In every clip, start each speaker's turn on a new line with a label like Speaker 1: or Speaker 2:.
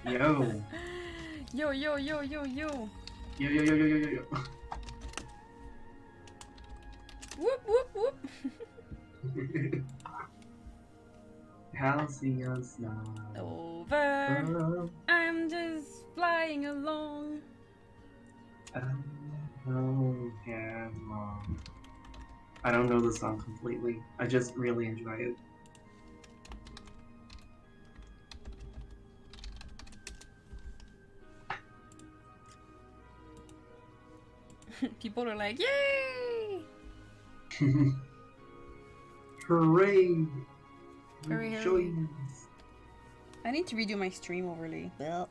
Speaker 1: Yo.
Speaker 2: Yo, yo, yo, yo, yo.
Speaker 1: Yo, yo, yo, yo, yo, yo, yo.
Speaker 2: Whoop, whoop, whoop.
Speaker 1: Halcyon's not
Speaker 2: Over. I'm just flying along.
Speaker 1: Oh, yeah, Mom. I don't know the song completely. I just really enjoy it.
Speaker 2: People are like, yay!
Speaker 1: Hooray!
Speaker 2: Hurry, hurry.
Speaker 1: Joins.
Speaker 2: I need to redo my stream overlay. Well.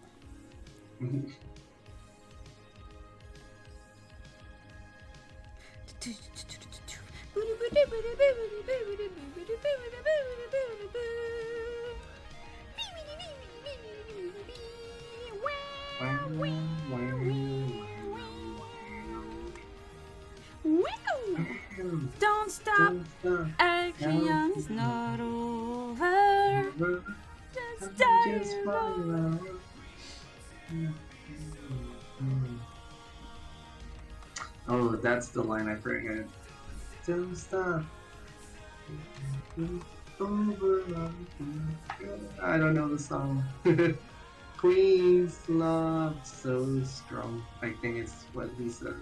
Speaker 2: Don't stop, action's not over. Just die alone.
Speaker 1: Oh, that's the line I forget. Don't stop. I don't know the song. Queen's love so strong. I think it's what he says.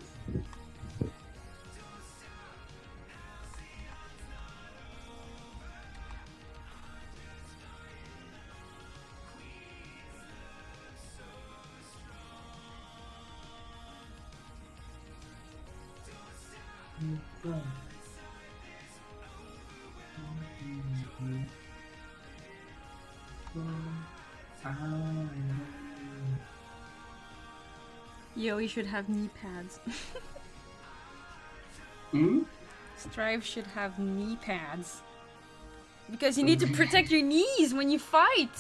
Speaker 2: Yo, you should have knee pads.
Speaker 1: Hmm?
Speaker 2: Strive should have knee pads. Because you need to protect your knees when you fight.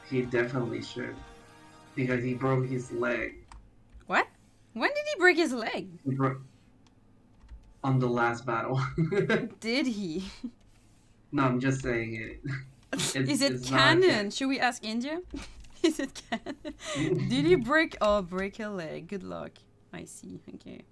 Speaker 1: He definitely should. Because he broke his leg.
Speaker 2: What? When did he break his leg?
Speaker 1: He broke on the last battle.
Speaker 2: Did he?
Speaker 1: No, I'm just saying it.
Speaker 2: Is it
Speaker 1: it's not
Speaker 2: canon? Should we ask India? Is it canon? Did he break? Oh, break a leg. Good luck. I see. Okay.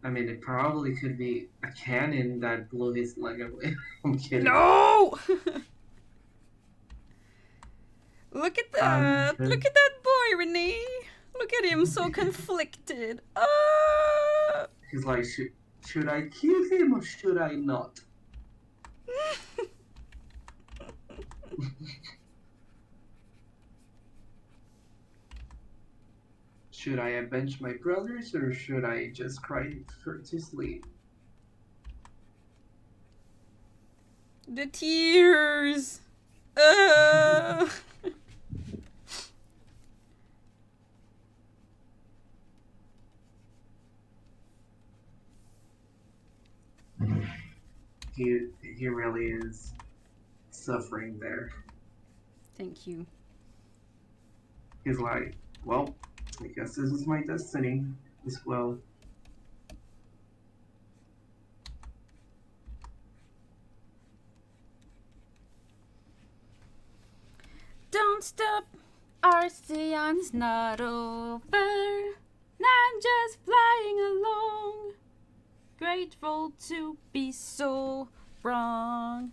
Speaker 1: I mean, it probably could be a cannon that blew his leg away. I'm kidding.
Speaker 2: No! Look at that! Look at that boy, Renee! Look at him, so conflicted.
Speaker 1: He's like, should I kill him or should I not? Should I avenge my brothers or should I just cry to sleep?
Speaker 2: The tears!
Speaker 1: He really is suffering there.
Speaker 2: Thank you.
Speaker 1: He's like, well, I guess this is my destiny as well.
Speaker 2: Don't stop, Arceon's not over. I'm just flying along. Grateful to be so wrong.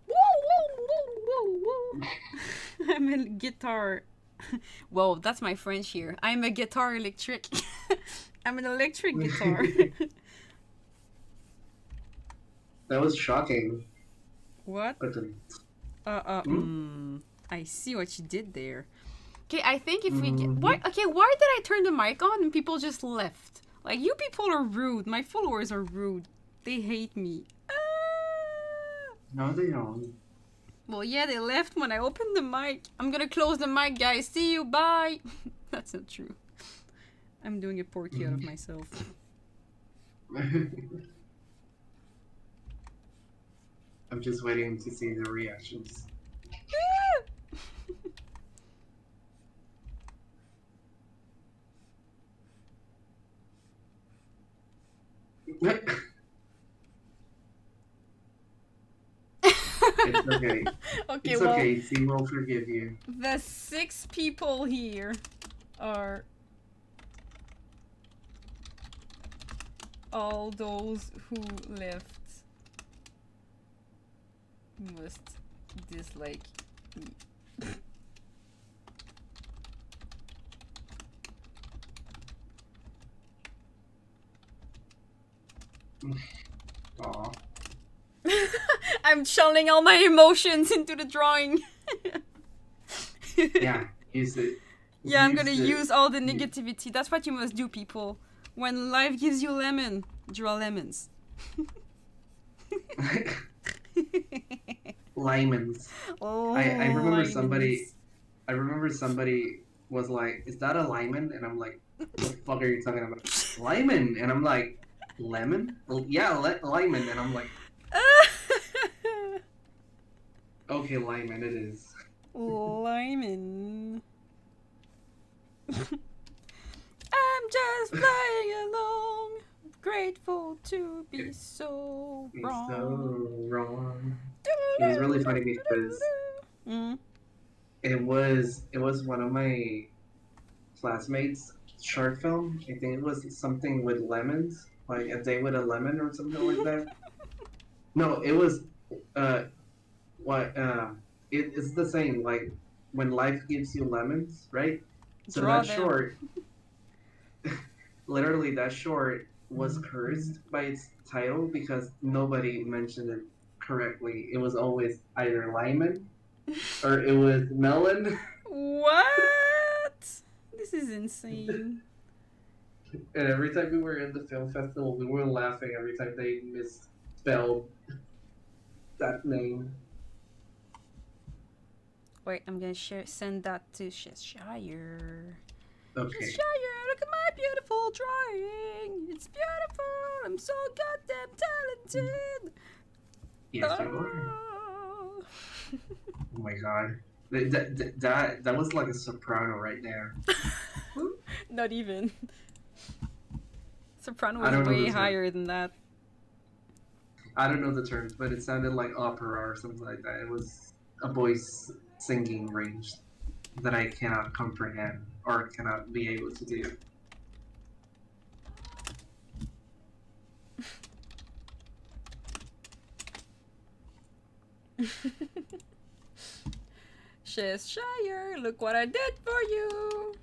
Speaker 2: Woo, woo, woo, woo, woo. I'm a guitar. Whoa, that's my French here. I'm a guitar electric. I'm an electric guitar.
Speaker 1: That was shocking.
Speaker 2: What? I see what you did there. Okay, I think if we get... Why did I turn the mic on and people just left? Like, you people are rude. My followers are rude. They hate me.
Speaker 1: No, they don't.
Speaker 2: Well, yeah, they left when I opened the mic. I'm gonna close the mic, guys. See you. Bye. That's not true. I'm doing a porky out of myself.
Speaker 1: I'm just waiting to see the reactions. It's okay.
Speaker 2: Okay,
Speaker 1: It's
Speaker 2: well,
Speaker 1: okay. Z will forgive you.
Speaker 2: the 6 people here are all those who left must dislike me.
Speaker 1: Aw.
Speaker 2: I'm channeling all my emotions into the drawing.
Speaker 1: Yeah, use it.
Speaker 2: Yeah, I'm gonna
Speaker 1: it.
Speaker 2: use all the negativity. That's what you must do, people. When life gives you lemon, draw lemons.
Speaker 1: Limons.
Speaker 2: Oh,
Speaker 1: I remember
Speaker 2: lemons.
Speaker 1: somebody was like, "Is that a lemon?" And I'm like, "What the fuck are you talking about?" Lemon, and I'm like, "Lemon? Well, yeah, lemon." And I'm like, "Okay, lemon, it is."
Speaker 2: Lyman. I'm just flying along, grateful to be so
Speaker 1: It's
Speaker 2: wrong.
Speaker 1: so wrong. It was really funny because it was one of my classmates' short film. I think it was something with lemons, like A Day with a Lemon or something like that. No, it was what it's the same, like when life gives you lemons, right? So
Speaker 2: Draw
Speaker 1: that
Speaker 2: them.
Speaker 1: short, literally that short was cursed by its title because nobody mentioned it correctly. It was always either lemon or it was melon.
Speaker 2: What? This is insane.
Speaker 1: And every time we were in the film festival, we were laughing every time they misspelled that name.
Speaker 2: Wait, I'm gonna send that to Cheshire.
Speaker 1: Okay.
Speaker 2: Cheshire, look at my beautiful drawing. It's beautiful. I'm so goddamn talented.
Speaker 1: Yes, you are. Oh my god. That was like a soprano right there.
Speaker 2: Not even. Soprano
Speaker 1: I don't
Speaker 2: was
Speaker 1: know
Speaker 2: way
Speaker 1: the
Speaker 2: higher than that.
Speaker 1: I don't know the terms, but it sounded like opera or something like that. It was a voice singing range that I cannot comprehend or cannot be able to do.
Speaker 2: Cheshire, look what I did for you.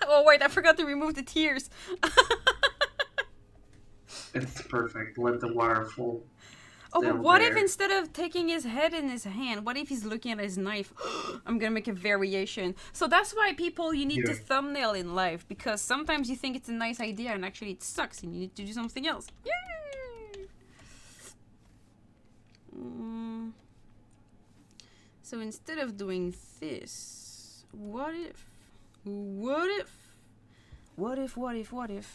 Speaker 2: Oh wait, I forgot to remove the tears.
Speaker 1: It's perfect. Let the water flow.
Speaker 2: Oh, but
Speaker 1: Still
Speaker 2: what
Speaker 1: there.
Speaker 2: if instead of taking his head in his hand, what if he's looking at his knife? I'm gonna make a variation. So that's why people, you need to
Speaker 1: Yeah.
Speaker 2: thumbnail in life, because sometimes you think it's a nice idea and actually it sucks and you need to do something else. Yay! So instead of doing this, what if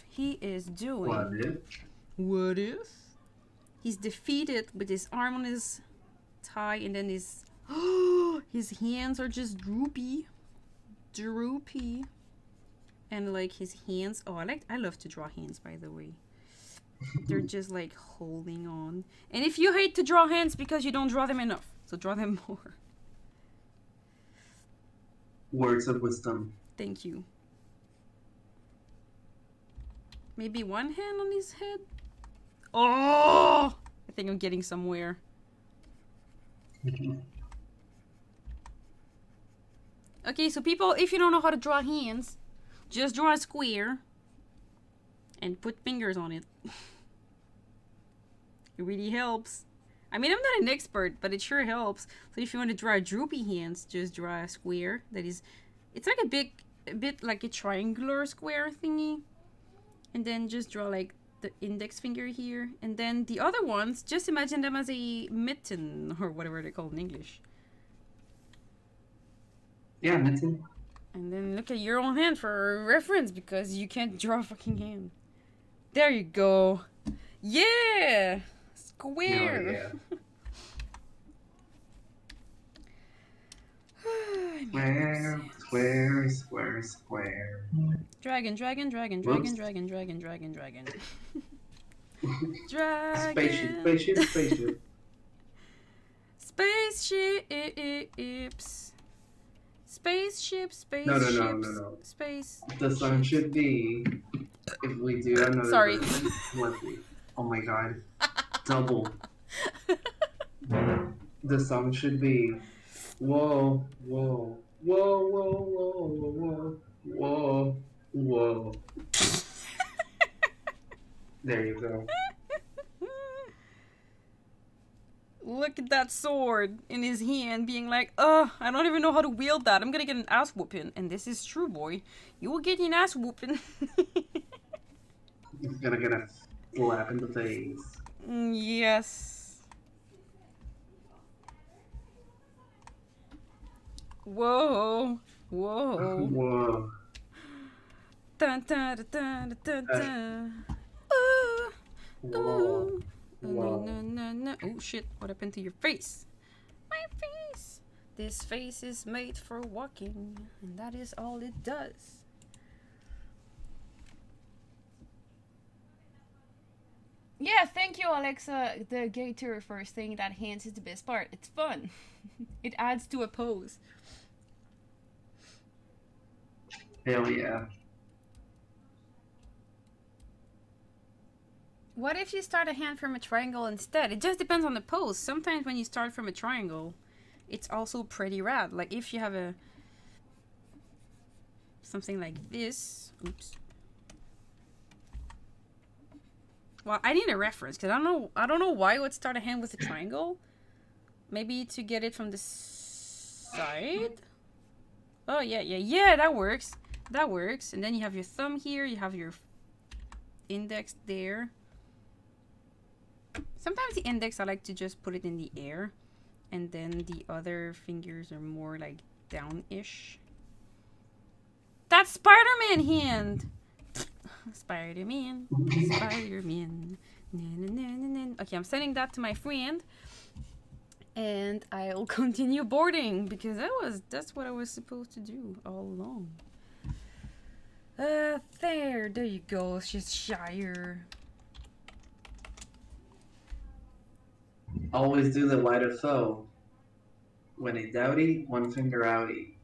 Speaker 2: he is doing...
Speaker 1: What if?
Speaker 2: What if he's defeated with his arm on his thigh and then his his hands are just droopy, and like his hands. Oh, I love to draw hands, by the way. They're just like holding on. And if you hate to draw hands because you don't draw them enough, so draw them more.
Speaker 1: Words of wisdom.
Speaker 2: Thank you. Maybe one hand on his head. Oh, I think I'm getting somewhere. Okay, so people, if you don't know how to draw hands, just draw a square and put fingers on it. It really helps. I mean, I'm not an expert, but it sure helps. So if you want to draw droopy hands, just draw a square that is, it's like a bit like a triangular square thingy. And then just draw like the index finger here. And then the other ones, just imagine them as a mitten or whatever they're called in English.
Speaker 1: Yeah, mitten.
Speaker 2: And then look at your own hand for reference because you can't draw a fucking hand. There you go. Yeah! Square!
Speaker 1: Oh, yeah. Square, square, square.
Speaker 2: Dragon, dragon, dragon,
Speaker 1: Whoops.
Speaker 2: dragon, dragon, dragon, dragon, dragon.
Speaker 1: Spaceship,
Speaker 2: Dragon.
Speaker 1: spaceship, spaceship.
Speaker 2: Spaceships. Spaceships,
Speaker 1: No,
Speaker 2: spaceships,
Speaker 1: no.
Speaker 2: space.
Speaker 1: The song should be, if we do another
Speaker 2: Sorry.
Speaker 1: version, oh my god. Double. The song should be, whoa, whoa, whoa, whoa, whoa, whoa, whoa, whoa. There you go.
Speaker 2: Look at that sword in his hand, being like, I don't even know how to wield that. I'm gonna get an ass whooping. And this is true, boy. You will get an ass whooping.
Speaker 1: It's gonna get a slap in the face.
Speaker 2: Yes. Whoa. Whoa.
Speaker 1: Whoa.
Speaker 2: Dun, dun, dun, dun, dun, dun. Ooh.
Speaker 1: Whoa.
Speaker 2: Ooh.
Speaker 1: Whoa.
Speaker 2: No. Oh shit, what happened to your face? My face! This face is made for walking, and that is all it does. Yeah, thank you, Alexa, the gator, for saying that hands is the best part. It's fun. It adds to a pose.
Speaker 1: Hell yeah.
Speaker 2: What if you start a hand from a triangle instead? It just depends on the pose. Sometimes when you start from a triangle, it's also pretty rad. Like if you have a something like this. Oops. Well, I need a reference because I don't know why I would start a hand with a triangle. Maybe to get it from the side. Oh yeah, that works. That works. And then you have your thumb here, you have your index there. Sometimes the index I like to just put it in the air, and then the other fingers are more like down-ish. That's Spider-Man hand! Spider-Man. Spider-Man. Okay, I'm sending that to my friend. And I'll continue boarding because that's what I was supposed to do all along. There you go. She's Shire.
Speaker 1: Always do the light of foe. When in doubty, one finger outie.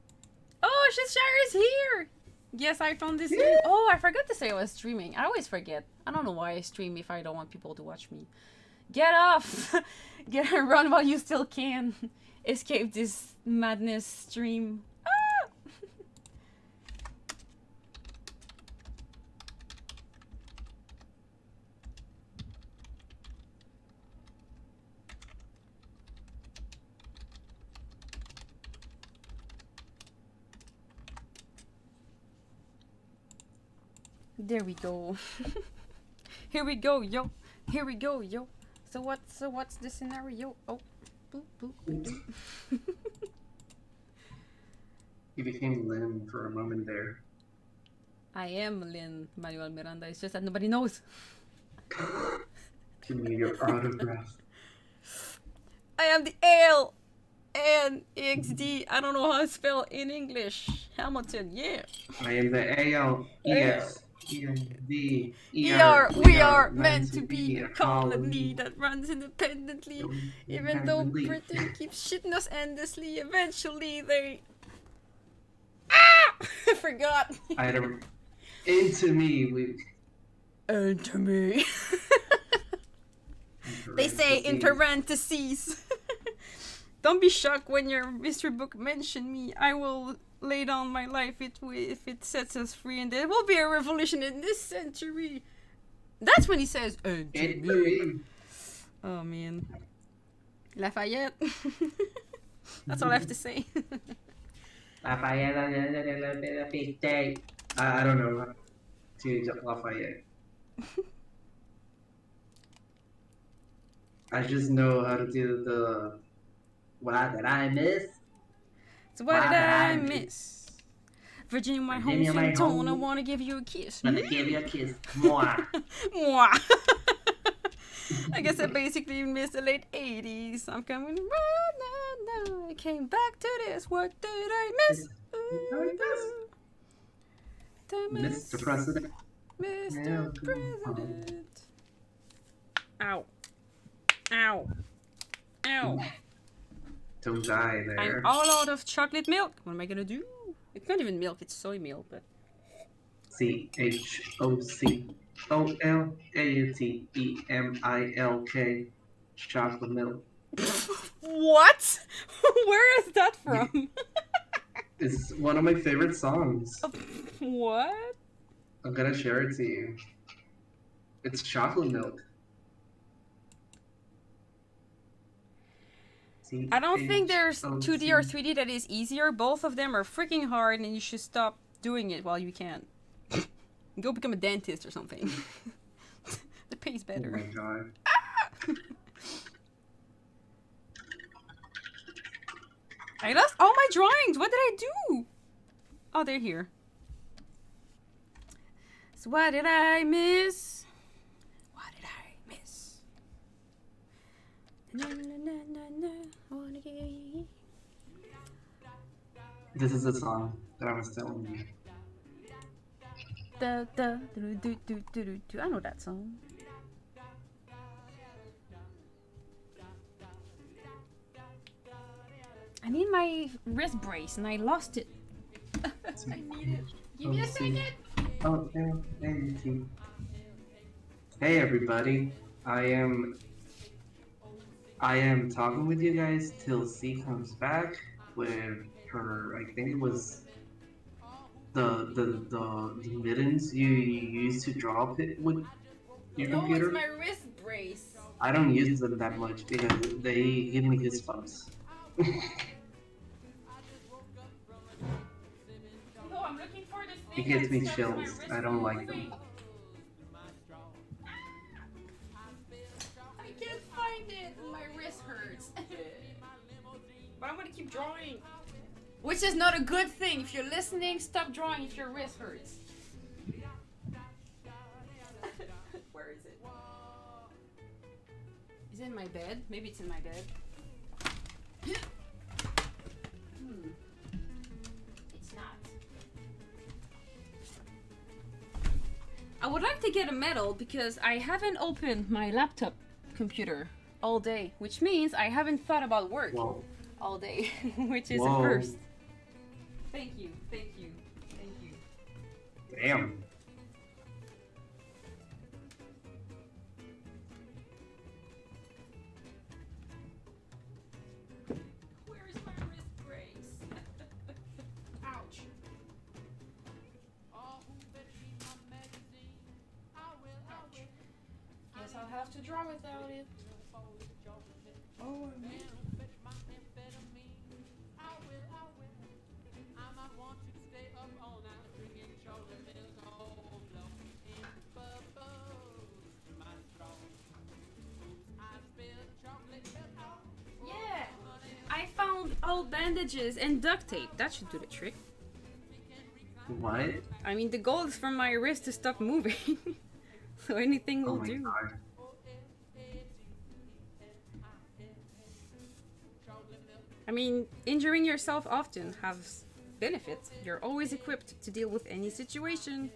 Speaker 2: Oh, she's Shire is here. Yes, I found this. Oh, I forgot to say I was streaming. I always forget. I don't know why I stream if I don't want people to watch me. Get off! Run while you still can. Escape this madness stream. Ah! There we go. Here we go, yo. Here we go, yo. So what's the scenario? Oh, boop, boop, boop.
Speaker 1: You became Lynn for a moment there.
Speaker 2: I am Lynn Manuel Miranda. It's just that nobody knows.
Speaker 1: Give me your autograph.
Speaker 2: I am the ALNXD. I don't know how to spell in English. Hamilton, yeah.
Speaker 1: I am the ALEXEND.
Speaker 2: ER, we are meant to be a colony that runs independently. Even though Britain keeps shitting us endlessly, eventually they... Ah! I forgot.
Speaker 1: I had a... Into me.
Speaker 2: Into me. They say in parentheses. Don't be shocked when your mystery book mention me. I will lay down my life if it sets us free, and there will be a revolution in this century. That's when he says, into me. Oh, man. Lafayette. That's all I have to say.
Speaker 1: Lafayette, I don't know. Teenage Lafayette. I just know how to do the... What did I miss?
Speaker 2: So what did I miss? Virginia, my home sweet tone, I want to give you a kiss.
Speaker 1: I'm gonna give you a kiss. Mwah.
Speaker 2: Mwah. I guess I basically missed the late 80s. I'm coming right now. I came back to this. What did I miss?
Speaker 1: Mr. President.
Speaker 2: Mr. President. Ow. Ow. Ow.
Speaker 1: Don't die there.
Speaker 2: I'm all out of chocolate milk. What am I gonna do? It's not even milk, it's soy milk, but...
Speaker 1: CHOCOLAUTEMILK. Chocolate milk.
Speaker 2: What? Where is that from?
Speaker 1: It's one of my favorite songs.
Speaker 2: What?
Speaker 1: I'm gonna share it to you. It's chocolate milk.
Speaker 2: I don't think there's 2D or 3D that is easier. Both of them are freaking hard and you should stop doing it while you can. Go become a dentist or something. The pays better.
Speaker 1: Oh my god.
Speaker 2: I lost all my drawings. What did I do? Oh, they're here. So what did I miss? What did I miss? Na, na, na, na, na. I wanna get...
Speaker 1: This is the song that I was telling you.
Speaker 2: Da, da, do, do, do, do, do, do. I know that song. I need my wrist brace and I lost it. I need it. Give me a second.
Speaker 1: Oh, hey everybody. I am talking with you guys till C comes back with her. I think it was the mittens you use to draw it with your computer.
Speaker 2: No, it's my wrist brace.
Speaker 1: I don't use them that much because they give me goosebumps.
Speaker 2: No, I'm looking for this
Speaker 1: It
Speaker 2: thing.
Speaker 1: gives me
Speaker 2: that stops my
Speaker 1: chills.
Speaker 2: wrist
Speaker 1: I don't
Speaker 2: from
Speaker 1: like them.
Speaker 2: moving. I can't find it. My wrist hurts. But I'm gonna keep drawing. Which is not a good thing. If you're listening, stop drawing if your wrist hurts. Where is it? Is it in my bed? Maybe it's in my bed. It's not. I would like to get a medal because I haven't opened my laptop computer all day, which means I haven't thought about work
Speaker 1: Whoa.
Speaker 2: all day, which is
Speaker 1: Whoa.
Speaker 2: a first. Thank you, thank you, thank you.
Speaker 1: Damn.
Speaker 2: Where is my wrist brace? Ouch. Guess I'll have to draw without it. Oh, man. Yeah, I found old bandages and duct tape. That should do the trick.
Speaker 1: What?
Speaker 2: I mean, the goal is for my wrist to stop moving. So anything
Speaker 1: Oh
Speaker 2: will
Speaker 1: my
Speaker 2: do.
Speaker 1: god.
Speaker 2: I mean, injuring yourself often has benefits. You're always equipped to deal with any situation.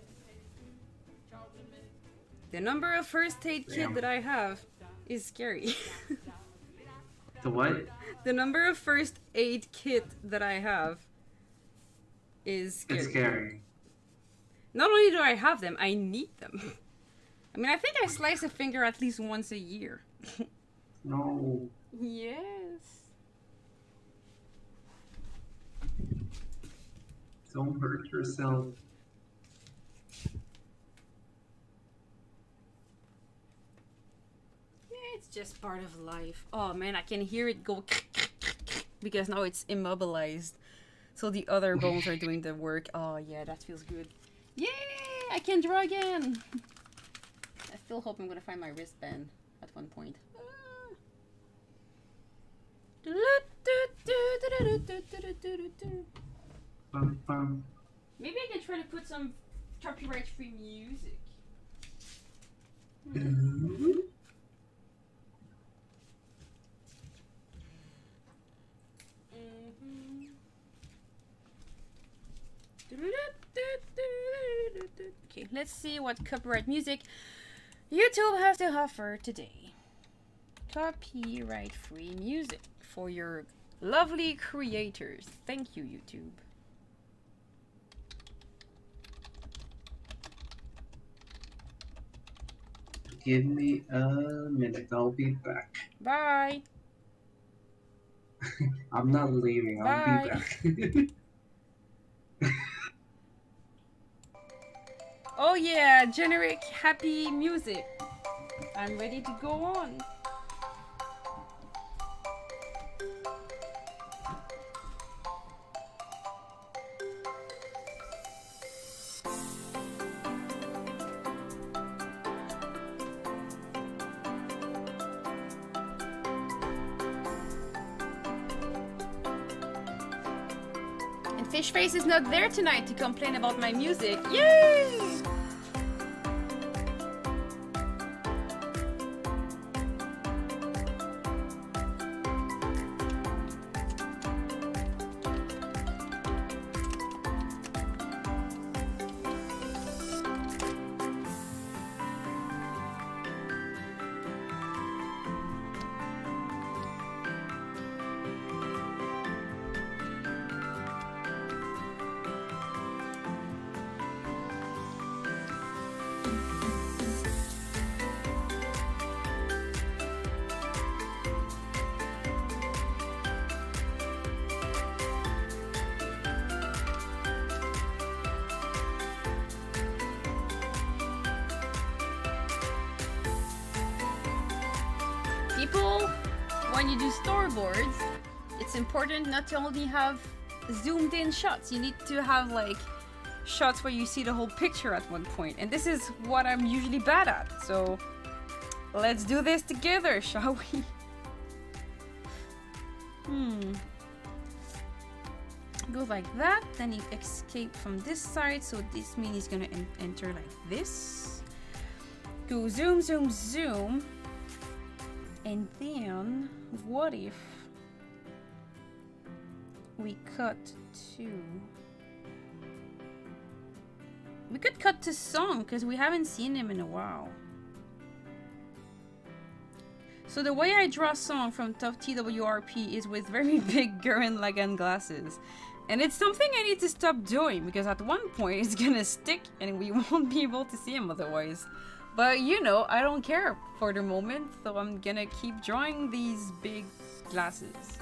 Speaker 2: The number of first aid kit
Speaker 1: Damn.
Speaker 2: that I have is scary.
Speaker 1: The what?
Speaker 2: The number of first aid kit that I have is scary.
Speaker 1: It's scary.
Speaker 2: Not only do I have them, I need them. I mean, I think I slice a finger at least once a year.
Speaker 1: No.
Speaker 2: Yes.
Speaker 1: Don't hurt yourself.
Speaker 2: Yeah, it's just part of life. Oh man, I can hear it go because now it's immobilized. So the other bones are doing the work. Oh yeah, that feels good. Yay! I can draw again! I still hope I'm gonna find my wristband at one point.
Speaker 1: Bum, bum.
Speaker 2: Maybe I can try to put some copyright-free music. Okay, let's see what copyright music YouTube has to offer today. Copyright-free music for your lovely creators. Thank you, YouTube.
Speaker 1: Give me a minute. I'll be back.
Speaker 2: Bye.
Speaker 1: I'm not leaving. I'll be back.
Speaker 2: Oh yeah, generic happy music. I'm ready to go on. And Fishface is not there tonight to complain about my music. Yay! People, when you do storyboards, it's important not to only have zoomed in shots. You need to have like shots where you see the whole picture at one point. And this is what I'm usually bad at. So let's do this together, shall we? Go like that, then you escape from this side. So this means he's gonna enter like this. Go zoom, zoom, zoom. And then, what if we cut to... We could cut to Song, because we haven't seen him in a while. So the way I draw Song from Top TWRP is with very big Gurren Lagann glasses. And it's something I need to stop doing, because at one point it's gonna stick and we won't be able to see him otherwise. But you know, I don't care for the moment, so I'm gonna keep drawing these big glasses.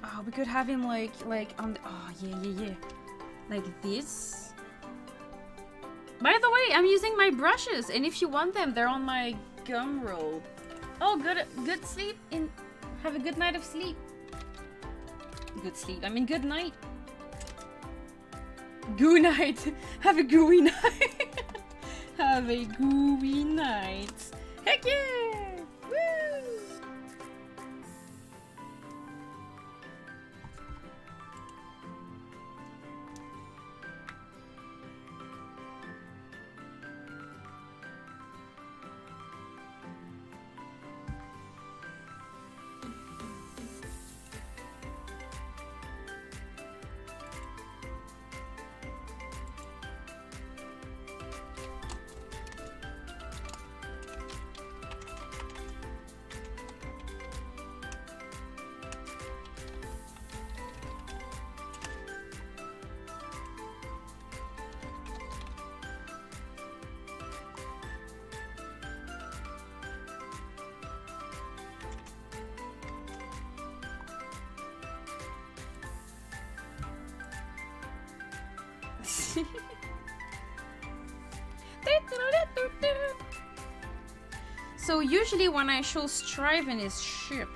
Speaker 2: Oh, we could have him like on the, oh yeah, like this. By the way, I'm using my brushes, and if you want them, they're on my gum roll. Oh, good sleep, and have a good night of sleep. Good sleep. I mean, good night. Goo night. Have a gooey night. Have a gooey night. Heck yeah! Woo! So usually when I show Strive in his ship,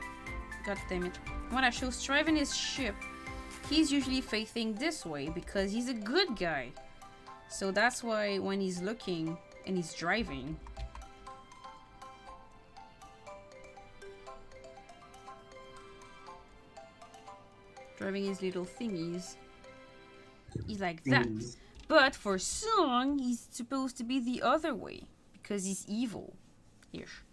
Speaker 2: god damn it, when I show Strive in his ship, he's usually facing this way because he's a good guy. So that's why when he's looking and he's driving, his little thingies, he's like that. But for Song, he's supposed to be the other way because he's evil-ish.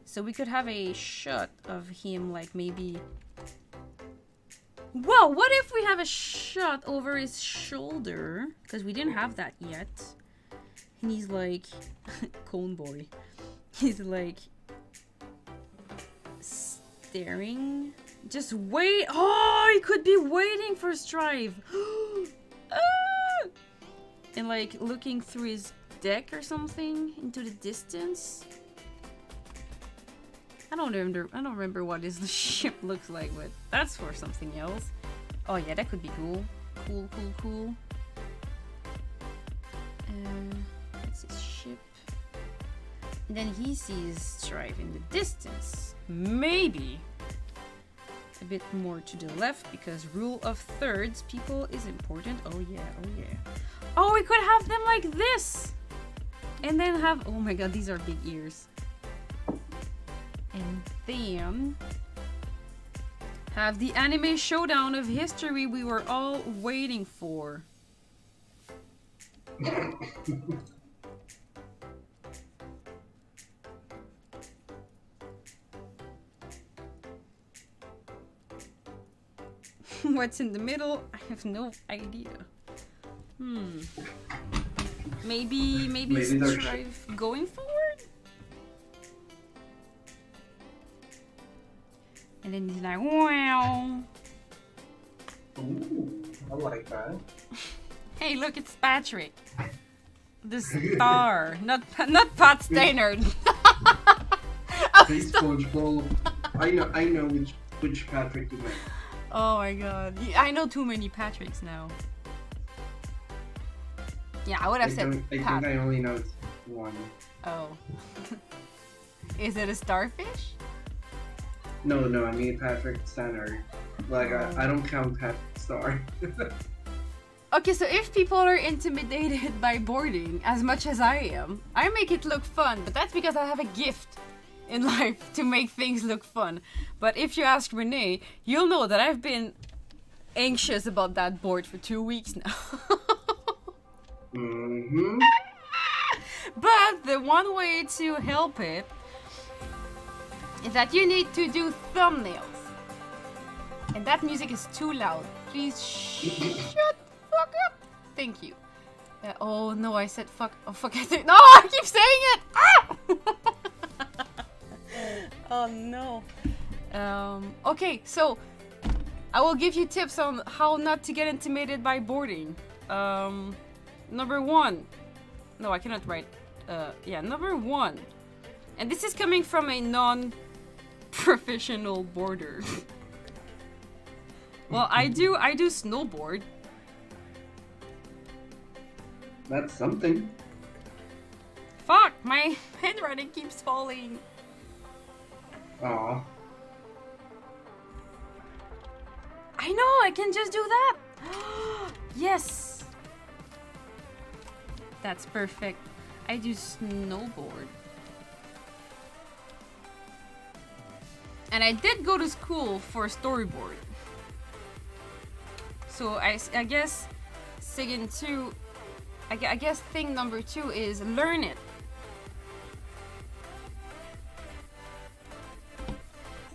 Speaker 2: So we could have a shot of him like maybe Whoa, what if we have a shot over his shoulder? Because we didn't have that yet. And he's like... Cone boy. He's like... staring. Just wait. Oh, he could be waiting for Strive. Ah! And like looking through his deck or something into the distance. I don't remember what his ship looks like, but that's for something else. Oh yeah, that could be cool. Cool. That's his ship. And then he sees Strive in the distance. Maybe a bit more to the left, because rule of thirds, people, is important. Oh yeah. Oh, we could have them like this! And then have... Oh my god, these are big ears. And then... have the anime showdown of history we were all waiting for. What's in the middle? I have no idea. Maybe Strive going forward? And then he's like, wow.
Speaker 1: Ooh, I like that.
Speaker 2: Hey, look, it's Patrick. The star. not Pat Steinert.
Speaker 1: Hey, SpongeBob. I know which Patrick you meant.
Speaker 2: Oh my god. I know too many Patricks now. Yeah, I would have said
Speaker 1: I think I only know one.
Speaker 2: Oh. Is it a starfish?
Speaker 1: No, I mean Patrick Stannard. Like, I don't count Patrick Star.
Speaker 2: Okay, so if people are intimidated by boarding as much as I am, I make it look fun, but that's because I have a gift in life to make things look fun. But if you ask Renee, you'll know that I've been anxious about that board for 2 weeks now.
Speaker 1: Mm-hmm.
Speaker 2: But the one way to help it is that you need to do thumbnails. And that music is too loud. Please shut the fuck up. Thank you. Oh no, I said fuck. Oh fuck, I said no, I keep saying it. Ah! Oh no. Okay, so I will give you tips on how not to get intimidated by boarding. Number one. No, I cannot write. Number one. And this is coming from a non-professional boarder. Well, I do snowboard.
Speaker 1: That's something.
Speaker 2: Fuck, my handwriting keeps falling.
Speaker 1: Aw.
Speaker 2: I know, I can just do that. Yes. That's perfect. I do snowboard. And I did go to school for storyboard. So I guess I guess thing number 2 is learn it.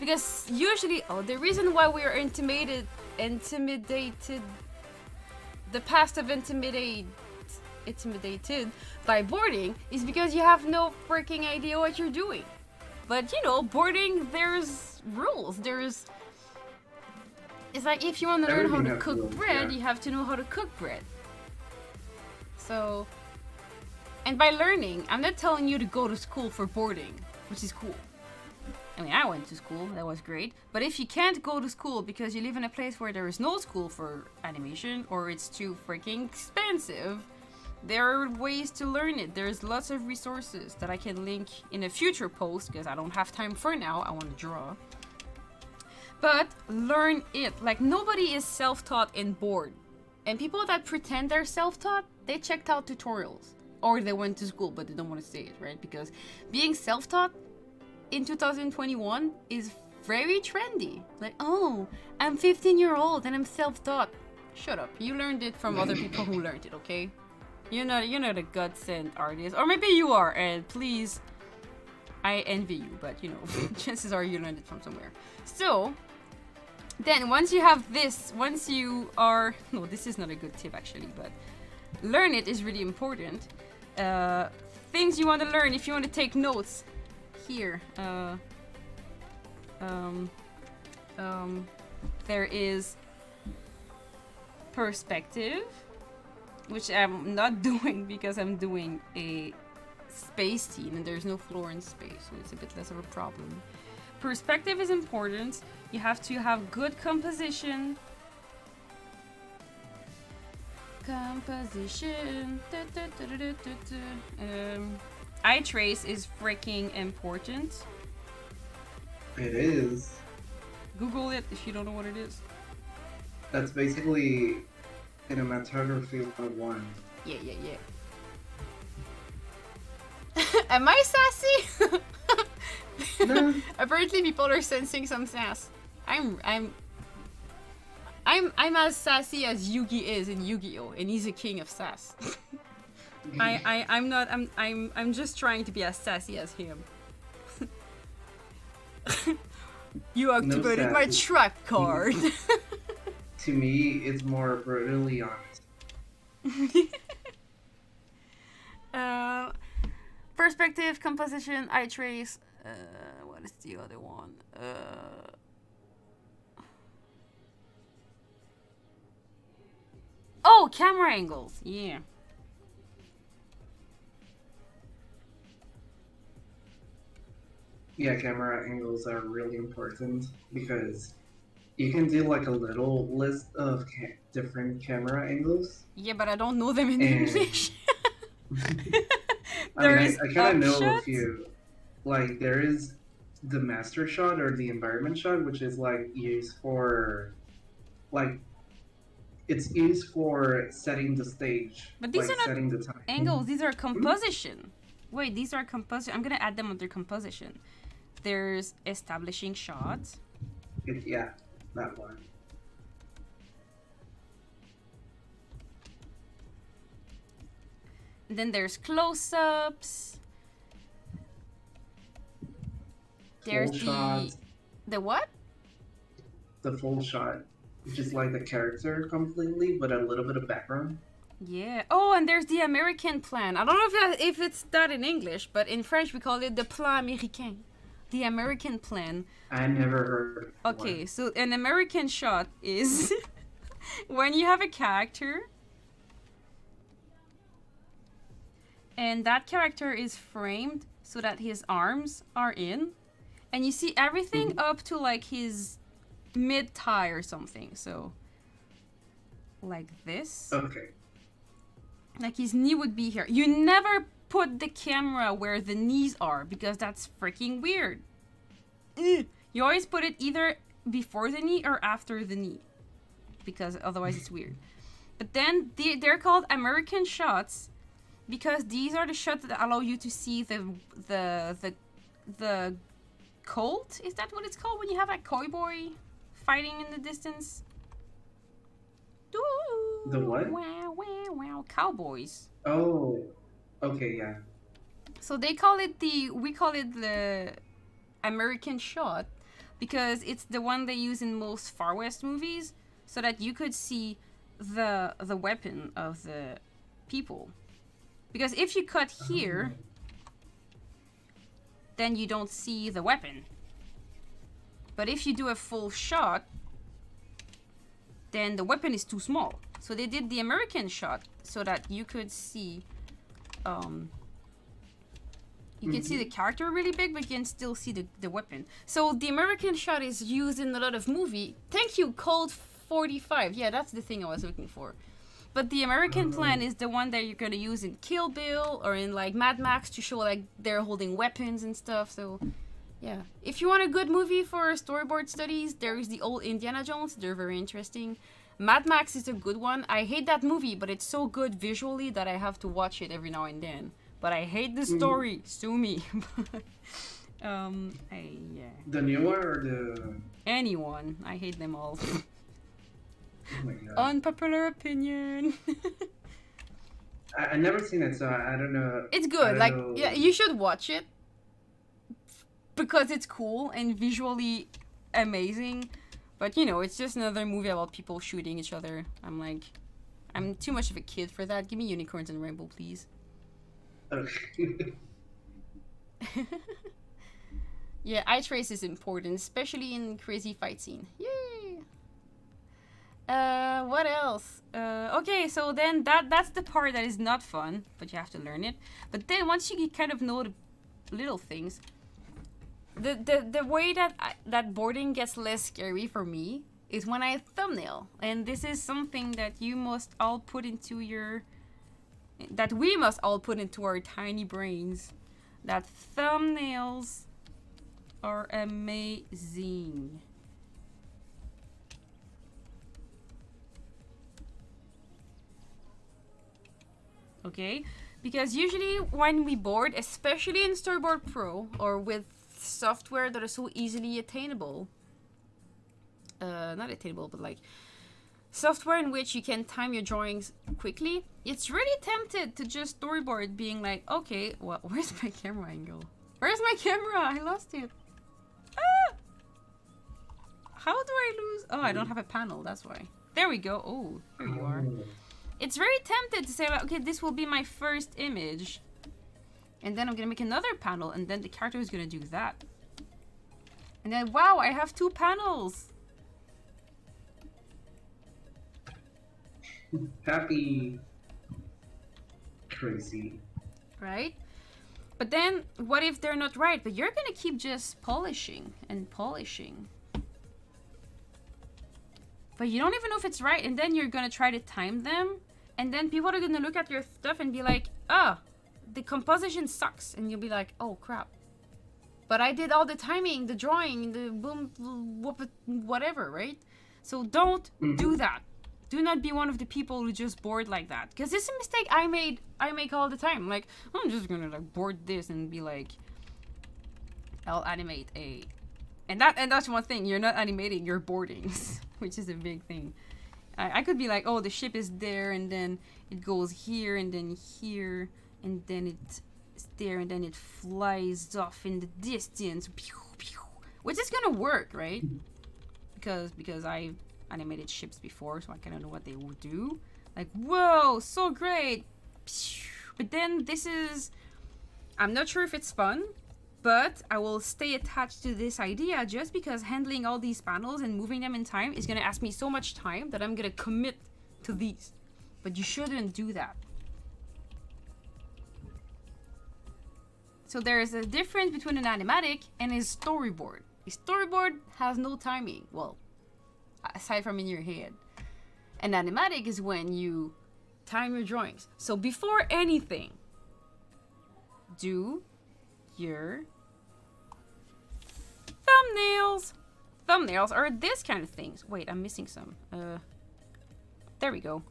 Speaker 2: Because usually, the reason why we are intimidated, the past of intimidated by boarding is because you have no freaking idea what you're doing. But you know, boarding, there's rules. It's like if you want to learn how to cook bread, you have to know how to cook bread. So, and by learning, I'm not telling you to go to school for boarding, which is cool. I mean, I went to school, that was great. But if you can't go to school because you live in a place where there is no school for animation, or it's too freaking expensive, there are ways to learn it. There's lots of resources that I can link in a future post, because I don't have time for now, I want to draw. But learn it. Like, nobody is self-taught in board. And people that pretend they're self-taught, they checked out tutorials. Or they went to school, but they don't want to say it, right? Because being self-taught in 2021 is very trendy. Like, oh, I'm 15-year-old and I'm self-taught. Shut up. You learned it from other people who learned it, okay? You're not a God-sent artist. Or maybe you are, and please, I envy you, but you know, chances are you learned it from somewhere. So, Then once you have this, once you are... No, this is not a good tip actually, but learn it is really important. Things you want to learn if you want to take notes. Here. There is perspective, which I'm not doing because I'm doing a space scene and there's no floor in space, so it's a bit less of a problem. Perspective is important. You have to have good composition. Eye trace is freaking important.
Speaker 1: It is.
Speaker 2: Google it if you don't know what it is.
Speaker 1: That's basically cinematography 101.
Speaker 2: Yeah. Am I sassy?
Speaker 1: No.
Speaker 2: Apparently people are sensing some sass. I'm as sassy as Yugi is in Yu-Gi-Oh! And he's a king of sass. I'm just trying to be as sassy as him. You activated my track card.
Speaker 1: To me, it's more brutally honest.
Speaker 2: Perspective, composition, eye trace. What is the other one? Oh, camera angles. Yeah.
Speaker 1: Yeah, camera angles are really important because you can do like a little list of different camera angles.
Speaker 2: Yeah, but I don't know them in English.
Speaker 1: I kind of know a few. Like, there is the master shot or the environment shot, which is like used for, like, it's used for setting the stage.
Speaker 2: But these
Speaker 1: like,
Speaker 2: are not
Speaker 1: setting the time.
Speaker 2: angles. These are composition. Wait, these are composition. I'm gonna add them under composition. There's establishing shots.
Speaker 1: Yeah, that one.
Speaker 2: Then there's close-ups. There's the what?
Speaker 1: The full shot, which is like the character completely, but a little bit of background.
Speaker 2: Yeah. Oh, and there's the American plan. I don't know if it's that in English, but in French we call it the plan américain. The American plan.
Speaker 1: I never heard.
Speaker 2: Okay, so an American shot is when you have a character and that character is framed so that his arms are in, and you see everything up to like his mid-thigh or something. So like this.
Speaker 1: Okay.
Speaker 2: Like his knee would be here. You never put the camera where the knees are because that's freaking weird. You always put it either before the knee or after the knee because otherwise it's weird. But then they're called American shots because these are the shots that allow you to see the Colt. Is that what it's called when you have a cowboy fighting in the distance?
Speaker 1: The what?
Speaker 2: Wow, cowboys.
Speaker 1: Oh, okay, yeah.
Speaker 2: So we call it the American shot because it's the one they use in most Far West movies, so that you could see the weapon of the people. Because if you cut here, then you don't see the weapon. But if you do a full shot, then the weapon is too small. So they did the American shot so that you could see you can see the character really big, but you can still see the weapon. So the American shot is used in a lot of movie. Thank you, Colt 45. Yeah, that's the thing I was looking for. But the American plan is the one that you're gonna use in Kill Bill or in like Mad Max to show like they're holding weapons and stuff. So yeah, if you want a good movie for storyboard studies, there is the old Indiana Jones. They're very interesting. Mad Max is a good one. I hate that movie, but it's so good visually that I have to watch it every now and then. But I hate the story. Sue me. Yeah.
Speaker 1: The new one or the...
Speaker 2: Anyone. I hate them all.
Speaker 1: Oh my God.
Speaker 2: Unpopular opinion.
Speaker 1: I never seen it, so I don't know.
Speaker 2: It's good. Yeah, you should watch it because it's cool and visually amazing. But you know, it's just another movie about people shooting each other. I'm like, I'm too much of a kid for that. Give me unicorns and rainbow, please. Yeah, eye trace is important, especially in crazy fight scene. Yay! What else? Okay, so then that's the part that is not fun, but you have to learn it. But then once you kind of know the little things, the way that boarding gets less scary for me is when I thumbnail, and this is something that you must all put into that we must all put into our tiny brains. That thumbnails are amazing. Okay, because usually when we board, especially in Storyboard Pro or with software that are so easily attainable, not attainable, but like software in which you can time your drawings quickly, it's really tempted to just storyboard being like, okay, well, where's my camera angle? Where's my camera? I lost it. Ah! How do I lose? Oh, I don't have a panel, that's why. There we go. Oh, there you are. It's very tempted to say, like, okay, this will be my first image. And then I'm gonna make another panel, and then the character is gonna do that. And then, wow, I have 2 panels.
Speaker 1: Happy. Crazy.
Speaker 2: Right? But then, what if they're not right? But you're gonna keep just polishing and polishing. But you don't even know if it's right, and then you're gonna try to time them, and then people are gonna look at your stuff and be like, oh, the composition sucks, and you'll be like, oh crap. But I did all the timing, the drawing, the boom, whoop, whatever, right? So don't do that. Do not be one of the people who just board like that, because it's a mistake I make all the time. Like, I'm just gonna like board this and be like, I'll animate a, and that's one thing, you're not animating, you're boarding, which is a big thing. I could be like, oh, the ship is there, and then it goes here, and then here, and then it's there, and then it flies off in the distance, pew, pew, which is gonna work, right? Because I've animated ships before, so I kind of know what they will do. Like, whoa, so great! But then this is, I'm not sure if it's fun, but I will stay attached to this idea just because handling all these panels and moving them in time is going to ask me so much time that I'm going to commit to these. But you shouldn't do that. So there is a difference between an animatic and a storyboard. A storyboard has no timing. Well, aside from in your head. An animatic is when you time your drawings. So before anything, do your thumbnails. Thumbnails are this kind of things. Wait, I'm missing some. There we go.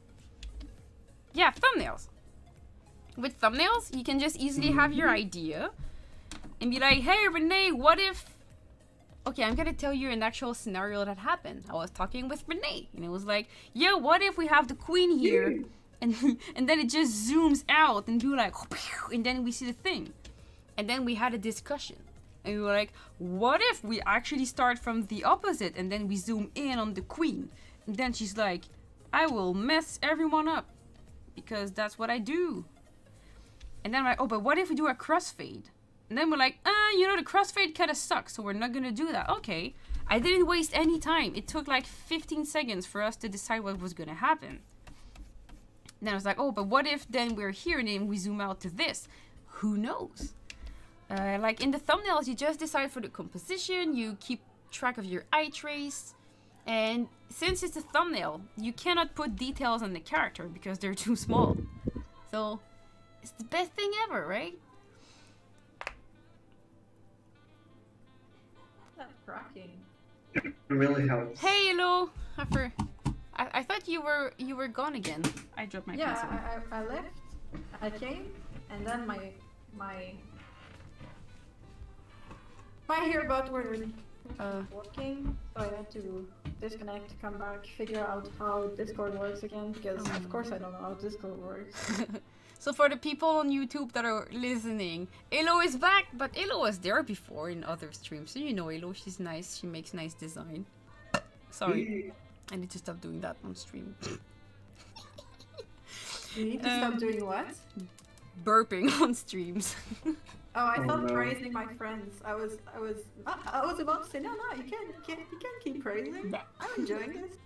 Speaker 2: Yeah, thumbnails. With thumbnails, you can just easily have your idea and be like, hey, Renee, what if... Okay, I'm gonna tell you an actual scenario that happened. I was talking with Renee, and it was like, yeah, what if we have the queen here, and then it just zooms out and do like, and then we see the thing. And then we had a discussion. And we were like, what if we actually start from the opposite, and then we zoom in on the queen? And then she's like, I will mess everyone up, because that's what I do. And then I'm like, oh, but what if we do a crossfade? And then we're like, you know, the crossfade kind of sucks, so we're not going to do that. Okay. I didn't waste any time. It took like 15 seconds for us to decide what was going to happen. And then I was like, oh, but what if then we're here and then we zoom out to this? Who knows? Like in the thumbnails, you just decide for the composition, you keep track of your eye trace. And since it's a thumbnail, you cannot put details on the character because they're too small. So it's the best thing ever, right?
Speaker 3: Rocking.
Speaker 1: It really helps.
Speaker 2: Hey, hello. I thought you were gone again. I dropped my pencil.
Speaker 3: Yeah, I left. I came, and then my earbud were working, so I had to disconnect, come back, figure out how Discord works again, because of course I don't know how Discord works.
Speaker 2: So for the people on YouTube that are listening, Elo is back, but Elo was there before in other streams. So you know Elo, she's nice, she makes nice design. Sorry. I need to stop doing that on stream.
Speaker 3: You need to stop doing what?
Speaker 2: Burping on streams.
Speaker 3: Oh, I thought
Speaker 1: no.
Speaker 3: praising my friends. I was about to say no, you can't keep praising. I'm enjoying this.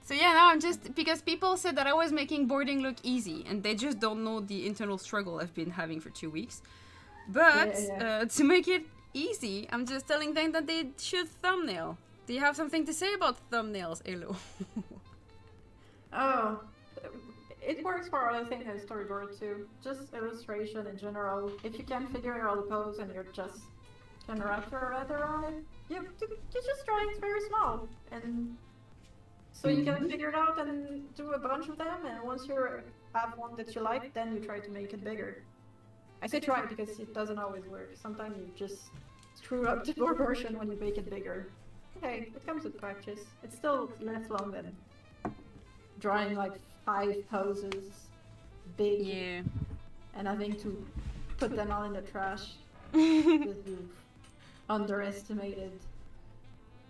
Speaker 2: So yeah, now I'm just, because people said that I was making boarding look easy, and they just don't know the internal struggle I've been having for 2 weeks. But to make it easy, I'm just telling them that they should thumbnail. Do you have something to say about thumbnails, Elo?
Speaker 3: Oh, it works for other things than storyboard too. Just illustration in general. If you can't figure out the pose and you're just can wrap your head around it, you just draw it very small, and so you can figure it out and do a bunch of them. And once you have one that you like, then you try to make it bigger. I say try because it doesn't always work. Sometimes you just screw up the board version when you make it bigger. Okay, it comes with practice. It's still less long than drawing like 5 poses big,
Speaker 2: Yeah.
Speaker 3: and having to put them all in the trash because you've underestimated,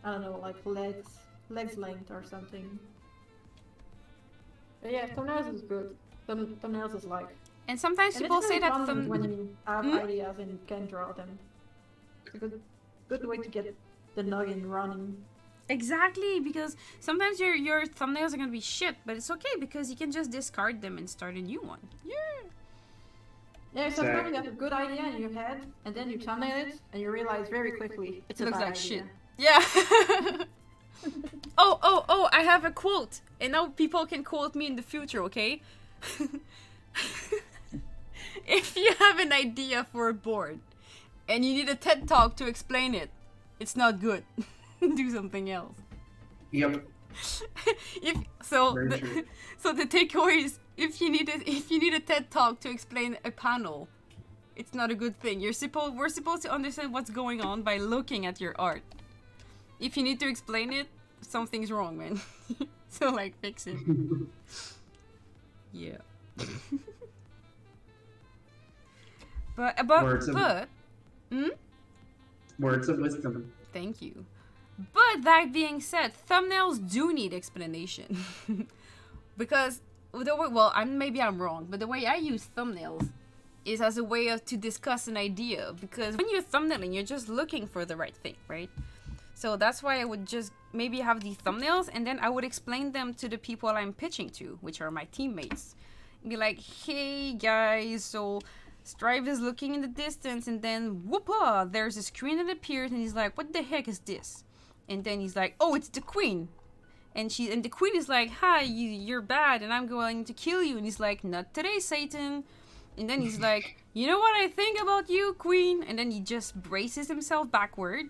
Speaker 3: I don't know, like legs length or something. But yeah, thumbnails is good. Thumbnails is like.
Speaker 2: And sometimes
Speaker 3: And
Speaker 2: people
Speaker 3: it's
Speaker 2: say
Speaker 3: really
Speaker 2: that
Speaker 3: fun when you have ideas and you can draw them. It's a good way to get the noggin running.
Speaker 2: Exactly, because sometimes your thumbnails are gonna be shit, but it's okay because you can just discard them and start a new one.
Speaker 3: Yeah, sometimes you have a good idea in your head, and then you thumbnail it, and you realize very quickly it's a
Speaker 2: Looks
Speaker 3: bad
Speaker 2: like
Speaker 3: idea.
Speaker 2: shit. Yeah. oh, I have a quote. And now people can quote me in the future, okay? If you have an idea for a board and you need a TED Talk to explain it, it's not good. Do something else.
Speaker 1: Yep.
Speaker 2: So
Speaker 1: Very true.
Speaker 2: the takeaway is if you need a TED Talk to explain a panel, it's not a good thing. We're supposed to understand what's going on by looking at your art. If you need to explain it, something's wrong, man. So like fix it. Yeah.
Speaker 1: Words of-
Speaker 2: Hmm?
Speaker 1: Words of wisdom.
Speaker 2: Thank you. But that being said, thumbnails do need explanation. Because maybe I'm wrong, but the way I use thumbnails is as a way to discuss an idea. Because when you're thumbnailing, you're just looking for the right thing, right? So that's why I would just maybe have the thumbnails, and then I would explain them to the people I'm pitching to, which are my teammates. Be like, hey guys, so Strive is looking in the distance, and then whoop-ah, there's a screen that appears, and he's like, what the heck is this? And then he's like, oh, it's the queen. And the queen is like, hi, you're bad, and I'm going to kill you. And he's like, not today, Satan. And then he's like, you know what I think about you, queen? And then he just braces himself backward.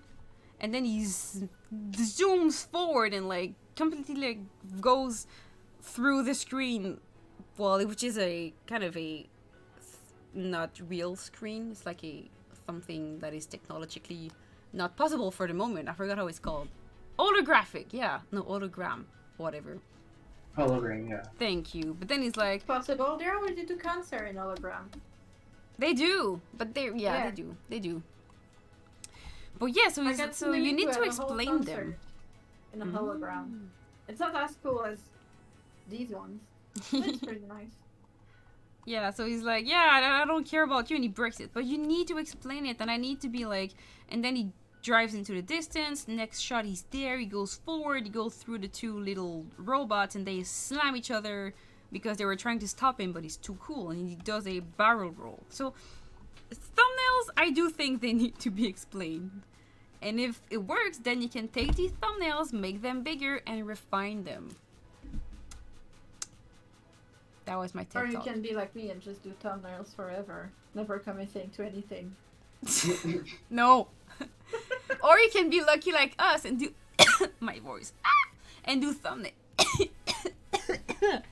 Speaker 2: And then he zooms forward and like completely like goes through the screen. Well, which is a kind of a not real screen. It's like something that is technologically not possible for the moment. I forgot how it's called. Holographic, yeah. No, hologram. Whatever.
Speaker 1: Hologram, yeah.
Speaker 2: Thank you. But then he's like...
Speaker 3: Possible. They already do cancer in hologram.
Speaker 2: They do. But they do. But yeah, so you need to explain them.
Speaker 3: In a hologram. It's not as cool as these ones. But it's pretty nice.
Speaker 2: Yeah, so he's like, yeah, I don't care about you, and he breaks it. But you need to explain it, and I need to be like... And then he drives into the distance. Next shot, he's there. He goes forward. He goes through the 2 little robots, and they slam each other because they were trying to stop him, but he's too cool, and he does a barrel roll. So thumbnails, I do think they need to be explained. And if it works, then you can take these thumbnails, make them bigger, and refine them. That was my TED
Speaker 3: Or you
Speaker 2: Talk.
Speaker 3: can be like me and just do thumbnails forever. Never committing to anything.
Speaker 2: No. Or you can be lucky like us and do my voice and do thumbnail.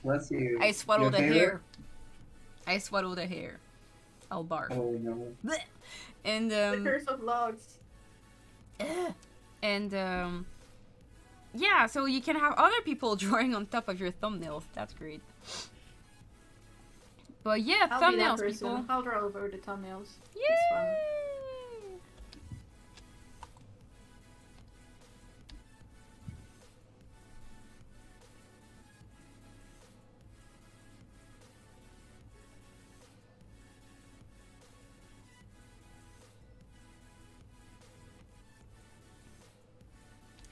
Speaker 1: Bless you.
Speaker 2: I swallowed
Speaker 1: Your
Speaker 2: a
Speaker 1: favorite?
Speaker 2: hair. I'll barf.
Speaker 1: Oh no.
Speaker 2: Blech. And
Speaker 3: The curse of logs.
Speaker 2: and yeah, so you can have other people drawing on top of your thumbnails. That's great. But yeah,
Speaker 3: I'll be that
Speaker 2: thumbnails,
Speaker 3: person.
Speaker 2: people.
Speaker 3: I'll draw over the thumbnails.
Speaker 2: Yay!
Speaker 3: It's fun.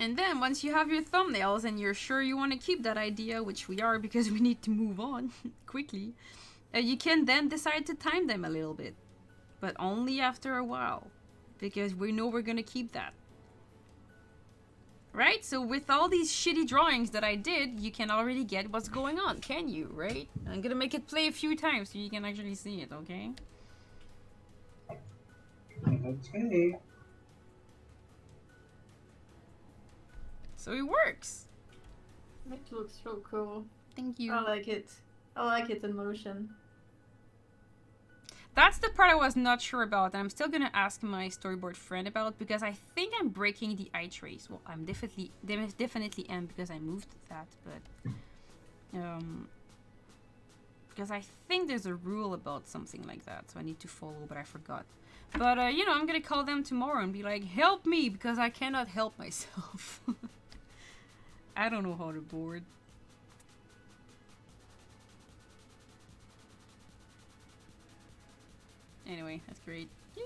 Speaker 2: And then once you have your thumbnails and you're sure you want to keep that idea, which we are because we need to move on quickly, you can then decide to time them a little bit. But only after a while, because we know we're gonna keep that. Right? So with all these shitty drawings that I did, you can already get what's going on, can you? Right? I'm gonna make it play a few times so you can actually see it, okay?
Speaker 1: Okay.
Speaker 2: So it works.
Speaker 3: It looks so cool.
Speaker 2: Thank you.
Speaker 3: I like it. I like it in motion.
Speaker 2: That's the part I was not sure about, and I'm still gonna ask my storyboard friend about, because I think I'm breaking the eye trace. Well, I'm definitely am, because I moved that, but because I think there's a rule about something like that, so I need to follow, but I forgot. But you know, I'm gonna call them tomorrow and be like, help me, because I cannot help myself. I don't know how to board. Anyway, that's great. Yay!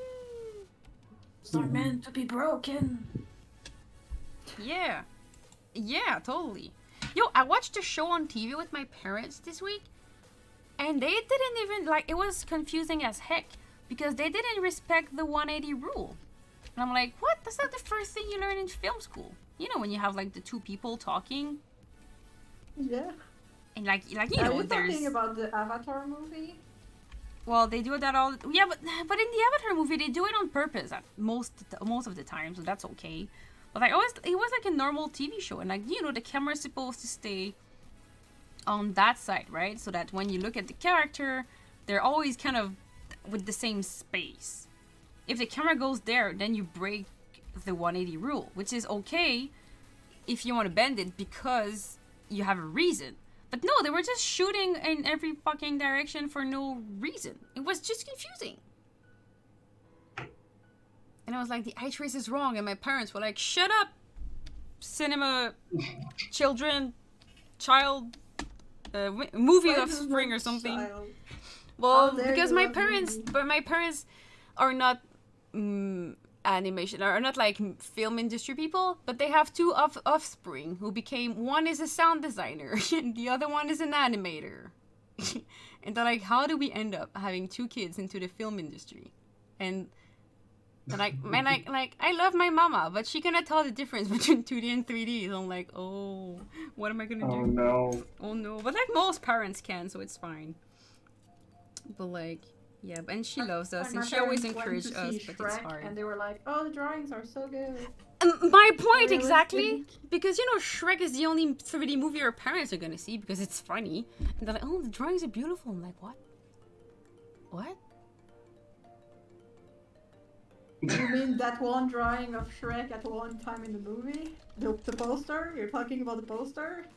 Speaker 3: It's not meant to be broken.
Speaker 2: Yeah. Yeah, totally. Yo, I watched a show on TV with my parents this week, and they didn't even, like, it was confusing as heck, because they didn't respect the 180 rule. And I'm like, what? That's not the first thing you learn in film school. You know, when you have, like, the two people talking.
Speaker 3: Yeah.
Speaker 2: And, like you know,
Speaker 3: Are you
Speaker 2: there's...
Speaker 3: talking about the Avatar movie?
Speaker 2: Well, they do that all... Yeah, but in the Avatar movie, they do it on purpose at most of the time, so that's okay. But it was like a normal TV show, and like, you know, the camera's supposed to stay on that side, right? So that when you look at the character, they're always kind of with the same space. If the camera goes there, then you break the 180 rule, which is okay if you want to bend it because you have a reason. But no, they were just shooting in every fucking direction for no reason. It was just confusing. And I was like, the eye trace is wrong. And my parents were like, shut up, cinema, children, child, movie of spring or something.
Speaker 3: Child.
Speaker 2: Well,
Speaker 3: How dare
Speaker 2: because
Speaker 3: you
Speaker 2: my
Speaker 3: love
Speaker 2: parents,
Speaker 3: movies.
Speaker 2: but my parents are not animation, are not like film industry people, but they have two offspring who became, one is a sound designer and the other one is an animator. And they're like, how do we end up having two kids into the film industry? And like, man, like I love my mama, but she cannot tell the difference between 2D and 3D. So I'm like, oh, what am I gonna do?
Speaker 1: Oh no.
Speaker 2: Oh no. But like most parents can, so it's fine. But like, yeah, and she loves us,
Speaker 3: When
Speaker 2: and
Speaker 3: my
Speaker 2: she always
Speaker 3: parents went
Speaker 2: encouraged
Speaker 3: to
Speaker 2: us,
Speaker 3: see
Speaker 2: but it's
Speaker 3: Shrek,
Speaker 2: hard.
Speaker 3: And they were like, oh, the drawings are so good.
Speaker 2: My point,
Speaker 3: Realistic.
Speaker 2: exactly. Because, you know, Shrek is the only 3D movie our parents are gonna see because it's funny. And they're like, oh, the drawings are beautiful. I'm like, what? What?
Speaker 3: You mean that one drawing of Shrek at one time in the movie? The poster? You're talking about the poster?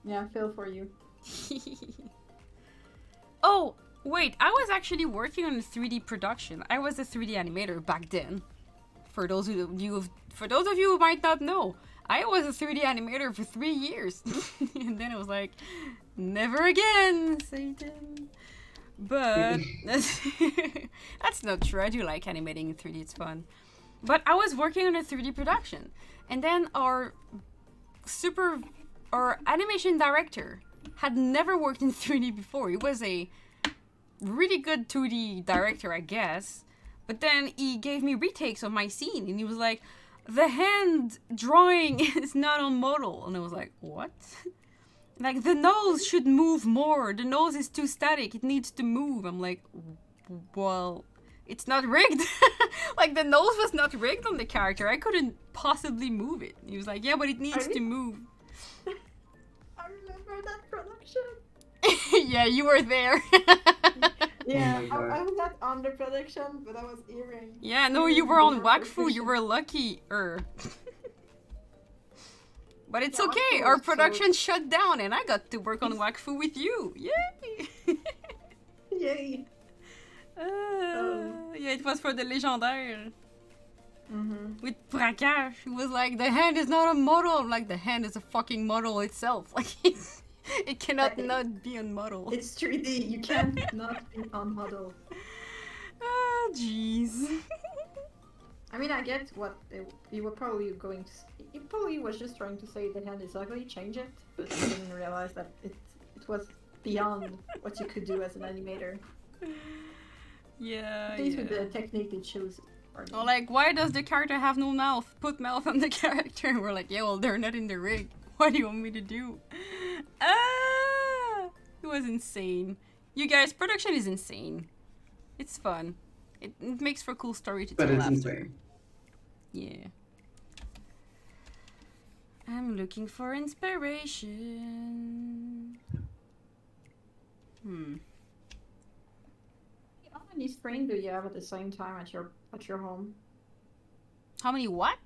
Speaker 3: Yeah, feel for you.
Speaker 2: Oh, wait, I was actually working on a 3D production. I was a 3D animator back then. For those of you who might not know, I was a 3D animator for 3 years. And then it was like, never again, Satan. But that's not true. I do like animating in 3D, it's fun. But I was working on a 3D production. And then our animation director had never worked in 3D before. He was a really good 2D director, I guess. But then he gave me retakes of my scene, and he was like, the hand drawing is not on model. And I was like, what? Like, the nose should move more. The nose is too static. It needs to move. I'm like, well, it's not rigged. Like, the nose was not rigged on the character. I couldn't possibly move it. He was like, yeah, but it needs to move.
Speaker 3: I remember that production.
Speaker 2: Yeah, you were there.
Speaker 3: Yeah,
Speaker 1: Oh my God.
Speaker 3: I was not on the production, but I was hearing.
Speaker 2: Yeah, no, you were on Wakfu. You were lucky. But it's
Speaker 3: Yeah,
Speaker 2: okay.
Speaker 3: Wakfu
Speaker 2: Our
Speaker 3: was
Speaker 2: production shut down, and I got to work on Wakfu with you. Yay!
Speaker 3: Yay.
Speaker 2: Yeah, it was for the Légendaire.
Speaker 3: Mm-hmm.
Speaker 2: With Prakash, who was like, the hand is not a model. I'm like, the hand is a fucking model itself. Like, it cannot not be on model.
Speaker 3: It's 3D. You can't not be on model.
Speaker 2: jeez.
Speaker 3: I mean, I get what you were probably going to. He probably was just trying to say the hand is ugly, change it, but he didn't realize that it was beyond what you could do as an animator.
Speaker 2: Yeah,
Speaker 3: At least
Speaker 2: yeah.
Speaker 3: with the technique they choose.
Speaker 2: Or like, why does the character have no mouth? Put mouth on the character. And we're like, yeah, well, they're not in the rig. What do you want me to do? Ah! It was insane. You guys, production is insane. It's fun. It makes for a cool story to tell
Speaker 1: But it's
Speaker 2: after.
Speaker 1: insane.
Speaker 2: Yeah. I'm looking for inspiration.
Speaker 3: How many screens do you have at the same time at your home?
Speaker 2: How many what?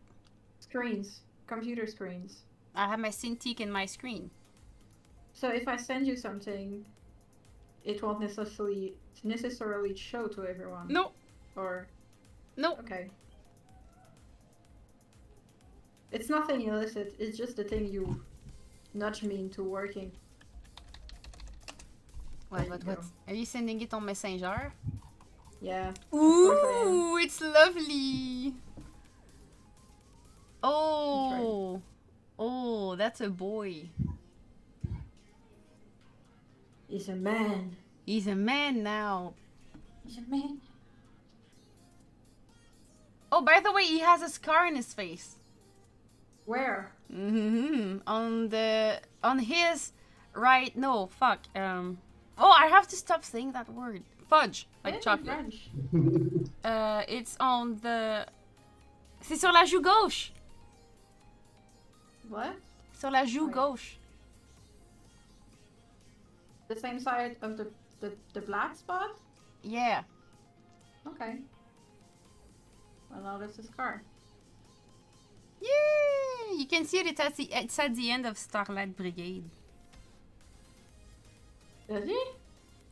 Speaker 3: Screens, computer screens.
Speaker 2: I have my Cintiq in my screen.
Speaker 3: So if I send you something, it won't necessarily show to everyone.
Speaker 2: No.
Speaker 3: Or
Speaker 2: No.
Speaker 3: okay. It's nothing illicit. It's just the thing you nudge me into working. There you go.
Speaker 2: Are you sending it on Messenger?
Speaker 3: Yeah.
Speaker 2: Ooh, it's lovely. Oh. Oh, that's a boy.
Speaker 3: He's a man.
Speaker 2: He's a man now.
Speaker 3: He's a man.
Speaker 2: Oh, by the way, he has a scar in his face.
Speaker 3: Where?
Speaker 2: On his right. No, fuck. Oh, I have to stop saying that word. Fudge, like
Speaker 3: Yeah,
Speaker 2: chocolate.
Speaker 3: French.
Speaker 2: It's on the. C'est sur la joue gauche.
Speaker 3: What?
Speaker 2: Sur la joue
Speaker 3: Wait.
Speaker 2: gauche.
Speaker 3: The same side of the black spot?
Speaker 2: Yeah.
Speaker 3: Okay. Well, now that's a scar.
Speaker 2: Yay! You can see it. It's at the end of Starlight Brigade.
Speaker 3: Does he?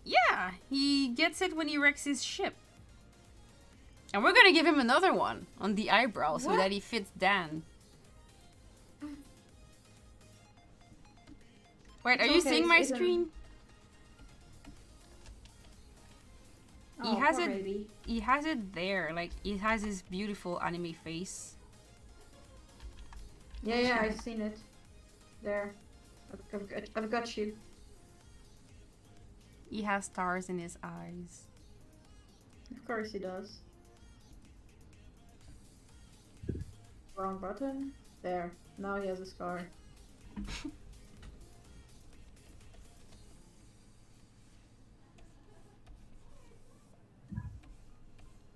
Speaker 2: Yeah, he gets it when he wrecks his ship. And we're gonna give him another one on the eyebrow so
Speaker 3: What?
Speaker 2: that he fits Dan. Wait, are
Speaker 3: It's
Speaker 2: you
Speaker 3: okay,
Speaker 2: seeing my
Speaker 3: it's-
Speaker 2: screen?
Speaker 3: Oh,
Speaker 2: has
Speaker 3: poor
Speaker 2: it-
Speaker 3: baby.
Speaker 2: He has it there, like he has his beautiful anime face.
Speaker 3: Yeah, I've seen it. There. I've got you.
Speaker 2: He has stars in his eyes.
Speaker 3: Of course he does. Wrong button. There. Now he has a scar.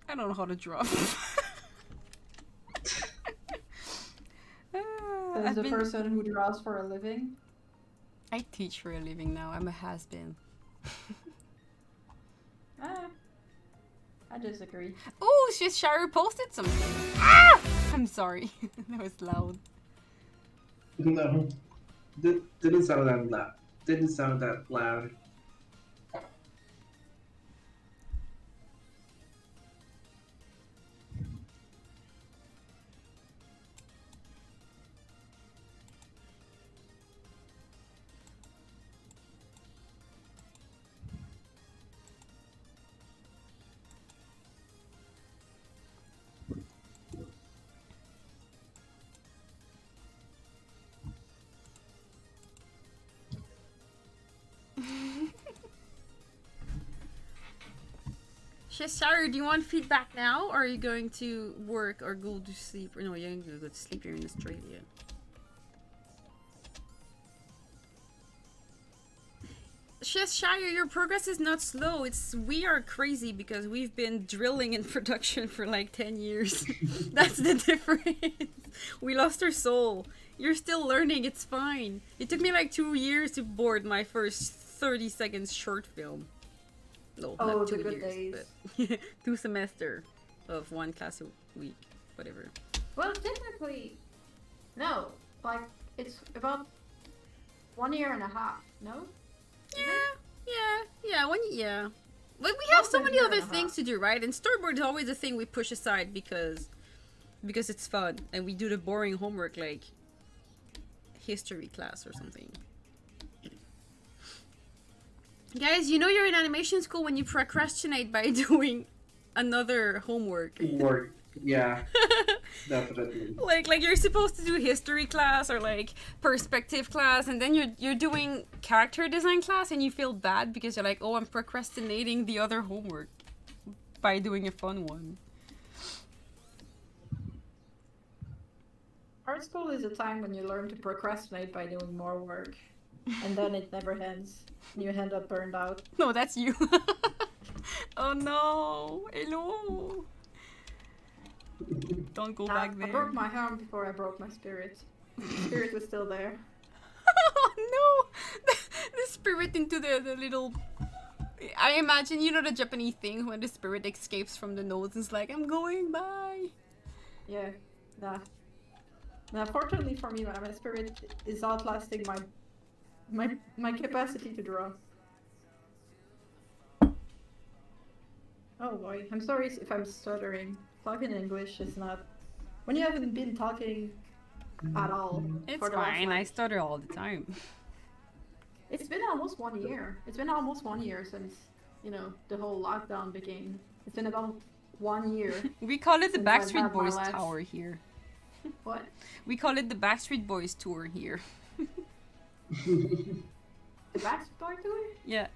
Speaker 2: I don't know how to draw.
Speaker 3: As
Speaker 2: I've
Speaker 3: the
Speaker 2: been-
Speaker 3: person who draws for a living.
Speaker 2: I teach for a living now. I'm a has-been.
Speaker 3: I disagree.
Speaker 2: Oh, Shire posted something. Ah! I'm sorry. That was loud.
Speaker 1: No. Didn't sound that loud. Didn't sound that loud.
Speaker 2: Shire, do you want feedback now, or are you going to work or go to sleep? Or no, you're going to go to sleep. You're in Australia. Shire, your progress is not slow. We are crazy because we've been drilling in production for like 10 years. That's the difference. We lost our soul. You're still learning. It's fine. It took me like 2 years to board my first 30 seconds short film. No,
Speaker 3: Oh,
Speaker 2: not
Speaker 3: the
Speaker 2: 2
Speaker 3: good
Speaker 2: years,
Speaker 3: days.
Speaker 2: but 2 semester of 1 class a week, whatever.
Speaker 3: Well, technically, no. Like, it's about 1.5 years, no?
Speaker 2: Yeah. Like we have so
Speaker 3: Roughly
Speaker 2: many
Speaker 3: a year
Speaker 2: other
Speaker 3: and a
Speaker 2: things
Speaker 3: half.
Speaker 2: to do, right? And storyboard is always the thing we push aside because it's fun and we do the boring homework like history class or something. Guys, you know you're in animation school when you procrastinate by doing another homework.
Speaker 1: Work. Yeah, definitely.
Speaker 2: Like you're supposed to do history class or like perspective class, and then you're doing character design class, and you feel bad because you're like, oh, I'm procrastinating the other homework by doing a fun one.
Speaker 3: Art school is a time when you learn to procrastinate by doing more work, and then it never ends. You end up burned out.
Speaker 2: No, that's you. Oh no, hello. Don't go back there.
Speaker 3: I broke my arm before I broke my spirit. The spirit was still there.
Speaker 2: Oh no! The spirit into the little... I imagine, you know the Japanese thing when the spirit escapes from the nose and is like, I'm going by.
Speaker 3: Yeah, nah. Now, fortunately for me, my spirit is outlasting my capacity to draw. Oh boy, I'm sorry if I'm stuttering. Talking English is not... When you haven't been talking at all.
Speaker 2: It's
Speaker 3: for the last,
Speaker 2: fine,
Speaker 3: like-
Speaker 2: I stutter all the time.
Speaker 3: It's been almost 1 year. It's been almost 1 year since, you know, the whole lockdown began. It's been about 1 year.
Speaker 2: We call it the
Speaker 3: Since I've
Speaker 2: Backstreet
Speaker 3: had my
Speaker 2: Boys
Speaker 3: last-
Speaker 2: Tower here.
Speaker 3: What?
Speaker 2: We call it the Backstreet Boys Tour here.
Speaker 3: The Backstreet Boy tour?
Speaker 2: Yeah.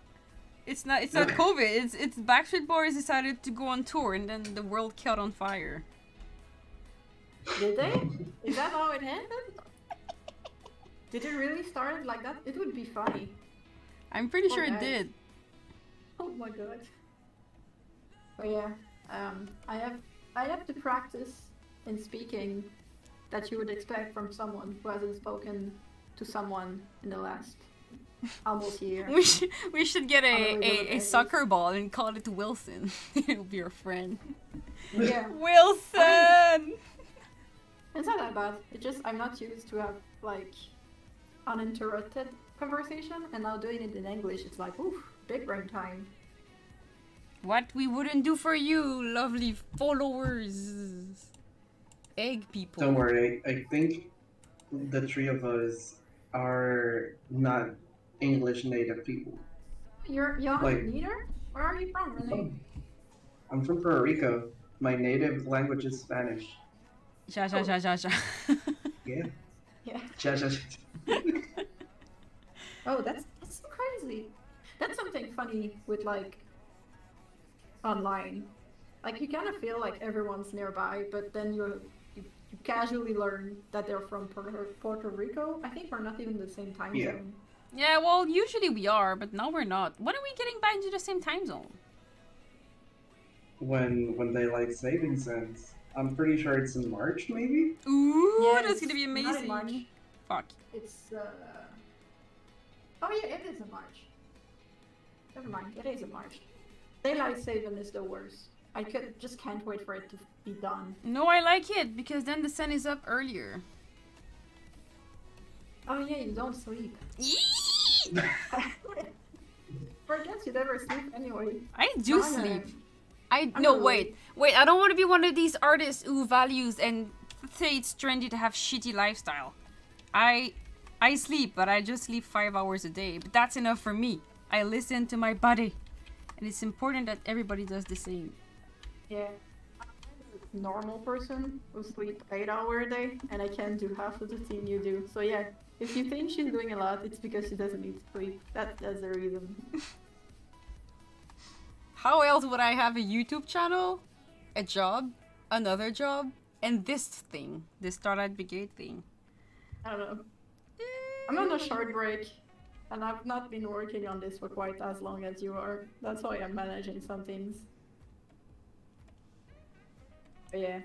Speaker 2: It's not COVID, it's Backstreet Boys decided to go on tour and then the world caught on fire.
Speaker 3: Did they? Is that how it happened? Did it really start like that? It would be funny.
Speaker 2: I'm pretty sure
Speaker 3: Okay.
Speaker 2: it did.
Speaker 3: Oh my god. But yeah, I have the practice in speaking that you would expect from someone who hasn't spoken to someone in the last almost year.
Speaker 2: We should get
Speaker 3: On a regular
Speaker 2: a
Speaker 3: basis.
Speaker 2: soccer ball and call it Wilson. He'll be your friend.
Speaker 3: Yeah,
Speaker 2: Wilson!
Speaker 3: it's not that bad. It just I'm not used to have like uninterrupted conversation, and now doing it in English, it's like oof, big brain time.
Speaker 2: What we wouldn't do for you, lovely followers. Egg people.
Speaker 1: Don't worry, I think the three of us are not English native people.
Speaker 3: You're
Speaker 1: Like-
Speaker 3: neither? Where are you from, Renee?
Speaker 1: I'm from Puerto Rico. My native language is Spanish.
Speaker 2: Sha sha sha sha sha.
Speaker 1: Yeah.
Speaker 3: Yeah.
Speaker 1: Cha, cha, cha.
Speaker 3: Oh, that's so crazy. That's something funny with like online. Like you kind of feel like everyone's nearby, but then you casually learn that they're from Puerto Rico. I think we're not even the same time
Speaker 1: Yeah.
Speaker 3: zone.
Speaker 2: Yeah, well, usually we are, but now we're not. When are we getting back into the same time zone?
Speaker 1: When daylight savings ends. I'm pretty sure it's in March, maybe?
Speaker 2: Ooh,
Speaker 3: Yeah,
Speaker 2: that's
Speaker 3: it's
Speaker 2: gonna be
Speaker 3: not in
Speaker 2: amazing.
Speaker 3: March.
Speaker 2: Fuck.
Speaker 3: It's oh yeah, it is in March. Never mind, it is in March. Daylight saving is the worst. I just can't wait for it to be done.
Speaker 2: No, I like it because then the sun is up earlier.
Speaker 3: Oh yeah, you don't sleep.
Speaker 2: Yee!
Speaker 3: Or I guess you never sleep anyway.
Speaker 2: I do
Speaker 3: Fine.
Speaker 2: sleep.
Speaker 3: I'm
Speaker 2: No,
Speaker 3: really-
Speaker 2: wait. I don't want to be one of these artists who values and say it's trendy to have shitty lifestyle. I sleep, but I just sleep 5 hours a day. But that's enough for me. I listen to my body, and it's important that everybody does the same.
Speaker 3: Yeah. I'm a normal person who sleep 8 hours a day, and I can't do half of the thing you do. So yeah, if you think she's doing a lot, it's because she doesn't need sleep. That's the reason.
Speaker 2: How else would I have a YouTube channel, a job, another job, and this thing, this Starlight Brigade thing?
Speaker 3: I don't know. I'm on a short break, and I've not been working on this for quite as long as you are. That's why I'm managing some things. But yeah.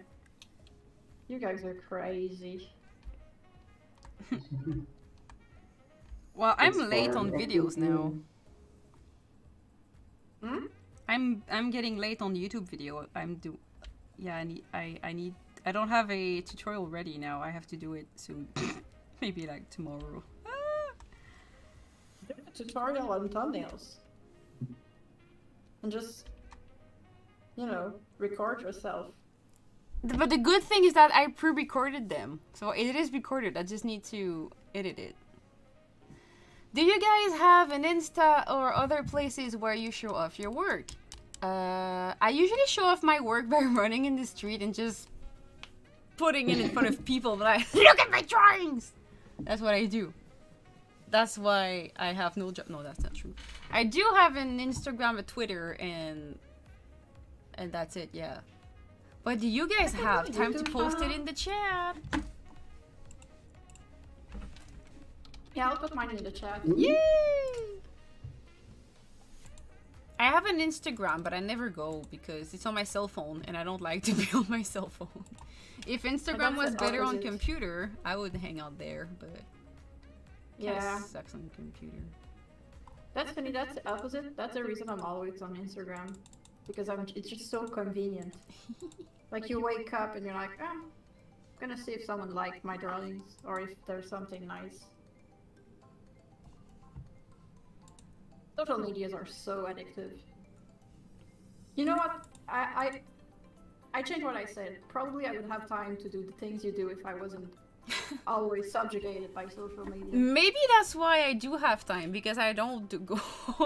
Speaker 3: You guys are crazy.
Speaker 2: Well, I'm
Speaker 1: It's
Speaker 2: late
Speaker 1: far
Speaker 2: on
Speaker 1: up
Speaker 2: videos
Speaker 1: with
Speaker 2: now.
Speaker 1: you.
Speaker 3: Hmm?
Speaker 2: I'm getting late on YouTube video. Yeah, I don't have a tutorial ready now. I have to do it soon. Maybe like tomorrow.
Speaker 3: Do a tutorial on thumbnails. And just, you know, record yourself.
Speaker 2: But the good thing is that I pre-recorded them. So it is recorded. I just need to edit it. Do you guys have an Insta or other places where you show off your work? I usually show off my work by running in the street and just putting it in front of people. Like, look at my drawings. That's what I do. That's why I have no job. No, that's not true. I do have an Instagram, a Twitter, and that's it. Yeah. But do you guys have time to post it in the chat?
Speaker 3: Yeah, I'll put mine in the chat.
Speaker 2: Yay! I have an Instagram, but I never go because it's on my cell phone, and I don't like to be on my cell phone. If Instagram was better on computer, I would hang out there, but
Speaker 3: yeah,
Speaker 2: sucks on computer.
Speaker 3: That's funny. That's the opposite. That's the reason I'm always on Instagram, because it's just so convenient. Like you wake up and you're like, oh, I'm gonna see if someone liked my drawings or if there's something nice. Social medias are so addictive. You know what? I changed what I said. Probably I would have time to do the things you do if I wasn't always subjugated by social media.
Speaker 2: Maybe that's why I do have time, because I don't go.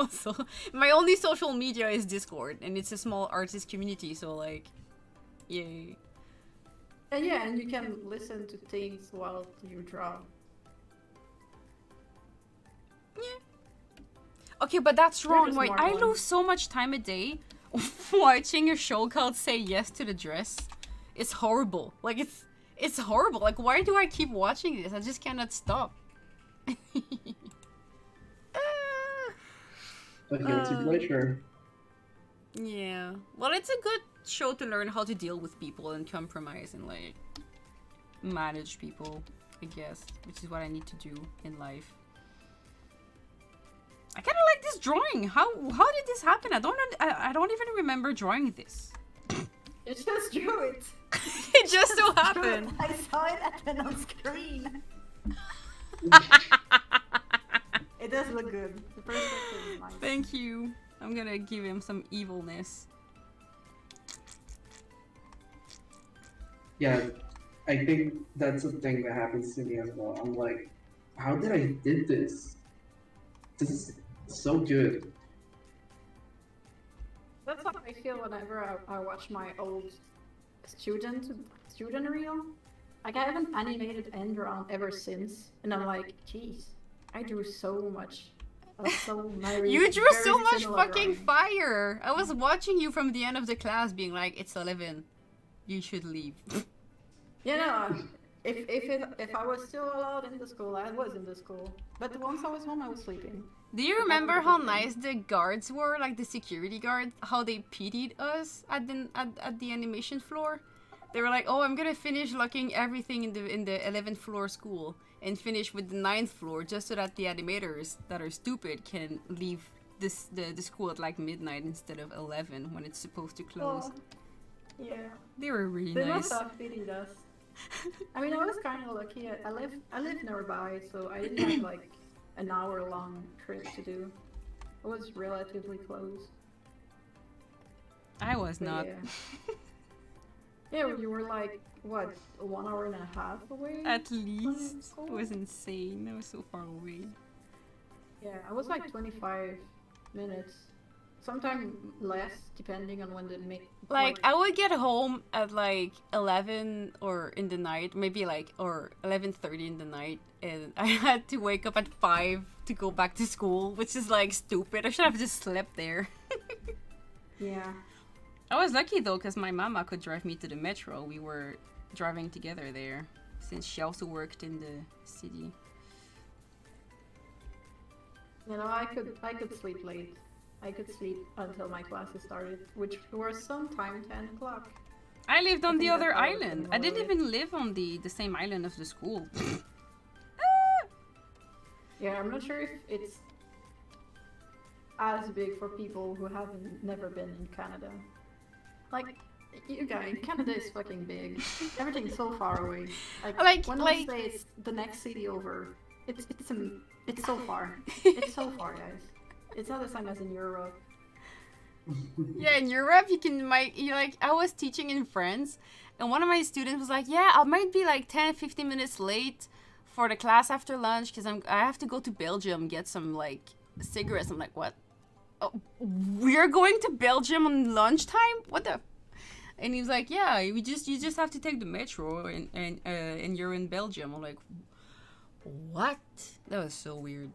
Speaker 2: So my only social media is Discord, and it's a small artist community. So like, yay.
Speaker 3: Yeah, and you can listen to things while you draw.
Speaker 2: Yeah. Okay, but that's wrong. Wait, I lose so much time a day watching a show called Say Yes to the Dress. It's horrible. Like, it's horrible. Like, why do I keep watching this? I just cannot stop.
Speaker 1: A guilty pleasure.
Speaker 2: Yeah. Well, it's a good show to learn how to deal with people and compromise and, like, manage people, I guess. Which is what I need to do in life. I kind of like this drawing. How did this happen? I don't even remember drawing this.
Speaker 3: You just drew it.
Speaker 2: It just so happened.
Speaker 3: I saw it happen on screen. It does look good. The perspective is nice.
Speaker 2: Thank you. I'm gonna give him some evilness.
Speaker 1: Yeah, I think that's a thing that happens to me as well. I'm like, how did I did this? This is so good.
Speaker 3: That's how I feel whenever I watch my old student reel. Like I haven't animated and drawn ever since, and I'm like, jeez, I drew so much.
Speaker 2: You drew so much fucking fire. I was watching you from the end of the class, being like, "It's 11, you should leave."
Speaker 3: You know, if I was still allowed in the school, I was in the school. But once I was home, I was sleeping.
Speaker 2: Do you remember how nice the guards were, like the security guards, how they pitied us at the animation floor? They were like, "Oh, I'm gonna finish locking everything in the 11th floor school and finish with the 9th floor, just so that the animators that are stupid can leave the school at like midnight instead of 11 when it's supposed to close."
Speaker 3: Oh, yeah.
Speaker 2: They were really
Speaker 3: they
Speaker 2: nice.
Speaker 3: They must have pitied us. I mean, I was kind of lucky. I live nearby, so I didn't have like an hour-long trip to do. It was relatively close.
Speaker 2: I was
Speaker 3: But
Speaker 2: not.
Speaker 3: Yeah. Yeah, you were like, what, 1 hour and a half away?
Speaker 2: At least. It was insane. I was so far away.
Speaker 3: Yeah, I was like 25 minutes. Sometimes less, depending on when the
Speaker 2: Like, I would get home at like 11 or in the night, maybe like, or 11:30 in the night, and I had to wake up at 5 to go back to school, which is like stupid. I should have just slept there.
Speaker 3: Yeah.
Speaker 2: I was lucky though, because my mama could drive me to the metro. We were driving together there, since she also worked in the city.
Speaker 3: You know, I could sleep late. I could sleep until my classes started, which were sometime 10 o'clock.
Speaker 2: I lived on the other island. I didn't even live on the same island as the school.
Speaker 3: Yeah, I'm not sure if it's as big for people who haven't never been in Canada. Like, you guys, Canada is fucking big. Everything's so far away. When I say it's the next city over, it's so far. It's so far, guys. It's not the same as in Europe.
Speaker 2: Yeah, in Europe, I was teaching in France, and one of my students was like, "Yeah, I might be like 10-15 minutes late for the class after lunch because I have to go to Belgium get some like cigarettes." I'm like, "What?" oh, we're going to Belgium on lunchtime? What the? And he's like, yeah, you just have to take the metro and you're in Belgium. I'm like, what? That was so weird.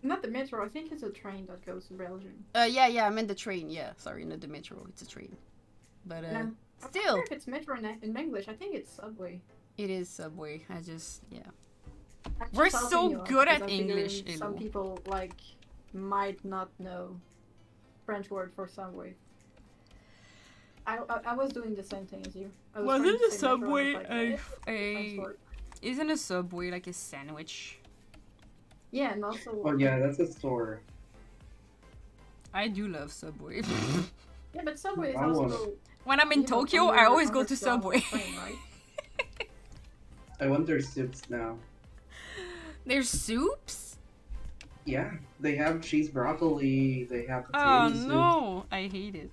Speaker 3: Not the metro. I think it's a train that goes to Belgium.
Speaker 2: Yeah, I meant the train. Yeah, sorry, not the metro. It's a train. But
Speaker 3: I'm not
Speaker 2: still,
Speaker 3: sure if it's metro in English. I think it's subway.
Speaker 2: it is subway. I just yeah.
Speaker 3: I'm
Speaker 2: We're
Speaker 3: just
Speaker 2: so
Speaker 3: helping you out
Speaker 2: good
Speaker 3: because
Speaker 2: at
Speaker 3: I'm figuring
Speaker 2: English, you
Speaker 3: Some
Speaker 2: know.
Speaker 3: people like might not know French word for subway. I was doing the same thing as you. I was trying to say metro, and I was like, French word.
Speaker 2: Isn't a subway like a sandwich?
Speaker 3: Yeah, and also.
Speaker 1: Oh yeah, that's a store.
Speaker 2: I do love Subway.
Speaker 3: Yeah, but Subway is
Speaker 1: I wanna-
Speaker 3: also.
Speaker 2: When I'm in Tokyo, I always go to Subway.
Speaker 3: Train, right?
Speaker 1: I want their soups now.
Speaker 2: There's soups?
Speaker 1: Yeah, they have cheese broccoli. They have
Speaker 2: Oh
Speaker 1: potato soup.
Speaker 2: no, I hate it.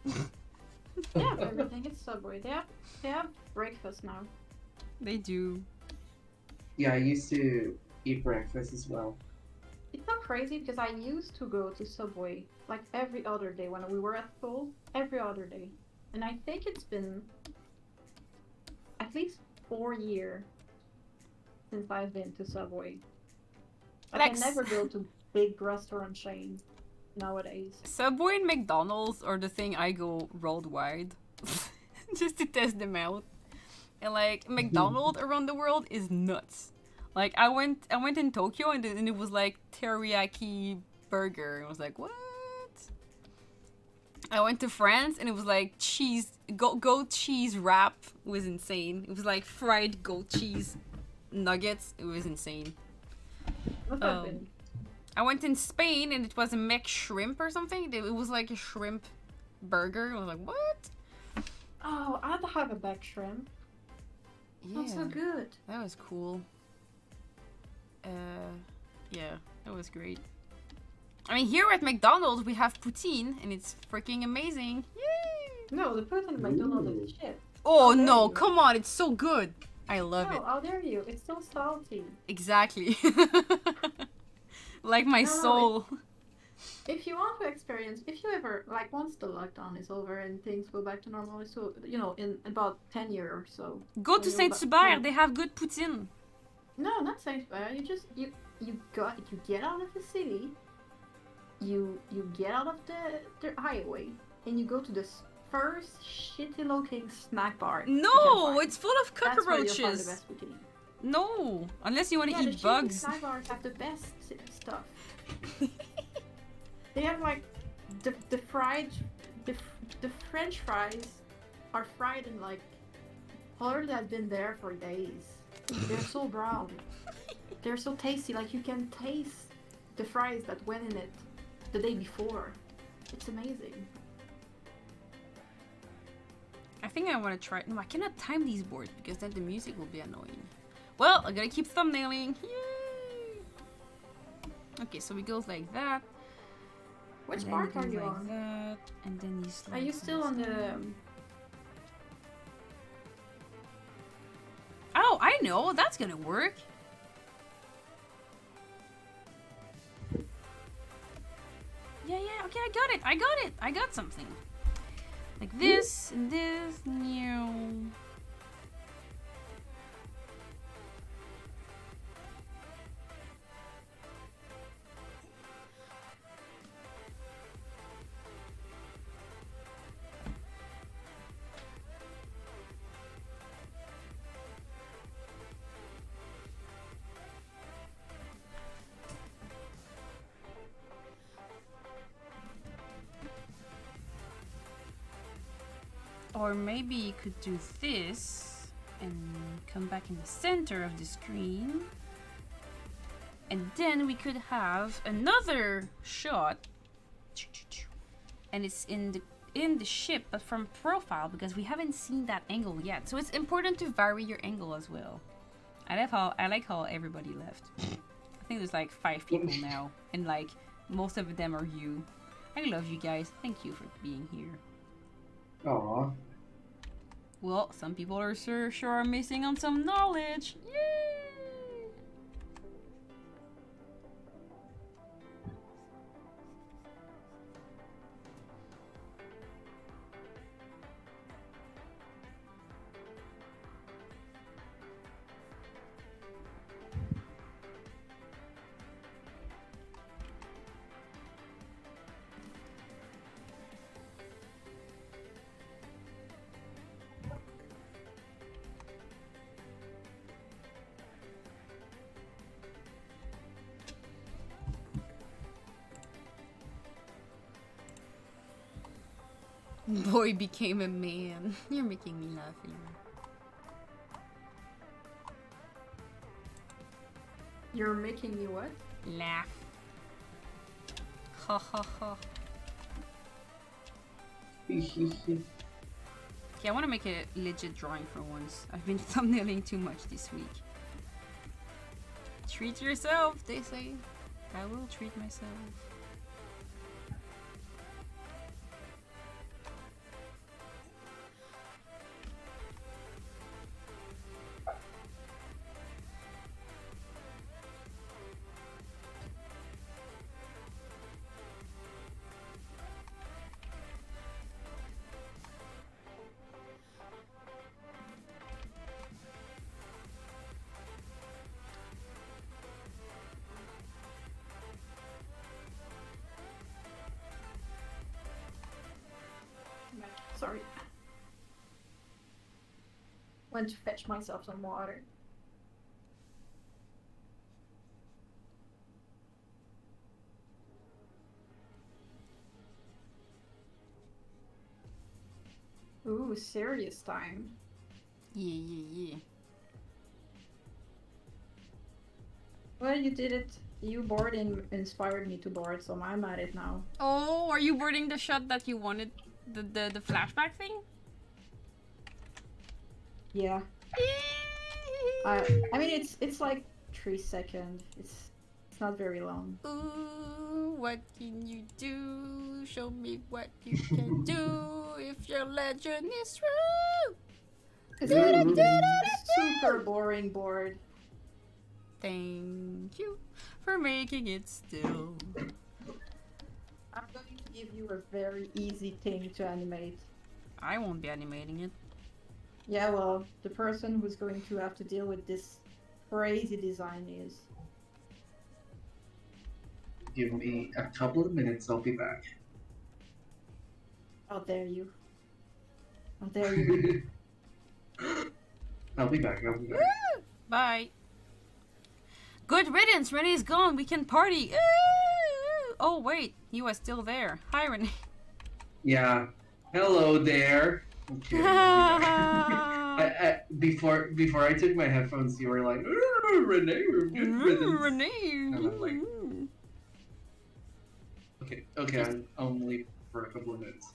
Speaker 3: Yeah, everything is Subway. They have breakfast now.
Speaker 2: They do.
Speaker 1: Yeah, I used to eat breakfast as well.
Speaker 3: It's not crazy because I used to go to Subway like every other day when we were at school. Every other day. And I think it's been at least 4 years since I've been to Subway. I can never go to big restaurant chain nowadays.
Speaker 2: Subway and McDonald's are the thing I go worldwide just to test them out. And like McDonald's around the world is nuts. Like I went in Tokyo and it was like teriyaki burger. I was like, what? I went to France and it was like goat cheese wrap. It was insane. It was like fried goat cheese nuggets. It was insane.
Speaker 3: What's that been?
Speaker 2: I went in Spain and it was a mech shrimp or something. It was like a shrimp burger. I was like, what?
Speaker 3: Oh, I'd have a back shrimp.
Speaker 2: Yeah,
Speaker 3: That's so good.
Speaker 2: that was cool. Yeah, that was great. I mean, here at McDonald's we have poutine and it's freaking amazing. Yay!
Speaker 3: No, the food in McDonald's is shit.
Speaker 2: Oh
Speaker 3: How dare
Speaker 2: no,
Speaker 3: you.
Speaker 2: come on, it's so good. I love
Speaker 3: No,
Speaker 2: it.
Speaker 3: how dare you? It's so salty.
Speaker 2: Exactly. Like my
Speaker 3: No, no,
Speaker 2: soul.
Speaker 3: If you want to experience, if you ever, like, once the lockdown is over and things go back to normal, so, you know, in about 10 years or so.
Speaker 2: Go
Speaker 3: when
Speaker 2: to
Speaker 3: you're
Speaker 2: Saint-Hubert, they have good poutine.
Speaker 3: No, not Saint-Hubert. You get out of the city, you get out of the highway, and you go to the first shitty looking snack bar. you can
Speaker 2: No,
Speaker 3: find.
Speaker 2: it's full of
Speaker 3: That's where you'll find the
Speaker 2: cockroaches.
Speaker 3: best poutine.
Speaker 2: No, unless you want to
Speaker 3: Yeah, the
Speaker 2: eat
Speaker 3: shitty
Speaker 2: bugs.
Speaker 3: snack bars have the best stuff. They have like the fried the French fries are fried in like color that's been there for days. They're so brown. They're so tasty. Like you can taste the fries that went in it the day before. It's amazing.
Speaker 2: I think I want to try. No, I cannot time these boards because then the music will be annoying. Well, I gotta keep thumbnailing. Yay! Okay, so we go like that.
Speaker 3: Which
Speaker 2: and then
Speaker 3: part
Speaker 2: we
Speaker 3: are
Speaker 2: go
Speaker 3: you
Speaker 2: like
Speaker 3: on?
Speaker 2: that, and then you slide
Speaker 3: Are you still on the?
Speaker 2: Oh, I know. That's gonna work. Yeah. Okay, I got it. I got something. Like this and this. New. Or maybe you could do this and come back in the center of the screen. And then we could have another shot. And it's in the ship, but from profile because we haven't seen that angle yet. So it's important to vary your angle as well. I like how everybody left. I think there's like 5 people now, and like most of them are you. I love you guys. Thank you for being here.
Speaker 1: Aw.
Speaker 2: Well, some people are sure are missing on some knowledge. Yay! Boy became a man. You're making me laugh, Elena.
Speaker 3: You're making me what?
Speaker 2: Laugh. Ha ha ha. Okay, I want to make a legit drawing for once. I've been thumbnailing too much this week. Treat yourself, they say. I will treat myself.
Speaker 3: Sorry. Went to fetch myself some water. Ooh, serious time.
Speaker 2: Yeah.
Speaker 3: Well, you did it. You boarding inspired me to board, so I'm at it now.
Speaker 2: Oh, are you boarding the shot that you wanted? The flashback thing?
Speaker 3: Yeah. I mean it's like 3 seconds. It's not very long.
Speaker 2: Ooh, what can you do? Show me what you can do if your legend is true.
Speaker 3: It's super boring board.
Speaker 2: Thank you for making it still.
Speaker 3: I'm going to give you a very easy thing to animate.
Speaker 2: I won't be animating it.
Speaker 3: Yeah, well, the person who's going to have to deal with this crazy design is.
Speaker 1: Give me a couple of minutes, I'll be back.
Speaker 3: How dare you? How dare you?
Speaker 1: I'll be back.
Speaker 2: Bye. Good riddance, Renee's gone. We can party. Oh wait, you are still there. Hi, Renee.
Speaker 1: Yeah. Hello there. Okay. Before I took my headphones, you were like, Renee, good riddance.
Speaker 2: Renee.
Speaker 1: And I'm like, okay, I'll leave for a couple of minutes.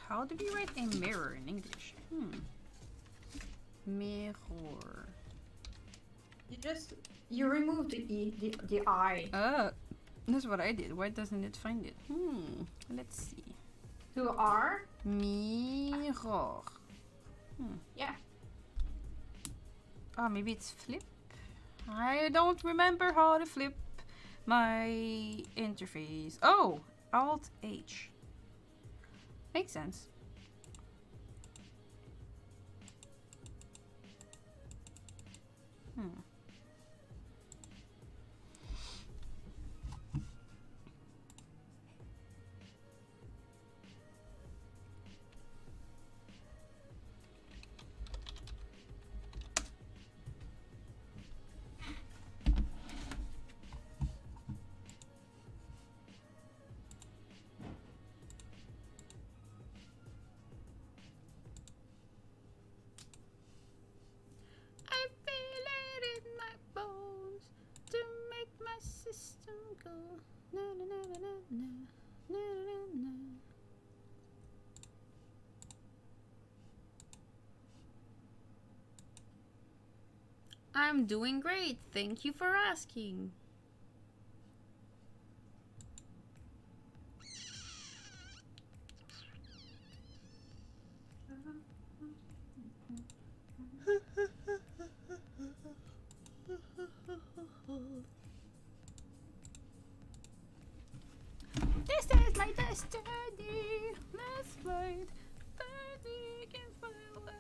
Speaker 2: How do we write a mirror in English? Mirror.
Speaker 3: You remove the E, the I.
Speaker 2: That's what I did. Why doesn't it find it? Let's see.
Speaker 3: To R?
Speaker 2: Mirror.
Speaker 3: Yeah.
Speaker 2: Oh, maybe it's flip? I don't remember how to flip my interface. Oh, Alt H. Makes sense. I feel it in my bones to make my system go. Na na na na na na na na. I'm doing great. Thank you for asking. Destiny, let's fight. Fighting against my life.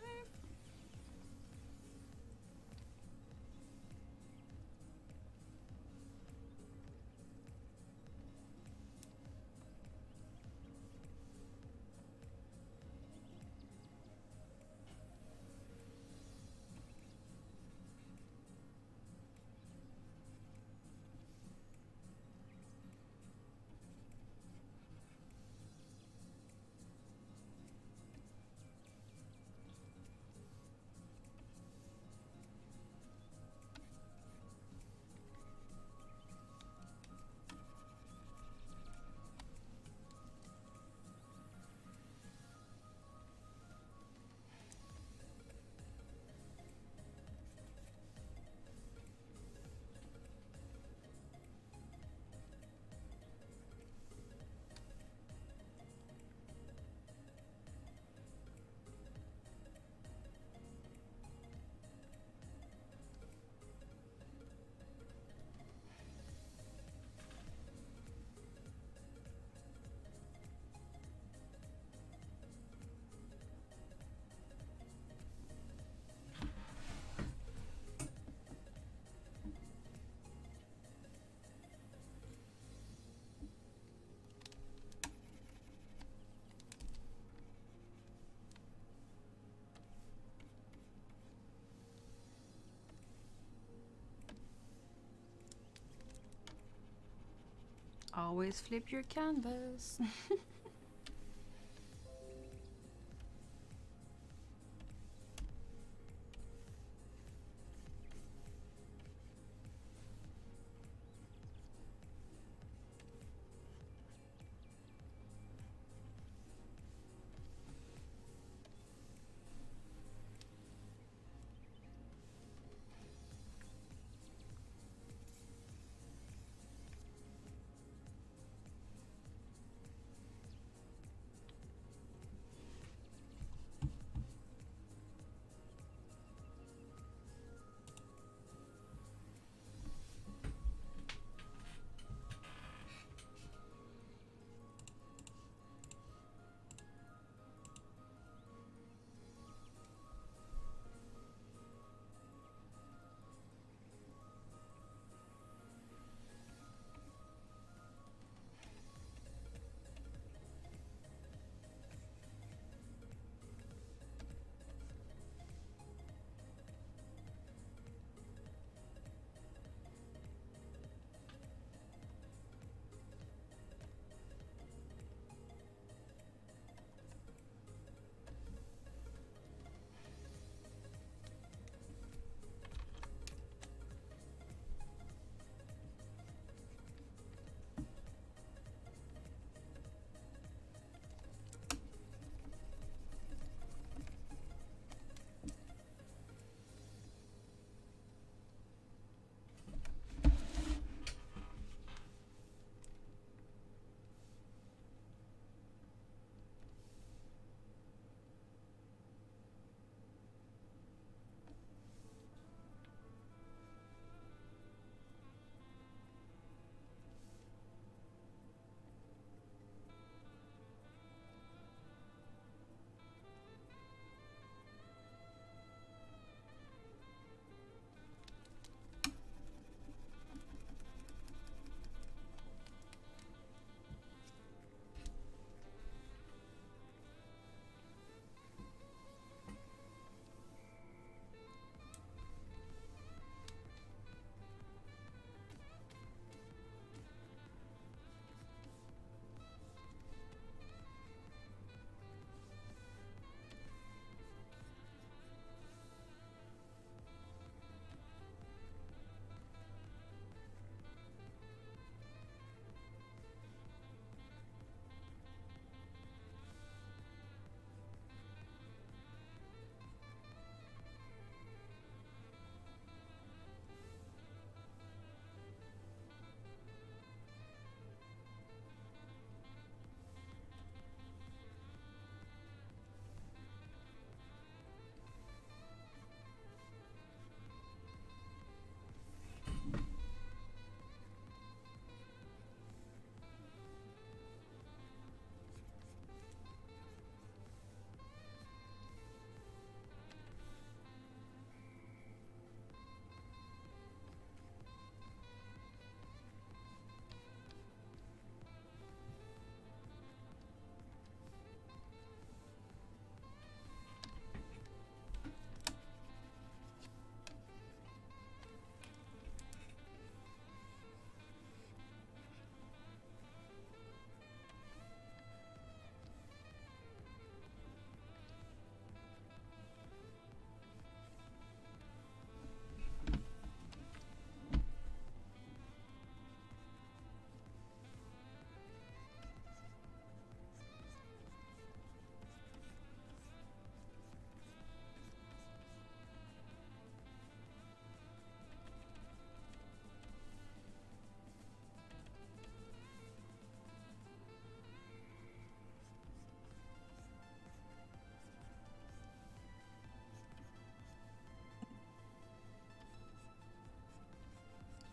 Speaker 2: Always flip your canvas.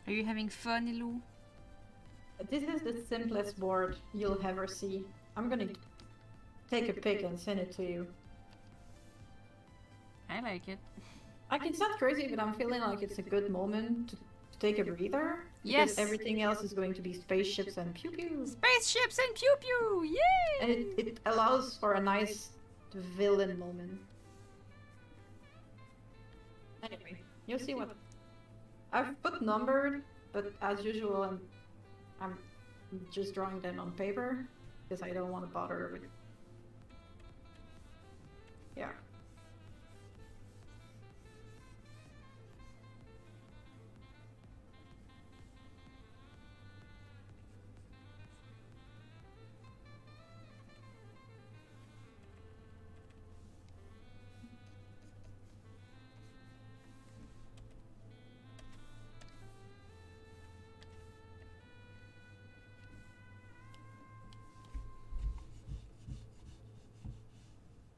Speaker 2: Are you having fun, Ilou?
Speaker 3: This is the simplest board you'll ever see. I'm gonna take a pic and send it to you.
Speaker 2: I like it.
Speaker 3: Like, it's not crazy, but I'm feeling like it's a good moment to take a breather.
Speaker 2: Yes.
Speaker 3: Because everything else is going to be spaceships and pew pew.
Speaker 2: Spaceships and pew pew! Yay!
Speaker 3: And it allows for a nice villain moment. Anyway, you'll see what... I've put numbered, but as usual, I'm just drawing them on paper because I don't want to bother with. Yeah.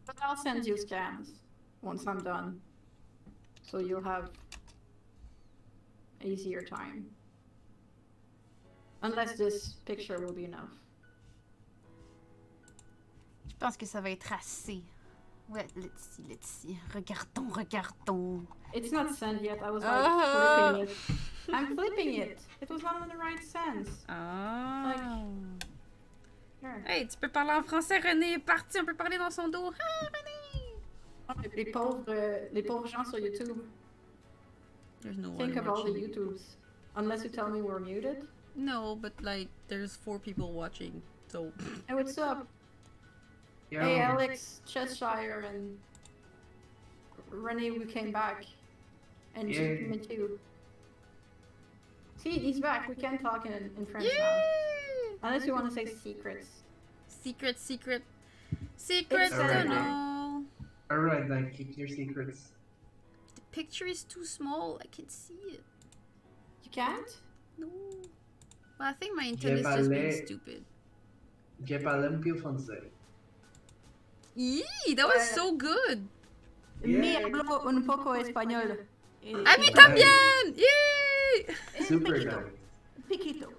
Speaker 3: But I'll send you scans once I'm done, so you'll have easier time. Unless this picture will be enough.
Speaker 2: Je pense que ça va être assez. Ouais, let's see. Regardons.
Speaker 3: It's not sent yet. I was like flipping it. I'm flipping it. It was not in the right sense.
Speaker 2: Ah.
Speaker 3: Here.
Speaker 2: Hey, tu peux parler en français, René est parti, on peut parler dans son dos. Ah, René!
Speaker 3: Les pauvres gens sur YouTube.
Speaker 2: There's no
Speaker 3: Think
Speaker 2: one
Speaker 3: of all the
Speaker 2: watching.
Speaker 3: YouTubes. Unless you tell me we're muted.
Speaker 2: No, but like, there's 4 people watching, so...
Speaker 3: Hey, what's up?
Speaker 1: Yeah.
Speaker 3: Hey, Alex, Cheshire, and Rennie, we came back. And
Speaker 1: Yay.
Speaker 3: me too. See, he's back. We can talk in French now.
Speaker 2: Yay!
Speaker 3: Unless you want to say secrets.
Speaker 2: Secret.
Speaker 3: It's
Speaker 2: Don't
Speaker 1: alright.
Speaker 2: know.
Speaker 1: Alright, then keep your secrets.
Speaker 2: The picture is too small, I can see it.
Speaker 3: You can't?
Speaker 2: No. Well, I think my internet is just being stupid.
Speaker 1: Je parle un peu français.
Speaker 2: Yee, that was so good.
Speaker 1: Yeah.
Speaker 3: Me hablo un poco español.
Speaker 2: A mí también! Yay!
Speaker 1: Super
Speaker 3: Piquito.
Speaker 1: nice.
Speaker 3: Piquito.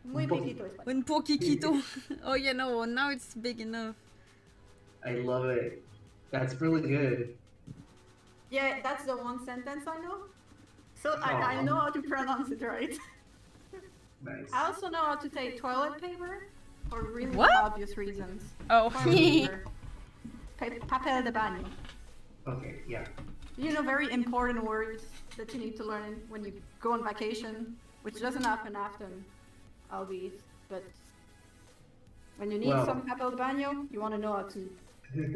Speaker 3: Muy
Speaker 1: Un poco.
Speaker 3: piquito español.
Speaker 2: Un poquito. Oh yeah, no, now it's big enough.
Speaker 1: I love it. That's really good.
Speaker 3: Yeah, that's the one sentence I know. So I
Speaker 1: Aw.
Speaker 3: know how to pronounce it right.
Speaker 1: Nice.
Speaker 3: I also know how to say toilet paper for really
Speaker 2: What?
Speaker 3: obvious reasons.
Speaker 2: Oh.
Speaker 3: Toilet paper. Papel de baño.
Speaker 1: Okay, yeah.
Speaker 3: You know, very important words that you need to learn when you go on vacation, which doesn't happen often, albeit, but when you need
Speaker 1: Well.
Speaker 3: some papel de baño, you want to know how to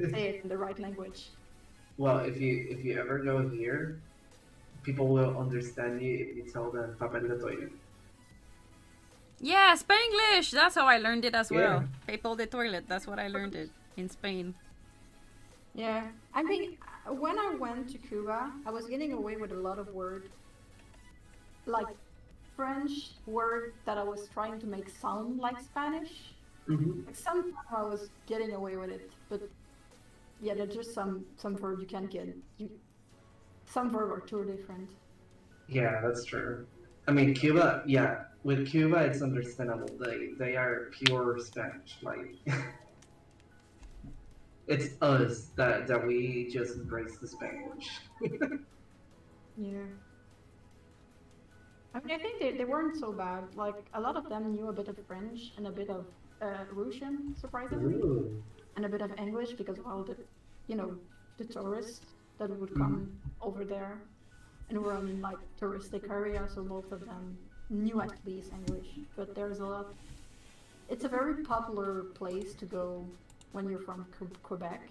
Speaker 3: say it in the right language.
Speaker 1: Well, if you ever go here, people will understand you if you tell them papel de toilet.
Speaker 2: Yeah, Spanglish! That's how I learned it as well.
Speaker 1: Yeah.
Speaker 2: Papel de toilet, that's what I learned it in Spain.
Speaker 3: Yeah, I mean, when I went to Cuba, I was getting away with a lot of words, like French word that I was trying to make sound like Spanish.
Speaker 1: Mm-hmm.
Speaker 3: Like sometimes I was getting away with it, but yeah, there's just some verb you can't get. Some verb are too different.
Speaker 1: Yeah, that's true. I mean, Cuba, yeah. With Cuba, it's understandable. They are pure Spanish. Like, it's us that we just embrace the Spanish.
Speaker 3: Yeah. I mean, I think they weren't so bad. Like, a lot of them knew a bit of French and a bit of Russian, surprisingly,
Speaker 1: Ooh.
Speaker 3: and a bit of English because of all the, the tourists that would come over there. And we're in, like, touristic area, so most of them knew at least English. But there's a lot... It's a very popular place to go when you're from Quebec.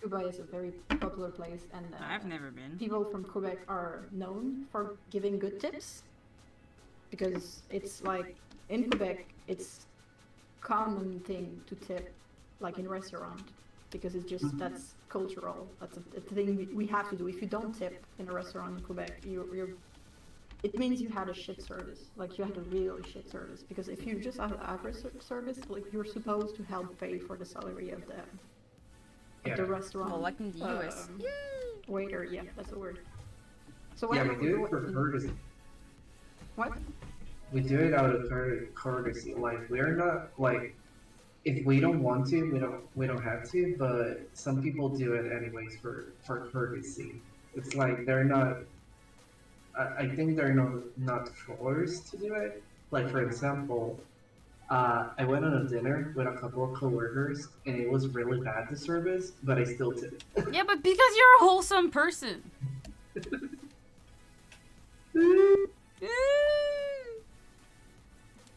Speaker 3: Cuba is a very popular place, and
Speaker 2: I've never been.
Speaker 3: people from Quebec are known for giving good tips, because it's like in Quebec it's common thing to tip, like in restaurant, because it's just that's cultural. That's a thing we have to do. If you don't tip in a restaurant in Quebec, it means you had a shit service. Like, you had a really shit service, because if you just have an average service, like, you're supposed to help pay for the salary of the restaurant.
Speaker 2: Well, like in the US.
Speaker 3: Waiter, yeah, that's the word. So
Speaker 1: Yeah,
Speaker 3: whenever
Speaker 1: we do
Speaker 3: go
Speaker 1: it for
Speaker 3: in-
Speaker 1: courtesy.
Speaker 3: What?
Speaker 1: We do it out of courtesy. Like we're not like if we don't want to, we don't have to. But some people do it anyways for courtesy. It's like they're not. I think they're not forced to do it. Like for example, I went on a dinner with a couple of coworkers, and it was really bad the service, but I still did.
Speaker 2: Yeah, but because you're a wholesome person.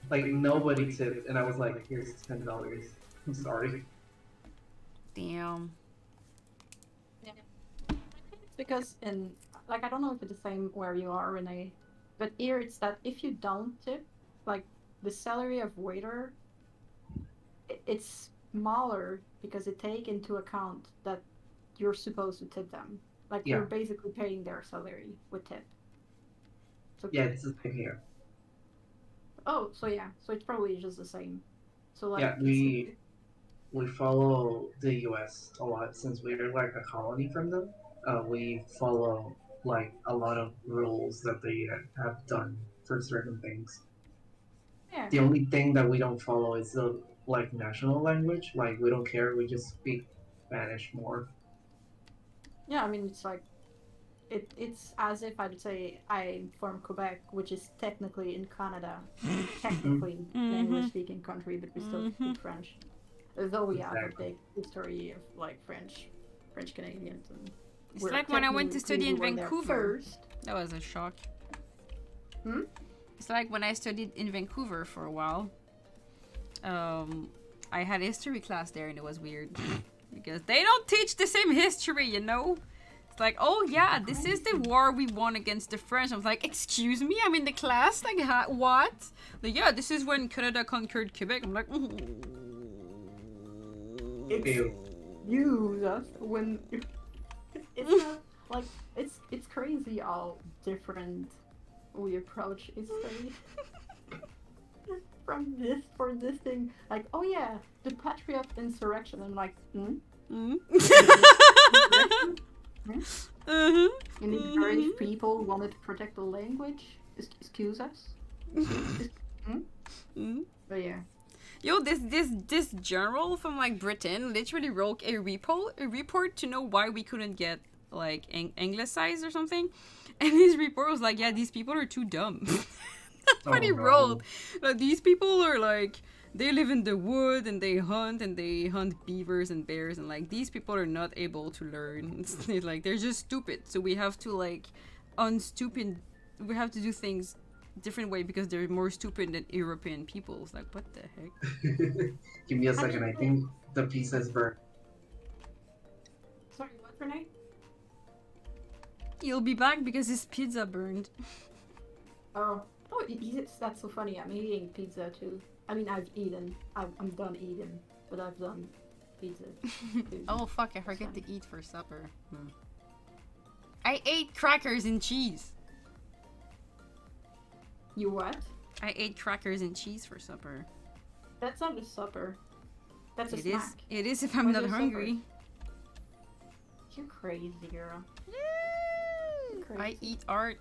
Speaker 1: Like nobody tipped, and I was like, "Here's $10. I'm sorry."
Speaker 2: Damn.
Speaker 3: Yeah. It's because in like I don't know if it's the same where you are, Renee, but here it's that if you don't tip, like the salary of waiter, it's smaller because it take into account that you're supposed to tip them. Like
Speaker 1: Yeah.
Speaker 3: you're basically paying their salary with tip. So
Speaker 1: Yeah, it's the same here.
Speaker 3: oh, so yeah, so it's probably just the same. So like
Speaker 1: Yeah, we follow the U.S. a lot since we're like a colony from them. We follow like a lot of rules that they have done for certain things.
Speaker 3: yeah.
Speaker 1: The only thing that we don't follow is the like national language. Like we don't care. We just speak Spanish more.
Speaker 3: Yeah, I mean, it's like, it's as if I'd say I'm from Quebec, which is technically in Canada, technically an English-speaking country, but we still speak French. Though we have a
Speaker 1: Exactly.
Speaker 3: big history of like French Canadians. And
Speaker 2: It's
Speaker 3: we're
Speaker 2: like when I went to
Speaker 3: technically
Speaker 2: study in
Speaker 3: we were there
Speaker 2: Vancouver.
Speaker 3: first.
Speaker 2: That was a shock.
Speaker 3: Hmm?
Speaker 2: It's like when I studied in Vancouver for a while. I had history class there and it was weird. Because they don't teach the same history, you know? It's like, oh yeah, this is the war we won against the French. I was like, excuse me, I'm in the class? Like, what? Like, yeah, this is when Canada conquered Quebec. I'm like,
Speaker 1: Ew.
Speaker 3: Use us when it's not like it's crazy how different we approach history. From this for this thing, like, oh yeah, the Patriot insurrection. I'm like,
Speaker 2: Uh-huh.
Speaker 3: And the British people wanted to protect the language. Excuse us. But yeah.
Speaker 2: Yo, this general from like Britain literally wrote a report to know why we couldn't get like anglicized or something, and his report was like, yeah, these people are too dumb. That's what he wrote. Like, these people are like, they live in the wood and they hunt beavers and bears, and like these people are not able to learn. It's like they're just stupid. So we have to like unstupid. We have to do things different way because they're more stupid than European people. It's like, what the heck?
Speaker 1: Give me a second. I think the pizza is burnt.
Speaker 3: Sorry, what, Renee?
Speaker 2: He'll be back because his pizza burned.
Speaker 3: Oh, that's so funny. I'm eating pizza too. I mean, I've eaten. I'm done eating, but I've done pizza. Too.
Speaker 2: Oh fuck! I forget to eat for supper. I ate crackers and cheese.
Speaker 3: You what?
Speaker 2: I ate crackers and cheese for supper.
Speaker 3: That's not a supper. That's a
Speaker 2: It
Speaker 3: snack.
Speaker 2: is. It is if I'm
Speaker 3: What's
Speaker 2: not
Speaker 3: your
Speaker 2: hungry.
Speaker 3: You're crazy, girl.
Speaker 2: I eat art.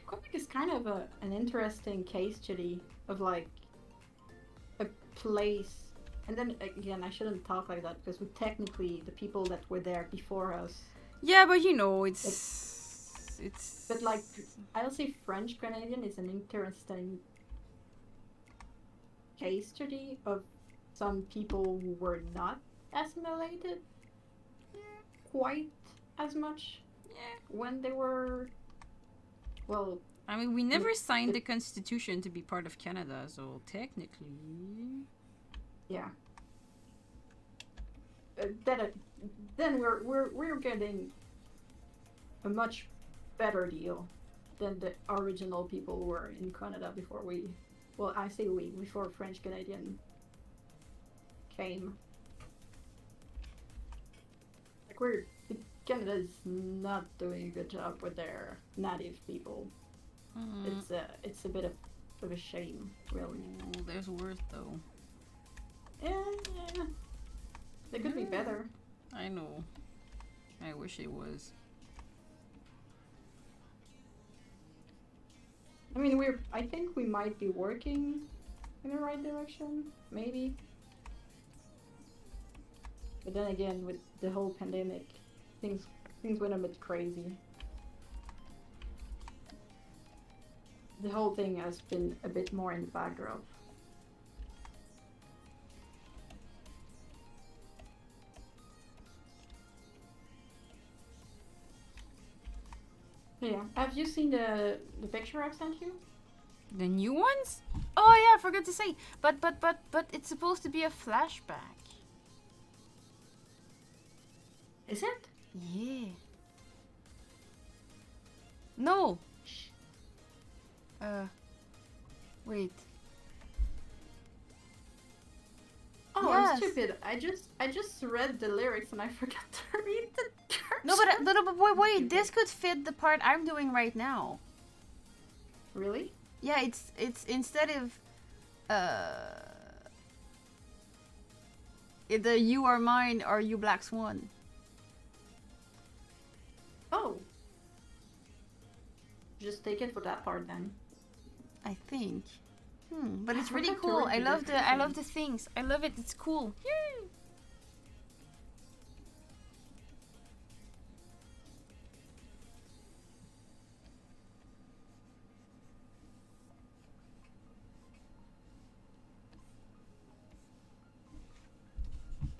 Speaker 3: Quebec is kind of an interesting case study of like a place, and then again, I shouldn't talk like that because we technically the people that were there before us.
Speaker 2: Yeah, but you know, it's.
Speaker 3: But like, I'll say French Canadian is an interesting case study of some people who were not assimilated quite as much when they were. Well,
Speaker 2: I mean, we never signed the Constitution to be part of Canada, so technically.
Speaker 3: Yeah. Then we're getting a much better deal than the original people who were in Canada before we. Well, I say we before French Canadian came. Like Canada is not doing a good job with their native people. It's a bit of a shame, really.
Speaker 2: Oh, there's worse though.
Speaker 3: Yeah. They could be better.
Speaker 2: I know. I wish it was.
Speaker 3: I mean, I think we might be working in the right direction, maybe. But then again, with the whole pandemic, things went a bit crazy. The whole thing has been a bit more in the background. Yeah. Have you seen the picture I sent you?
Speaker 2: The new ones? Oh yeah, I forgot to say. But it's supposed to be a flashback.
Speaker 3: Is it?
Speaker 2: Yeah. No. Wait.
Speaker 3: Oh,
Speaker 2: Yes.
Speaker 3: I'm stupid. I just read the lyrics and I forgot to read the
Speaker 2: No, but wait, this could fit the part I'm doing right now.
Speaker 3: Really?
Speaker 2: Yeah, it's instead of the You Are Mine or You Black Swan.
Speaker 3: Oh. Just take it for that part then.
Speaker 2: I think. But
Speaker 3: I
Speaker 2: it's really
Speaker 3: forgot to
Speaker 2: cool.
Speaker 3: read
Speaker 2: I
Speaker 3: the
Speaker 2: love the things. I love it. It's cool. Yay!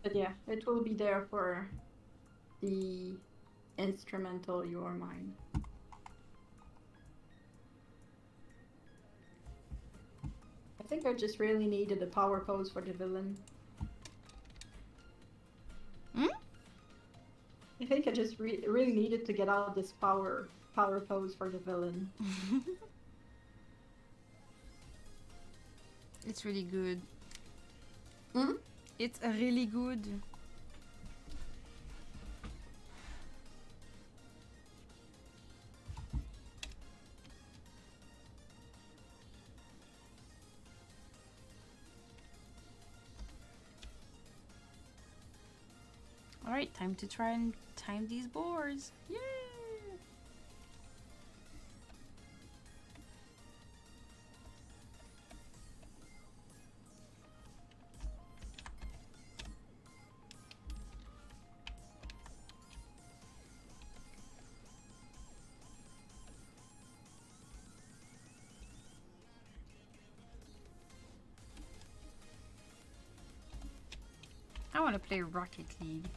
Speaker 3: But yeah, it will be there for the instrumental You Are Mine. I think I just really needed a power pose for the villain. I think I just really needed to get out this power pose for the villain.
Speaker 2: It's really good.
Speaker 3: Hmm?
Speaker 2: It's really good. Alright, time to try and time these boards. Yay! I want to play Rocket League.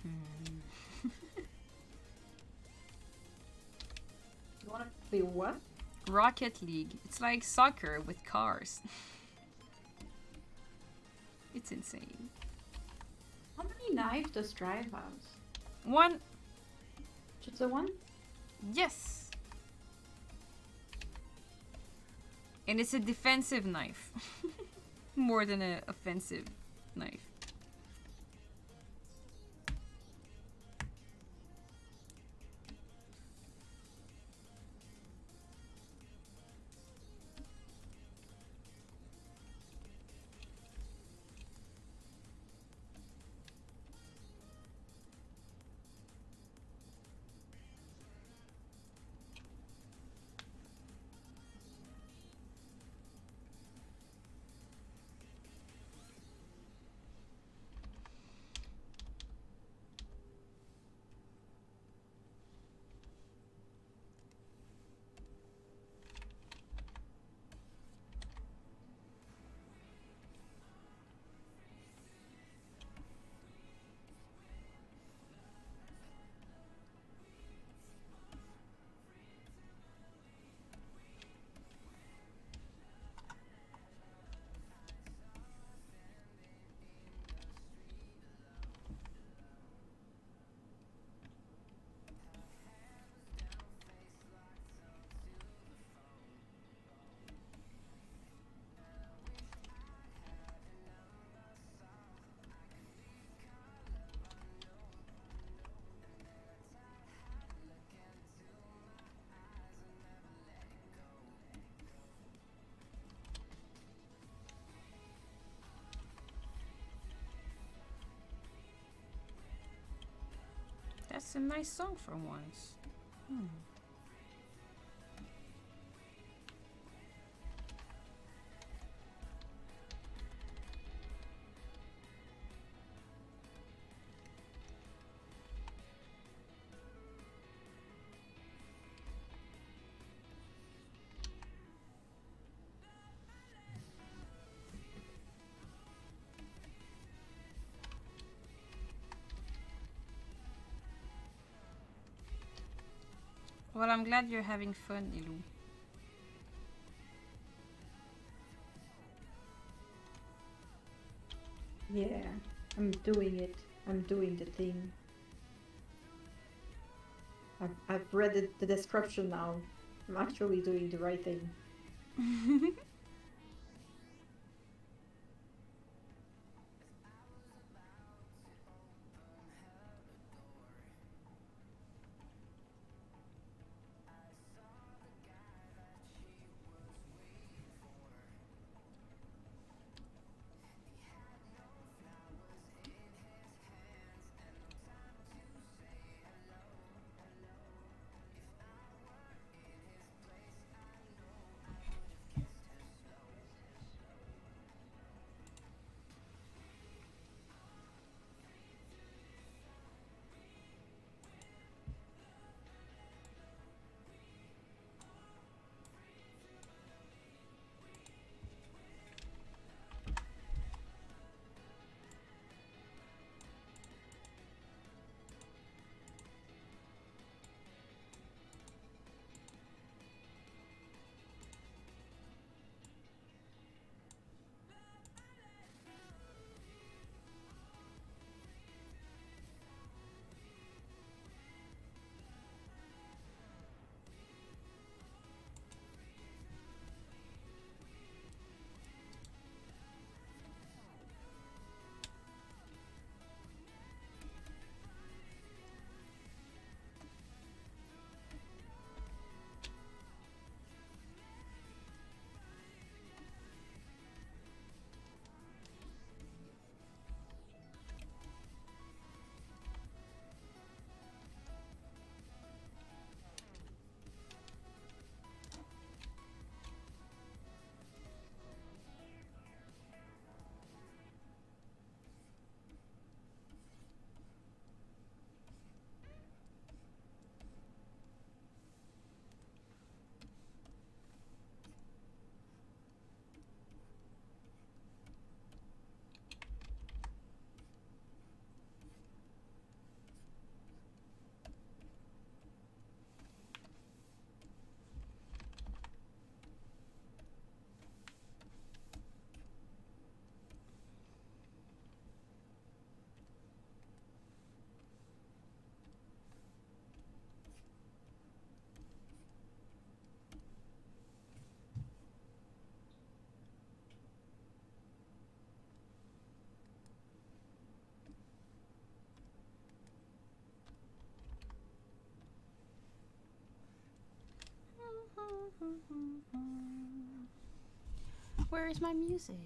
Speaker 3: You wanna play what?
Speaker 2: Rocket League. It's like soccer with cars. It's insane.
Speaker 3: How many knives does Drive have?
Speaker 2: One.
Speaker 3: Just the one?
Speaker 2: Yes. And it's a defensive knife. More than an offensive knife. That's a nice song for once. Well, I'm glad you're having fun, Ilou.
Speaker 3: Yeah, I'm doing it. I'm doing the thing. I've read the description now. I'm actually doing the right thing.
Speaker 2: Where is my music?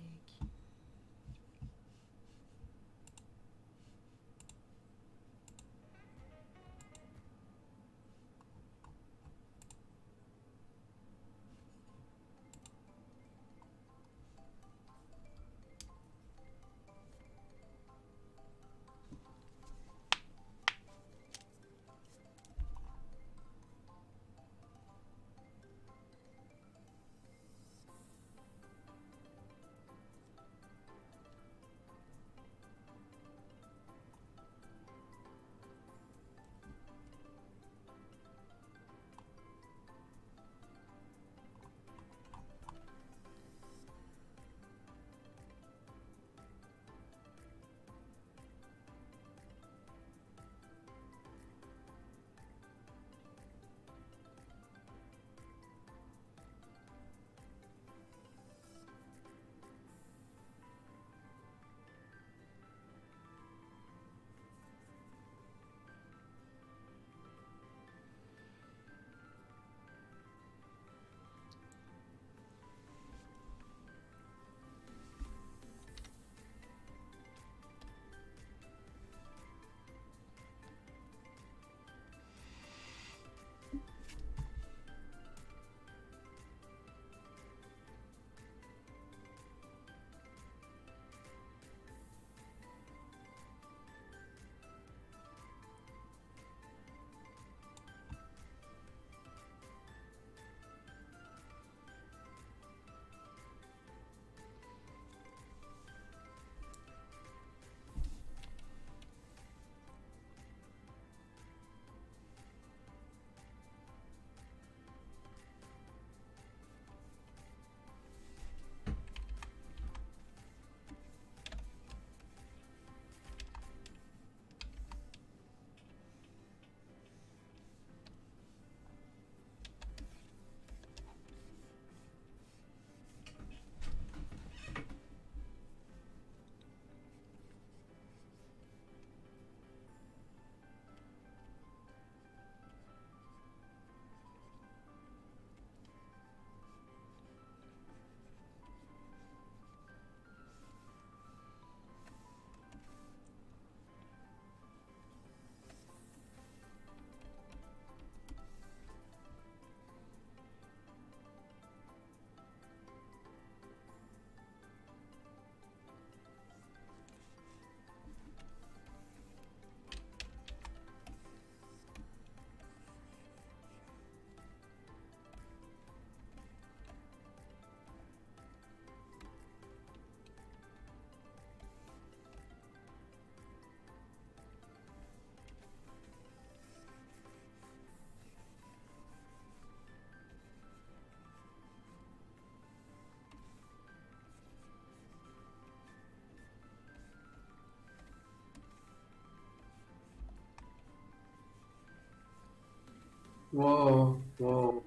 Speaker 1: Whoa, whoa.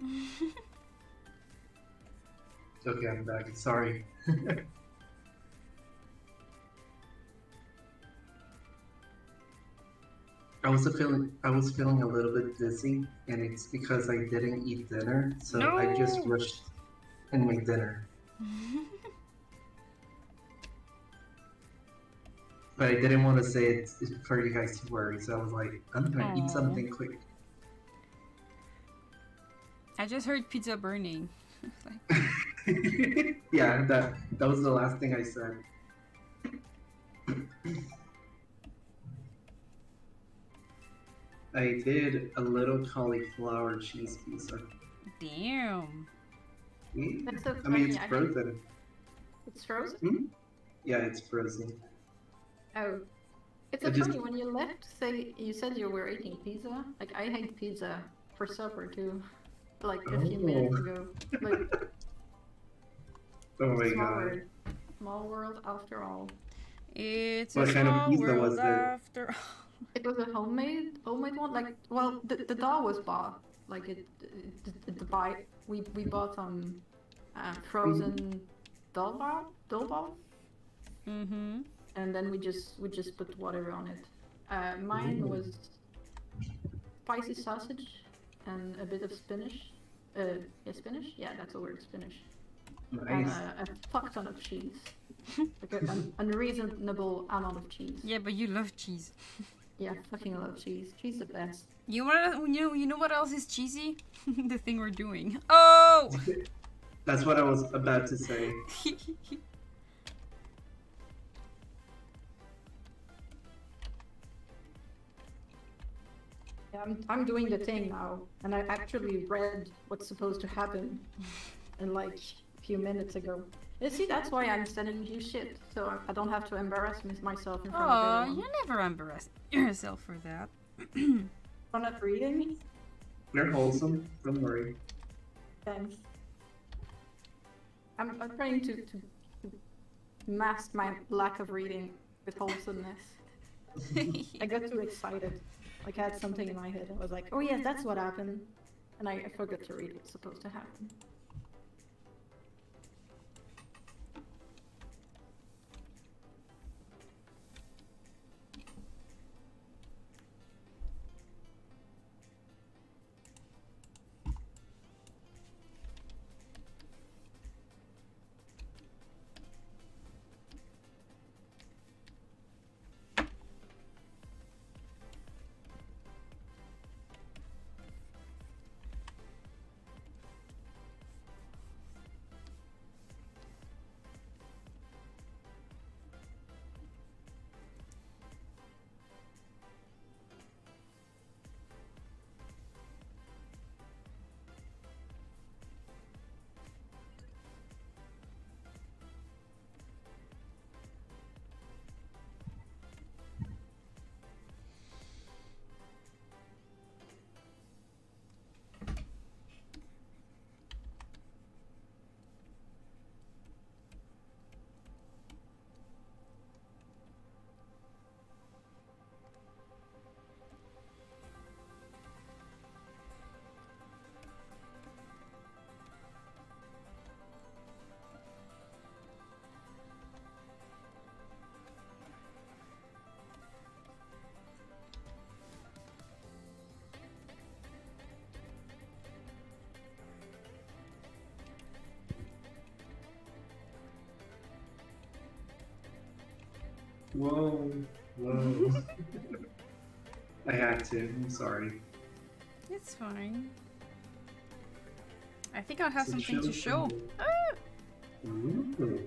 Speaker 1: Okay, I'm back. Sorry. I was feeling a little bit dizzy, and it's because I didn't eat dinner, so I just
Speaker 2: No.
Speaker 1: rushed and made dinner. But I didn't want to say it for you guys to worry, so I was like, I'm gonna eat
Speaker 2: Aw.
Speaker 1: something quick.
Speaker 2: I just heard pizza burning. Like,
Speaker 1: Yeah, that was the last thing I said. I did a little cauliflower cheese pizza.
Speaker 2: damn.
Speaker 1: Yeah.
Speaker 3: That's so
Speaker 1: I mean,
Speaker 3: funny.
Speaker 1: it's frozen.
Speaker 3: It's frozen?
Speaker 1: Hmm? Yeah, it's frozen.
Speaker 3: Oh. It's
Speaker 1: I
Speaker 3: so
Speaker 1: just-
Speaker 3: funny when you left, say you said you were eating pizza. Like I had pizza for supper too. Like a few minutes
Speaker 1: Oh.
Speaker 3: ago. Like
Speaker 1: Oh my
Speaker 3: small
Speaker 1: god.
Speaker 3: world. Small world after all.
Speaker 2: It's
Speaker 1: What
Speaker 2: a
Speaker 1: kind of
Speaker 2: small
Speaker 1: pizza
Speaker 2: world
Speaker 1: was it?
Speaker 2: after.
Speaker 3: It was a homemade one. Like, well, the dough was bought. Like the buy. We bought some frozen dough ball,
Speaker 2: Mm-hmm.
Speaker 3: and then we just put whatever on it. Mine was spicy sausage and a bit of spinach. Yeah, spinach. Yeah, that's the word, spinach. And
Speaker 1: Nice.
Speaker 3: a fuck ton of cheese. Like an unreasonable amount of cheese.
Speaker 2: Yeah, but you love cheese.
Speaker 3: Yeah, fucking love cheese. Cheese the best.
Speaker 2: You know what else is cheesy? The thing we're doing. Oh!
Speaker 1: That's what I was about to say.
Speaker 3: Yeah, I'm doing the thing now, and I actually read what's supposed to happen in like a few minutes ago. You see, that's why I'm sending you shit, so I don't have to embarrass myself in front of
Speaker 2: Oh,
Speaker 3: everyone.
Speaker 2: you never embarrass yourself for that.
Speaker 3: For not reading?
Speaker 1: You're wholesome. Don't worry.
Speaker 3: Thanks. I'm trying to mask my lack of reading with wholesomeness. I got too excited. Like I had something in my head. I was like, oh yes, that's what happened. And I forgot to read what's supposed to happen.
Speaker 1: Whoa. Whoa. I had to. I'm sorry.
Speaker 2: It's fine. I think I'll have
Speaker 1: So
Speaker 2: something to show.
Speaker 1: something.
Speaker 2: Ah!
Speaker 1: Ooh.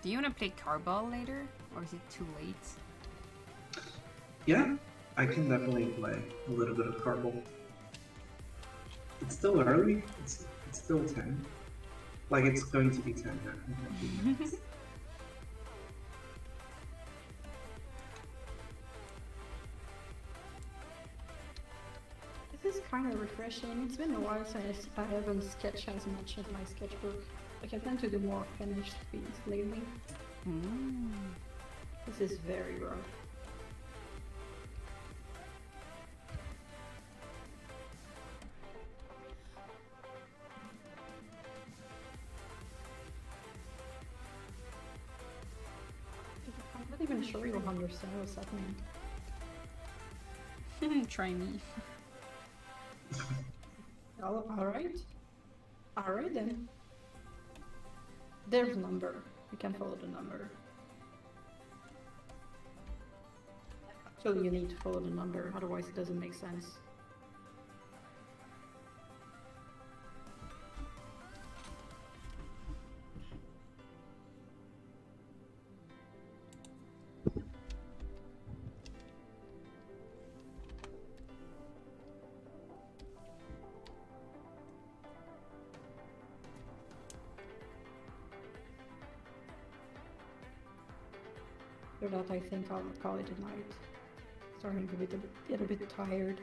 Speaker 2: Do you want to play Carball later? Or is it too late?
Speaker 1: Yeah, I can definitely play a little bit of Carball. It's still early. It's still 10. Like it's going to be 10 now. in a few minutes.
Speaker 3: This is kind of refreshing. It's been a while since I haven't sketched as much as my sketchbook. Like I tend to do more finished things lately. This is very rough. I'm not even sure you'll understand what's happening.
Speaker 2: Try me.
Speaker 3: Oh, alright. Alright then. There's a number. You can follow the number. So you need to follow the number, otherwise it doesn't make sense. For that, I think I'll call it a night. Starting to get a bit tired.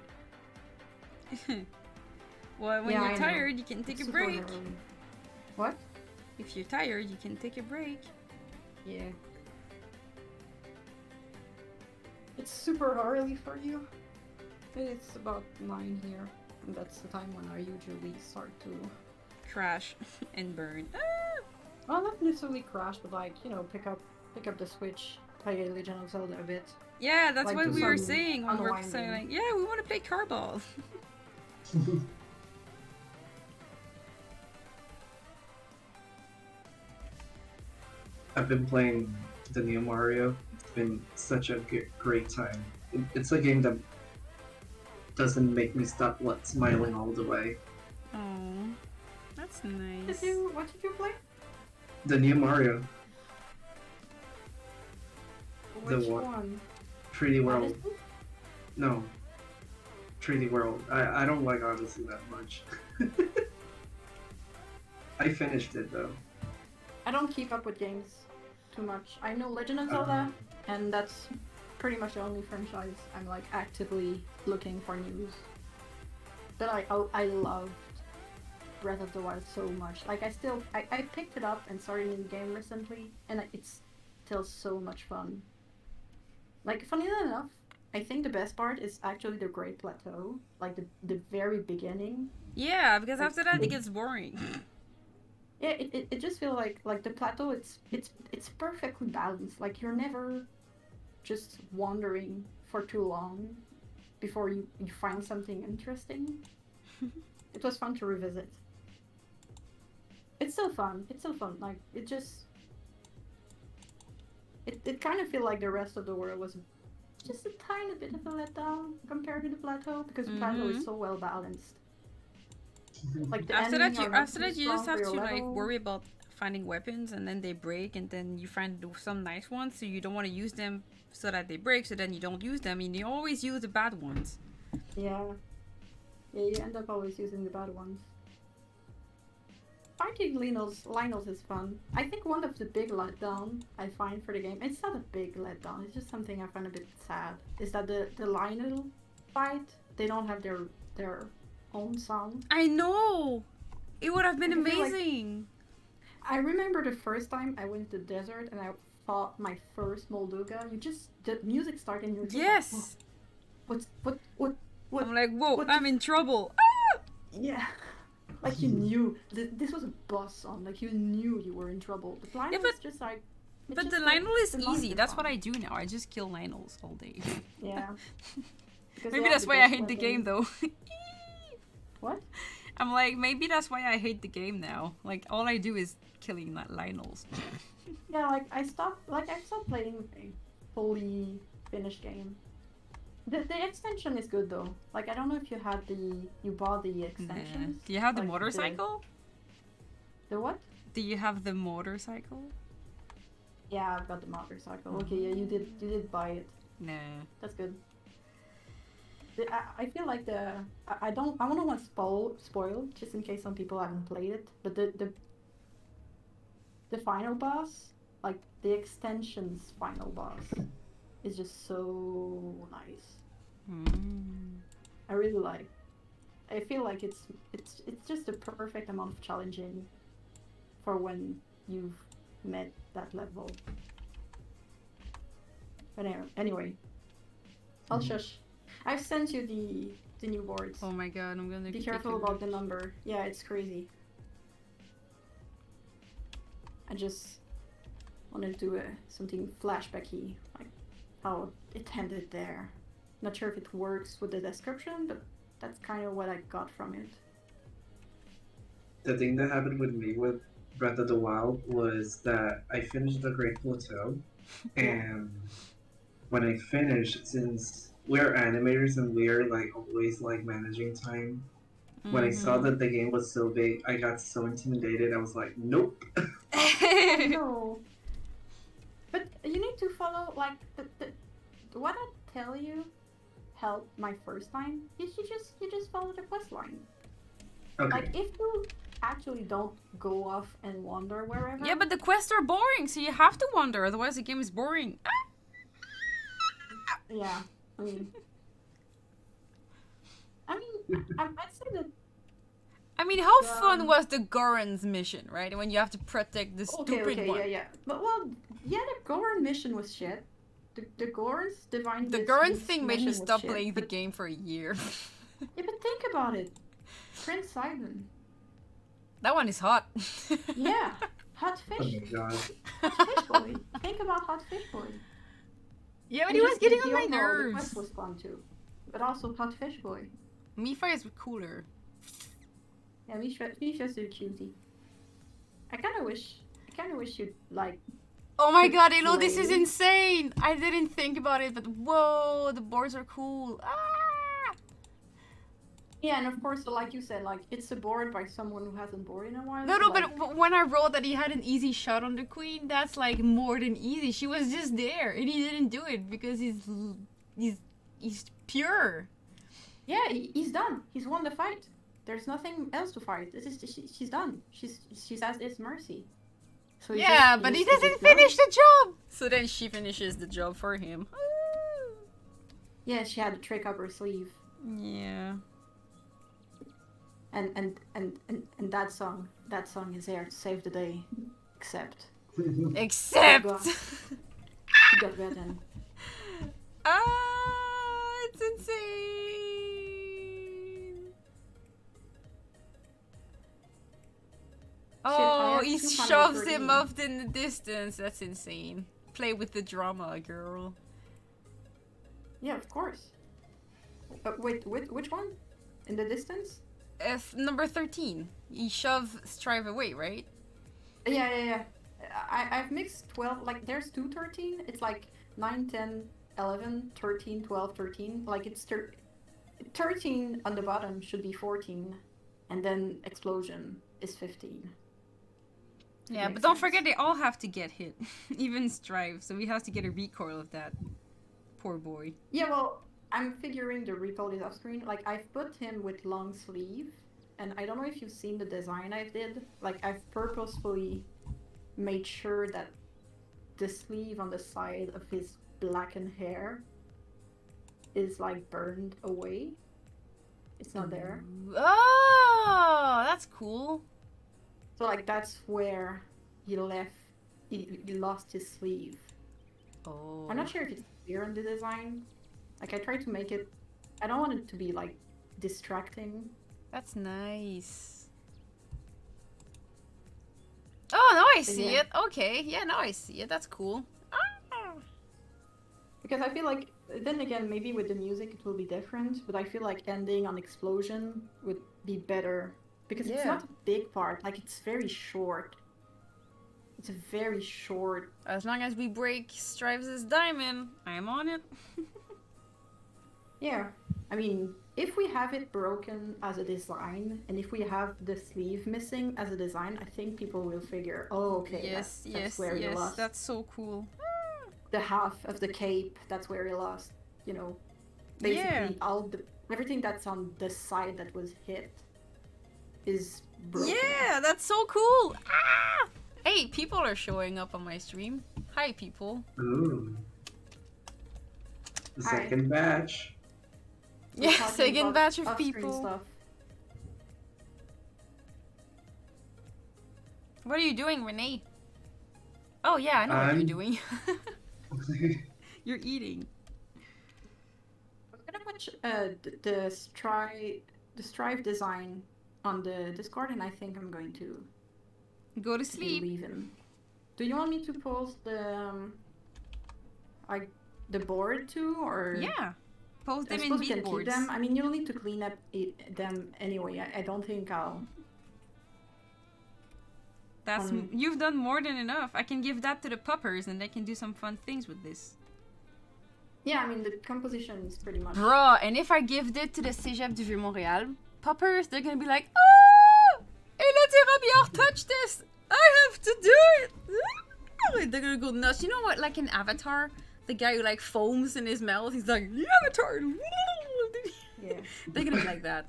Speaker 2: Well, when
Speaker 3: Yeah,
Speaker 2: you're
Speaker 3: I
Speaker 2: tired,
Speaker 3: know.
Speaker 2: you can take
Speaker 3: It's
Speaker 2: a
Speaker 3: super
Speaker 2: break.
Speaker 3: early. What?
Speaker 2: If you're tired, you can take a break.
Speaker 3: Yeah. It's super early for you. It's about 9 here. And that's the time when I usually start to...
Speaker 2: Crash and burn. Ah!
Speaker 3: Well, not necessarily crash, but like, you know, pick up the Switch, play Legend of Zelda a bit.
Speaker 2: Yeah, that's
Speaker 3: Like
Speaker 2: what
Speaker 3: do
Speaker 2: we were
Speaker 3: some
Speaker 2: saying when we were
Speaker 3: unwinding.
Speaker 2: saying like, yeah, we want to play Carball.
Speaker 1: I've been playing the new Mario. It's been such a great time. It's a game that doesn't make me stop smiling all the way.
Speaker 2: Oh, that's nice.
Speaker 3: What did you play?
Speaker 1: The new Mario, The
Speaker 3: Which
Speaker 1: what?
Speaker 3: one?
Speaker 1: 3D World.
Speaker 3: Odyssey?
Speaker 1: No, 3D World. I don't like Odyssey that much. I finished it though.
Speaker 3: I don't keep up with games too much. I know Legend of Zelda, and that's pretty much the only franchise I'm like actively looking for news. But I loved Breath of the Wild so much. Like I picked it up and started in the game recently, and it's still so much fun. Like funny enough, I think the best part is actually the Great Plateau, like the very beginning.
Speaker 2: Yeah, because after that it gets boring.
Speaker 3: Yeah, it just feels like the plateau. It's perfectly balanced. Like you're never just wandering for too long before you find something interesting. It was fun to revisit. It's still fun. It's still fun. Like it just. It kind of feel like the rest of the world was just a tiny bit of a letdown compared to the plateau, because the plateau is so well balanced. Like the
Speaker 2: After that,
Speaker 3: enemies are not
Speaker 2: after
Speaker 3: too
Speaker 2: that, you
Speaker 3: strong
Speaker 2: just
Speaker 3: for
Speaker 2: have
Speaker 3: your
Speaker 2: to like
Speaker 3: level.
Speaker 2: worry about finding weapons, and then they break, and then you find some nice ones, so you don't want to use them so that they break, so then you don't use them, and you always use the bad ones.
Speaker 3: Yeah. Yeah, you end up always using the bad ones. Fighting Lynels is fun. I think one of the big letdown I find for the game, it's not a big letdown, it's just something I find a bit sad, is that the Lynel fight, they don't have their own song.
Speaker 2: I know! It would have been
Speaker 3: I feel like-
Speaker 2: amazing!
Speaker 3: I remember the first time I went to the desert and I fought my first Molduga, the music started and you're just
Speaker 2: Yes!
Speaker 3: like, what?
Speaker 2: I'm like, whoa,
Speaker 3: what
Speaker 2: I'm in trouble! Ah!
Speaker 3: Yeah. Like you knew this was a boss song. Like you knew you were in trouble. The Lionel
Speaker 2: but-
Speaker 3: is just like. it's
Speaker 2: But
Speaker 3: just
Speaker 2: the
Speaker 3: like-
Speaker 2: Lionel is
Speaker 3: the lines
Speaker 2: easy,
Speaker 3: are
Speaker 2: that's
Speaker 3: fun.
Speaker 2: what I do now, I just kill Lionels all day.
Speaker 3: Yeah. Because
Speaker 2: Maybe
Speaker 3: they
Speaker 2: that's
Speaker 3: have
Speaker 2: why I
Speaker 3: best
Speaker 2: hate the game
Speaker 3: weapons.
Speaker 2: though.
Speaker 3: What?
Speaker 2: I'm like, maybe that's why I hate the game now. Like, all I do is killing Lionels.
Speaker 3: Yeah, like I stopped playing a fully finished game. The extension is good though. Like I don't know if you bought the
Speaker 2: Nah.
Speaker 3: extensions.
Speaker 2: Do you have the
Speaker 3: Like
Speaker 2: motorcycle?
Speaker 3: The what?
Speaker 2: Do you have the motorcycle?
Speaker 3: Yeah, I've got the motorcycle. Okay, yeah, you did buy it.
Speaker 2: Nah.
Speaker 3: That's good. I feel like I don't want to spoil just in case some people haven't played it, but the final boss, like the extension's final boss, is just so nice.
Speaker 2: Mm.
Speaker 3: I really like. I feel like it's just the perfect amount of challenging for when you've met that level. But anyway, I'll shush. I've sent you the new boards.
Speaker 2: Oh my god, I'm gonna
Speaker 3: Be careful about the number. Yeah, it's crazy. I just wanted to do something flashbacky, like how it ended there. Not sure if it works with the description, but that's kind of what I got from it.
Speaker 1: The thing that happened with me with Breath of the Wild was that I finished the Great Plateau, and when I finished, since we're animators and we're like always like managing time, when I saw that the game was so big, I got so intimidated. I was like, nope.
Speaker 3: No. But you need to follow, like, the what I tell you helped my first time is you just follow the quest line.
Speaker 1: Okay.
Speaker 3: Like, if you actually don't go off and wander wherever.
Speaker 2: Yeah, but the quests are boring, so you have to wander, otherwise the game is boring.
Speaker 3: Yeah, I mean, I'd say that.
Speaker 2: I mean, how fun was the Goron's mission, right? When you have to protect the stupid one.
Speaker 3: Yeah. But the Goron mission was shit. The Goron's divine.
Speaker 2: The Goron thing made me stop playing the game for a year.
Speaker 3: Yeah, but think about it. Prince Sidon.
Speaker 2: That one is hot.
Speaker 3: Yeah, Hot
Speaker 1: Oh
Speaker 3: Fish.
Speaker 1: my god.
Speaker 3: Hot Fish Boy. Think about Hot Fish Boy.
Speaker 2: Yeah, but he was getting on my
Speaker 3: The
Speaker 2: nerves.
Speaker 3: quest was fun too, but also Hot Fish Boy.
Speaker 2: Mipha is cooler.
Speaker 3: Yeah, Misha's a cutie. I kind of wish you'd like.
Speaker 2: Oh my god, Elo, this is
Speaker 3: Play.
Speaker 2: insane! I didn't think about it, but whoa, the boards are cool. Ah!
Speaker 3: Yeah, and of course, like you said, like it's a board by someone who hasn't boarded in a while.
Speaker 2: No,
Speaker 3: so,
Speaker 2: but when I wrote that he had an easy shot on the queen, that's like more than easy. She was just there, and he didn't do it because he's pure.
Speaker 3: Yeah, he's done. He's won the fight. There's nothing else to fight. She's done. She's at his mercy. So
Speaker 2: Yeah, but he doesn't finish the job. So then she finishes the job for him.
Speaker 3: Yeah, she had a trick up her sleeve.
Speaker 2: Yeah.
Speaker 3: And that song is there to save the day. Except
Speaker 2: Except.
Speaker 3: she got beaten.
Speaker 2: It's insane. Oh, he shoves him off in the distance. That's insane. Play with the drama, girl.
Speaker 3: Yeah, of course. Wait, which one? In the distance?
Speaker 2: Number 13. He shove Strive away, right?
Speaker 3: Yeah. I've mixed 12, like there's 2 13. It's like 9, 10, 11, 13, 12, 13. Like it's 13 on the bottom should be 14. And then explosion is 15.
Speaker 2: Yeah, but don't forget they all have to get hit. Even Strive, so we have to get a recoil of that. Poor boy.
Speaker 3: Yeah, well, I'm figuring the recoil is off screen. Like, I've put him with long sleeve, and I don't know if you've seen the design I did. Like, I've purposefully made sure that the sleeve on the side of his blackened hair is, like, burned away. It's not there.
Speaker 2: Oh, that's cool.
Speaker 3: So, like, that's where he lost his sleeve.
Speaker 2: Oh.
Speaker 3: I'm not sure if it's clear in the design. Like, I tried to make it... I don't want it to be, like, distracting.
Speaker 2: That's nice. Oh, now I see
Speaker 3: Yeah.
Speaker 2: it. Okay, yeah, now I see it. That's cool. Ah.
Speaker 3: Because I feel like, then again, maybe with the music it will be different, but I feel like ending on explosion would be better. Because it's
Speaker 2: Yeah.
Speaker 3: not a big part, like, it's very short. It's a very short...
Speaker 2: As long as we break Strives' diamond, I'm on it.
Speaker 3: Yeah. I mean, if we have it broken as a design, and if we have the sleeve missing as a design, I think people will figure, oh, okay, that's where you lost.
Speaker 2: That's so cool.
Speaker 3: The half of the cape, that's where you lost. You know, basically everything that's on the side that was hit is broken.
Speaker 2: Yeah, that's so cool. Ah! Hey, people are showing up on my stream. Hi, people.
Speaker 1: Ooh. The
Speaker 3: Hi.
Speaker 1: second batch.
Speaker 3: We're
Speaker 2: Yeah,
Speaker 3: talking
Speaker 2: second
Speaker 3: about
Speaker 2: batch of
Speaker 3: off-screen
Speaker 2: people.
Speaker 3: stuff.
Speaker 2: What are you doing, Renee? Oh yeah, I know what you're doing. You're eating.
Speaker 3: I'm gonna watch the Strive design on the Discord, and I think I'm going to
Speaker 2: Go to sleep.
Speaker 3: leave him. Do you want me to post the board too, or?
Speaker 2: Yeah. Post
Speaker 3: I
Speaker 2: them in
Speaker 3: suppose we can
Speaker 2: beat
Speaker 3: keep
Speaker 2: boards.
Speaker 3: them. I mean, you'll need to clean up them anyway. I don't think I'll.
Speaker 2: That's you've done more than enough. I can give that to the puppers and they can do some fun things with this.
Speaker 3: Yeah, I mean the composition is pretty much.
Speaker 2: Bruh, and if I give it to the Cégep du Vieux-Montréal puppers, they're gonna be like, oh! Elodie Robillard touched this! I have to do it! They're gonna go nuts. You know what, like in Avatar, the guy who like foams in his mouth, he's like, the Avatar!
Speaker 3: Yeah.
Speaker 2: They're gonna be like that.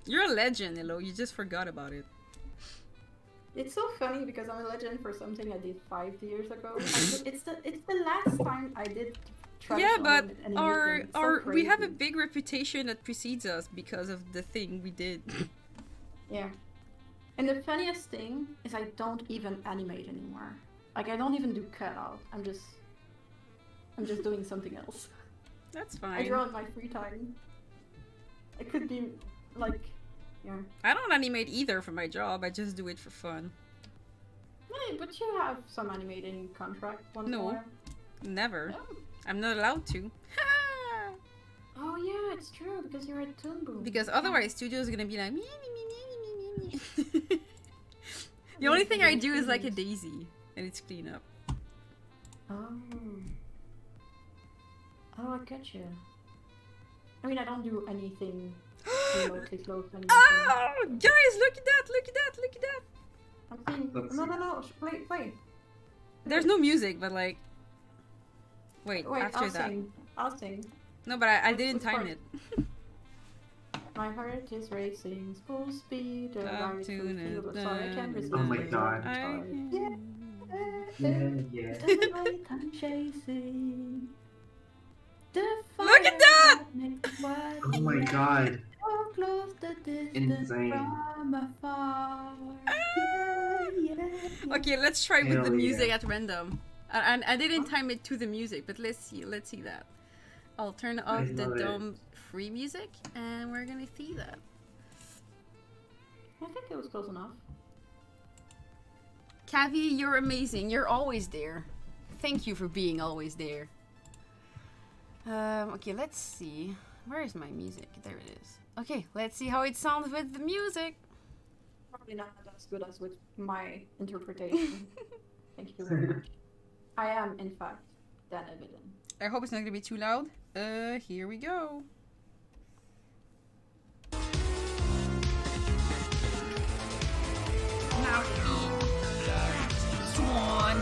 Speaker 2: You're a legend, Elo. You just forgot about it.
Speaker 3: It's so funny because I'm a legend for something I did 5 years ago. It's the last time I did.
Speaker 2: Yeah, but
Speaker 3: and
Speaker 2: our
Speaker 3: so
Speaker 2: we have a
Speaker 3: crazy.
Speaker 2: big reputation that precedes us because of the thing we did.
Speaker 3: Yeah. And the funniest thing is I don't even animate anymore. Like I don't even do cutout. I'm just doing something else.
Speaker 2: That's
Speaker 3: I
Speaker 2: fine.
Speaker 3: draw in my free time. It could be like, yeah.
Speaker 2: I don't animate either for my job. I just do it for fun.
Speaker 3: Hey, but you have some animating contract once in a
Speaker 2: No.
Speaker 3: while.
Speaker 2: Never.
Speaker 3: Oh.
Speaker 2: I'm not allowed to.
Speaker 3: Oh yeah, it's true because you're at Toon Boom.
Speaker 2: Because otherwise, studios are gonna be like me, me, me, me, me, me, me. The only thing I do is like a daisy, and it's clean up.
Speaker 3: Oh. Oh, I get you. I mean, I don't do anything remotely close to anything.
Speaker 2: Oh, guys, look at that! Look at that! Look at that!
Speaker 3: I'm saying,
Speaker 1: Let's
Speaker 3: no, play.
Speaker 2: There's no music, but like, wait,
Speaker 3: Wait,
Speaker 2: after
Speaker 3: I'll
Speaker 2: that.
Speaker 3: sing. I'll sing.
Speaker 2: No, but I
Speaker 3: What's-
Speaker 2: didn't
Speaker 3: what's
Speaker 2: time
Speaker 3: part?
Speaker 2: it.
Speaker 3: My heart is racing full speed.
Speaker 2: Up
Speaker 3: Right
Speaker 2: to
Speaker 3: through the field. Sorry, I can't resist.
Speaker 1: Oh my
Speaker 3: it.
Speaker 1: God.
Speaker 3: I'm sorry.
Speaker 1: Yeah.
Speaker 3: The light I'm chasing. The
Speaker 2: Look at
Speaker 3: fire
Speaker 2: that!
Speaker 3: makes what
Speaker 1: Oh my God.
Speaker 3: so close the distance
Speaker 1: Insane.
Speaker 3: from afar. Yeah.
Speaker 2: Okay, let's try with the
Speaker 1: Hell
Speaker 2: music
Speaker 1: yeah.
Speaker 2: at random. And I didn't time it to the music, but let's see that. I'll turn off the
Speaker 1: love it.
Speaker 2: dumb free music, and we're gonna see that.
Speaker 3: I think it was close enough.
Speaker 2: Kavi, you're amazing. You're always there. Thank you for being always there. Okay, let's see. Where is my music? There it is. Okay, let's see how it sounds with the music.
Speaker 3: Probably not as good as with my interpretation. Thank you very much. I am, in fact, that evident.
Speaker 2: I hope it's not gonna be too loud. Here we go. Now Swan.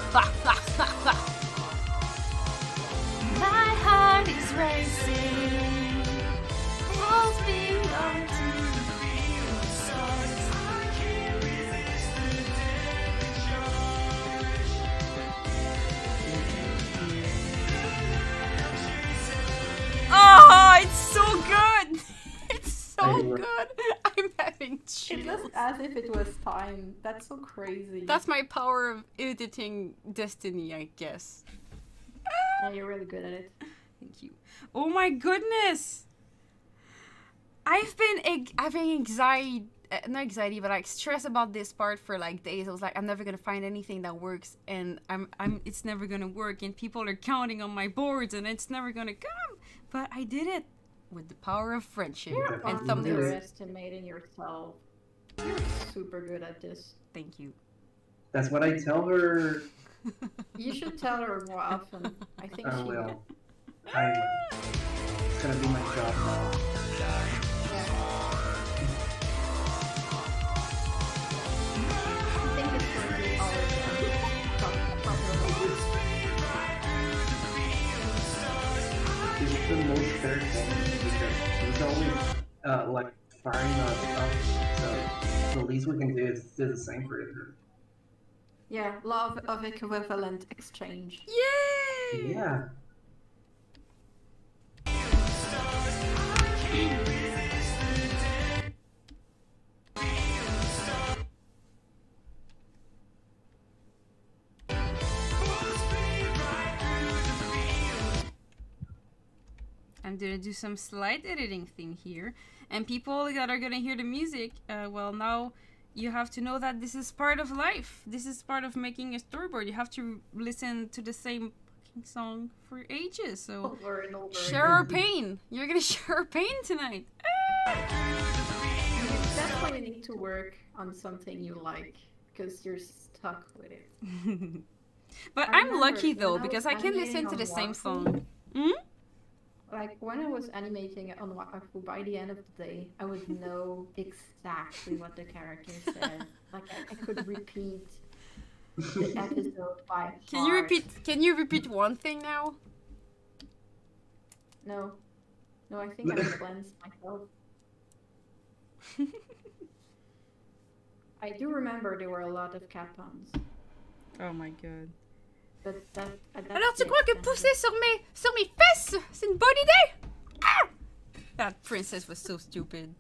Speaker 2: My heart is racing. Full speed onto the stars. Oh, it's so good! It's so good! I'm having
Speaker 3: It
Speaker 2: chills.
Speaker 3: looks as if it was time. That's so crazy.
Speaker 2: That's my power of editing destiny, I guess.
Speaker 3: Yeah, you're really good at it.
Speaker 2: Thank you. Oh my goodness! I've been having anxiety, not anxiety, but like stress about this part for like days. I was like, I'm never gonna find anything that works, and it's never gonna work, and people are counting on my boards, and it's never gonna come. But I did it with the power of friendship
Speaker 3: You're
Speaker 2: and thumbnails.
Speaker 3: underestimating yourself. You're super good at this.
Speaker 2: Thank you.
Speaker 1: That's what I tell her.
Speaker 3: You should tell her more often. I think
Speaker 1: I
Speaker 3: she
Speaker 1: will. I will. It's gonna be my job now.
Speaker 3: I think it's going to be our properly.
Speaker 1: It's the most fair thing because he's always like firing us up. So the least we can do is do the same for her.
Speaker 3: Yeah, love of equivalent exchange.
Speaker 2: Yay!
Speaker 1: Yeah.
Speaker 2: gonna do some slight editing thing here. And people that are gonna hear the music, well, now you have to know that this is part of life. This is part of making a storyboard. You have to listen to the same fucking song for ages. So
Speaker 3: Over and over.
Speaker 2: share our pain. You're gonna share our pain tonight.
Speaker 3: That's why you need to work on something you like, because you're stuck with it.
Speaker 2: But
Speaker 3: I
Speaker 2: I'm
Speaker 3: remember
Speaker 2: lucky though,
Speaker 3: when I
Speaker 2: because
Speaker 3: was
Speaker 2: I can
Speaker 3: animating
Speaker 2: listen to
Speaker 3: on
Speaker 2: the same
Speaker 3: Wakafu,
Speaker 2: song.
Speaker 3: Like when I was animating on Wakafu, by the end of the day, I would know exactly what the character said. Like I could repeat the episode by heart.
Speaker 2: Can you repeat one thing now?
Speaker 3: No, I think I cleansed myself. I do remember there were a lot of cat puns,
Speaker 2: Oh my god.
Speaker 3: but that's
Speaker 2: Alors tu
Speaker 3: the
Speaker 2: crois que
Speaker 3: extent of
Speaker 2: pousser
Speaker 3: it.
Speaker 2: sur mes fesses, c'est une bonne idée? Ah! That princess was so stupid.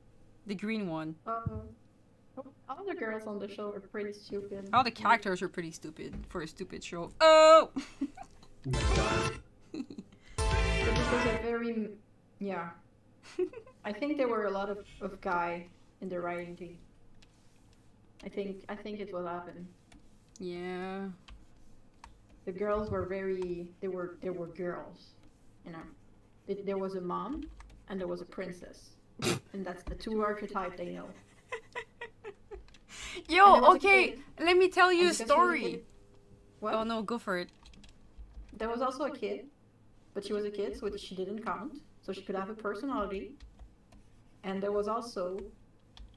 Speaker 2: The green one.
Speaker 3: All the girls on the show are pretty stupid.
Speaker 2: All the characters are pretty stupid for a stupid show. Oh!
Speaker 1: Oh my god.
Speaker 3: But it was a very, yeah. I think there were a lot of guy in the writing team. I think it will happen.
Speaker 2: Yeah.
Speaker 3: The girls were they were girls, you know. There was a mom and there was a princess, and that's the two archetypes they know. And there
Speaker 2: Yo,
Speaker 3: was a
Speaker 2: okay,
Speaker 3: kid.
Speaker 2: let me tell you a
Speaker 3: And because she was a
Speaker 2: story.
Speaker 3: kid- What?
Speaker 2: Oh no, go for it.
Speaker 3: There was also a kid, but she was a kid, so she didn't count, so she could have a personality. And there was also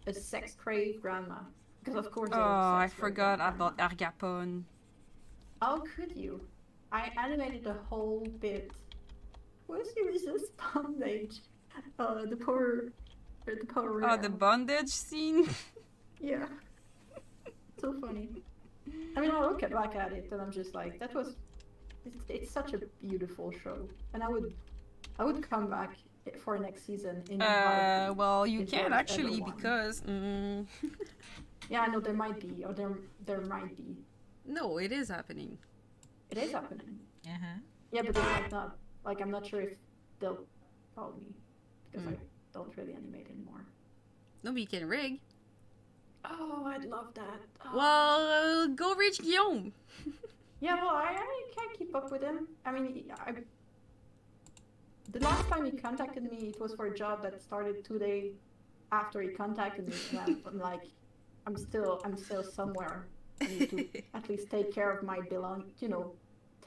Speaker 3: a sex-craved grandma, because of course.
Speaker 2: Oh,
Speaker 3: there was
Speaker 2: I
Speaker 3: sex-craved
Speaker 2: forgot
Speaker 3: grandma.
Speaker 2: about Argapon.
Speaker 3: How could you? I animated the whole bit. Was this bondage? The poor
Speaker 2: Oh, the bondage scene.
Speaker 3: Yeah. So funny. I mean, I look back at it and I'm just like, it's such a beautiful show, and I would come back for next season in a heartbeat.
Speaker 2: Well, you
Speaker 3: If
Speaker 2: can
Speaker 3: there's
Speaker 2: actually
Speaker 3: ever one.
Speaker 2: because.
Speaker 3: Yeah, I know there might be, or there might be.
Speaker 2: No, it is happening.
Speaker 3: It is happening.
Speaker 4: Uh-huh.
Speaker 3: Yeah, but they might not. Like, I'm not sure if they'll call me because I don't really animate anymore.
Speaker 2: No, but you can rig.
Speaker 3: Oh, I'd love that. Oh.
Speaker 2: Well, go reach Guillaume.
Speaker 3: Yeah, well, I can't keep up with him. I mean, the last time he contacted me, it was for a job that started 2 days after he contacted me, and I'm like, I'm still somewhere. I need to at least take care of my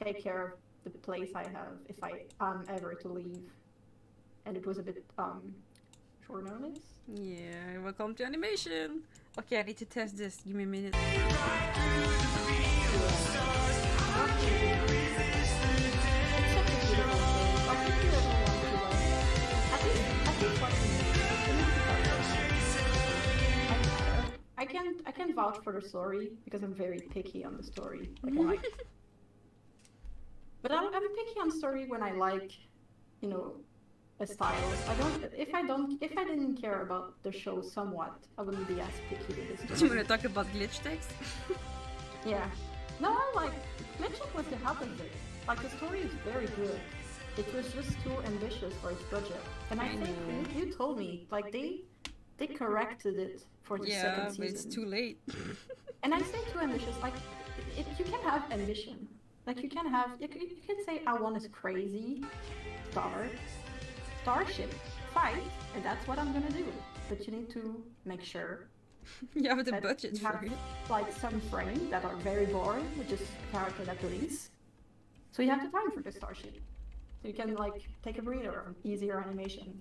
Speaker 3: take care of the place I have if I am ever to leave. And it was a bit short notice.
Speaker 2: Yeah, welcome to animation. Okay, I need to test this. Give me a minute.
Speaker 3: I can vouch for the story because I'm very picky on the story. Like, I like, but I'm picky on story when I like, a style. If I didn't care about the show somewhat, I wouldn't be as picky with the
Speaker 2: Do you
Speaker 3: story.
Speaker 2: want to talk about glitch text?
Speaker 3: Yeah. No, like, Glitching was the half of it. Like, the story is very good. It was just too ambitious for its budget. And I think you told me, like, they corrected it for the
Speaker 2: Yeah,
Speaker 3: second
Speaker 2: but
Speaker 3: season.
Speaker 2: it's too late.
Speaker 3: And I say too ambitious, like, you can have ambition. Like, you can say, I want a crazy starship fight, and that's what I'm gonna do. But you need to make sure
Speaker 2: You have the
Speaker 3: that
Speaker 2: budget
Speaker 3: you
Speaker 2: for
Speaker 3: have,
Speaker 2: it.
Speaker 3: like, some frames that are very boring, with just character that leaves. So you have the time for the starship. So you can, like, take a breather on easier animation.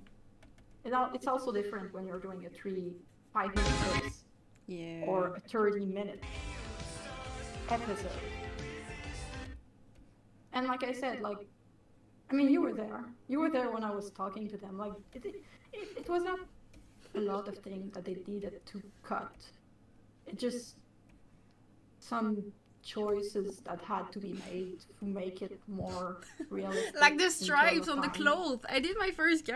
Speaker 3: It's also different when you're doing a 5-minute clips
Speaker 2: Yeah.
Speaker 3: or a 30-minute episode. And like I said, like, I mean, you were there. You were there when I was talking to them. Like, it was not a lot of things that they needed to cut. It just some choices that had to be made to make it more realistic.
Speaker 2: Like the
Speaker 3: in terms
Speaker 2: stripes
Speaker 3: of
Speaker 2: on the
Speaker 3: time.
Speaker 2: clothes. I did my first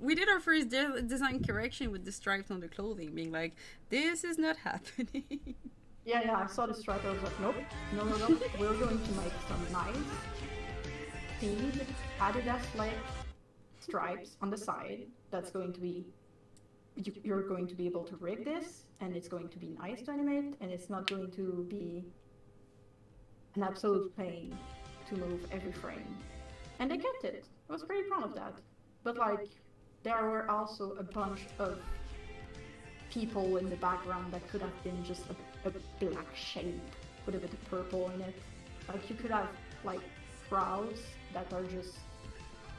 Speaker 2: we did our first design correction with the stripes on the clothing, being like, this is not happening.
Speaker 3: Yeah, I saw the stripe. I was like, nope, no. We're going to make some nice themed Adidas like stripes on the side. That's going to be you're going to be able to rig this, and it's going to be nice to animate, and it's not going to be an absolute pain to move every frame. And they kept it. I was pretty proud of that. But like, there were also a bunch of people in the background that could have been just a black shape with a bit of purple in it. Like, you could have like crowds that are just,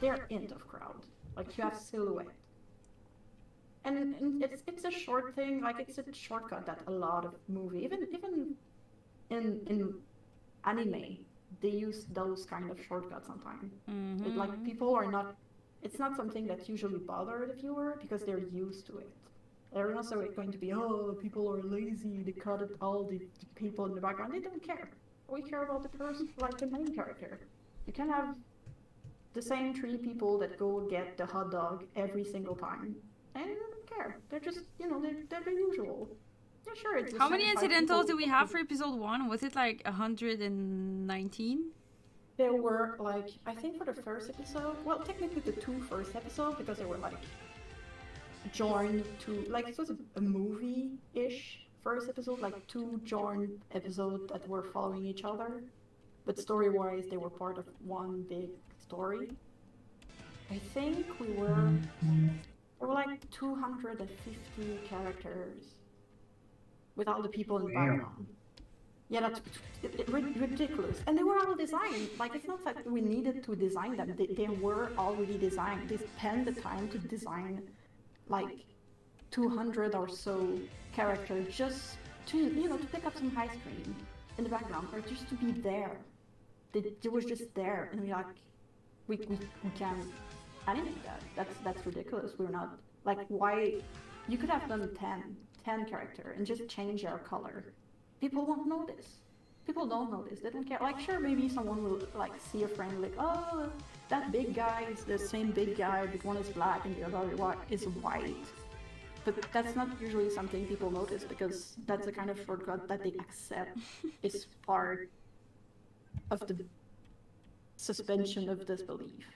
Speaker 3: they're end of crowd. Like, you have silhouette. And it's a short thing, like it's a shortcut that a lot of movie, even in anime, they use those kind of shortcuts sometimes. Like, people are not, it's not something that usually bother the viewer because they're used to it. They're not so going to be, oh, people are lazy, they cut it all the people in the background. They don't care. We care about the person, like the main character. You can have the same 3 people that go get the hot dog every single time. And they don't care. They're just, they're the usual. Yeah, sure, it's
Speaker 2: How many incidentals do we have for episode 1? Was it like 119?
Speaker 3: There were like, I think for the first episode, well, technically the 2 first episodes, because they were like joined to, like, it was a movie-ish first episode, like 2 joined episodes that were following each other. But story-wise, they were part of one big story. I think there were like 250 characters with all the people in the background. Yeah, that's ridiculous. And they were all designed. Like, it's not like we needed to design them. They were already designed. They spent the time to design like 200 or so characters just to, to pick up some ice cream in the background, or just to be there. They were just there, and we're like, we can't animate that. That's ridiculous. We're not, like, why? You could have done 10 character and just change their color. People won't notice. People don't notice. They don't care. Like, sure, maybe someone will like see a frame like, oh, that big guy is the same big guy, but one is black and the other is white. But that's not usually something people notice, because that's the kind of shortcut that they accept is part of the suspension of disbelief,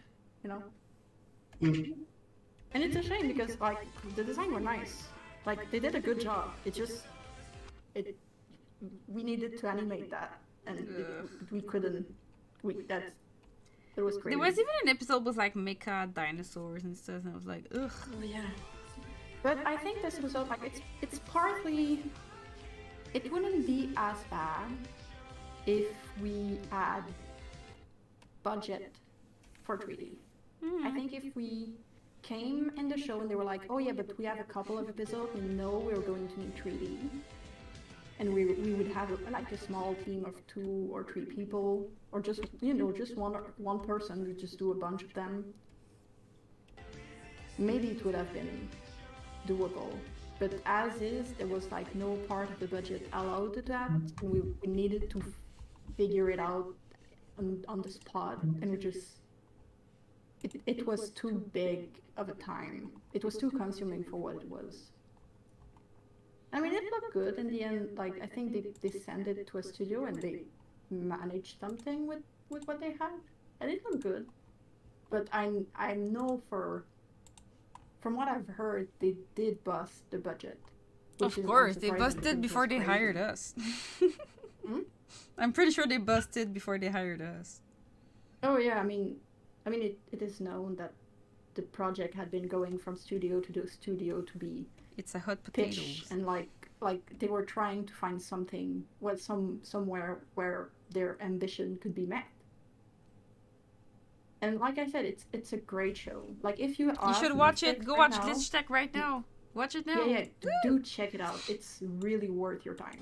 Speaker 3: And it's a shame because, like, the design were nice. Like, they did a good job. We needed to animate that, and we couldn't. It was crazy.
Speaker 2: There was even an episode with like mecha dinosaurs and stuff, and I was like, ugh.
Speaker 3: Oh yeah. But I think this episode, like, it's partly. It wouldn't be as bad if we had budget for 3D. I think if we came in the show and they were like, oh yeah, but we have a couple of episodes, we know we're going to need 3D. And we would have like a small team of 2 or 3 people, or just, just one person would just do a bunch of them. Maybe it would have been doable. But as is, there was like no part of the budget allowed to that. We needed to figure it out on the spot, and it was too big of a time. It was too consuming for what it was. I mean, it looked good in the end. Like, I think they sent it to a studio and they managed something with what they had, and it looked good. But I know from what I've heard, they did bust the budget.
Speaker 2: Of course, they busted before they hired us. I'm pretty sure they busted before they hired us.
Speaker 3: Oh yeah, I mean, it is known that the project had been going from studio to studio to be.
Speaker 2: It's a hot potato.
Speaker 3: And like they were trying to find something, somewhere where their ambition could be met. And like I said, it's a great show. Like, if you
Speaker 2: should watch it. Go watch Glitch Tech right now. Watch it now.
Speaker 3: Yeah, do check it out. It's really worth your time.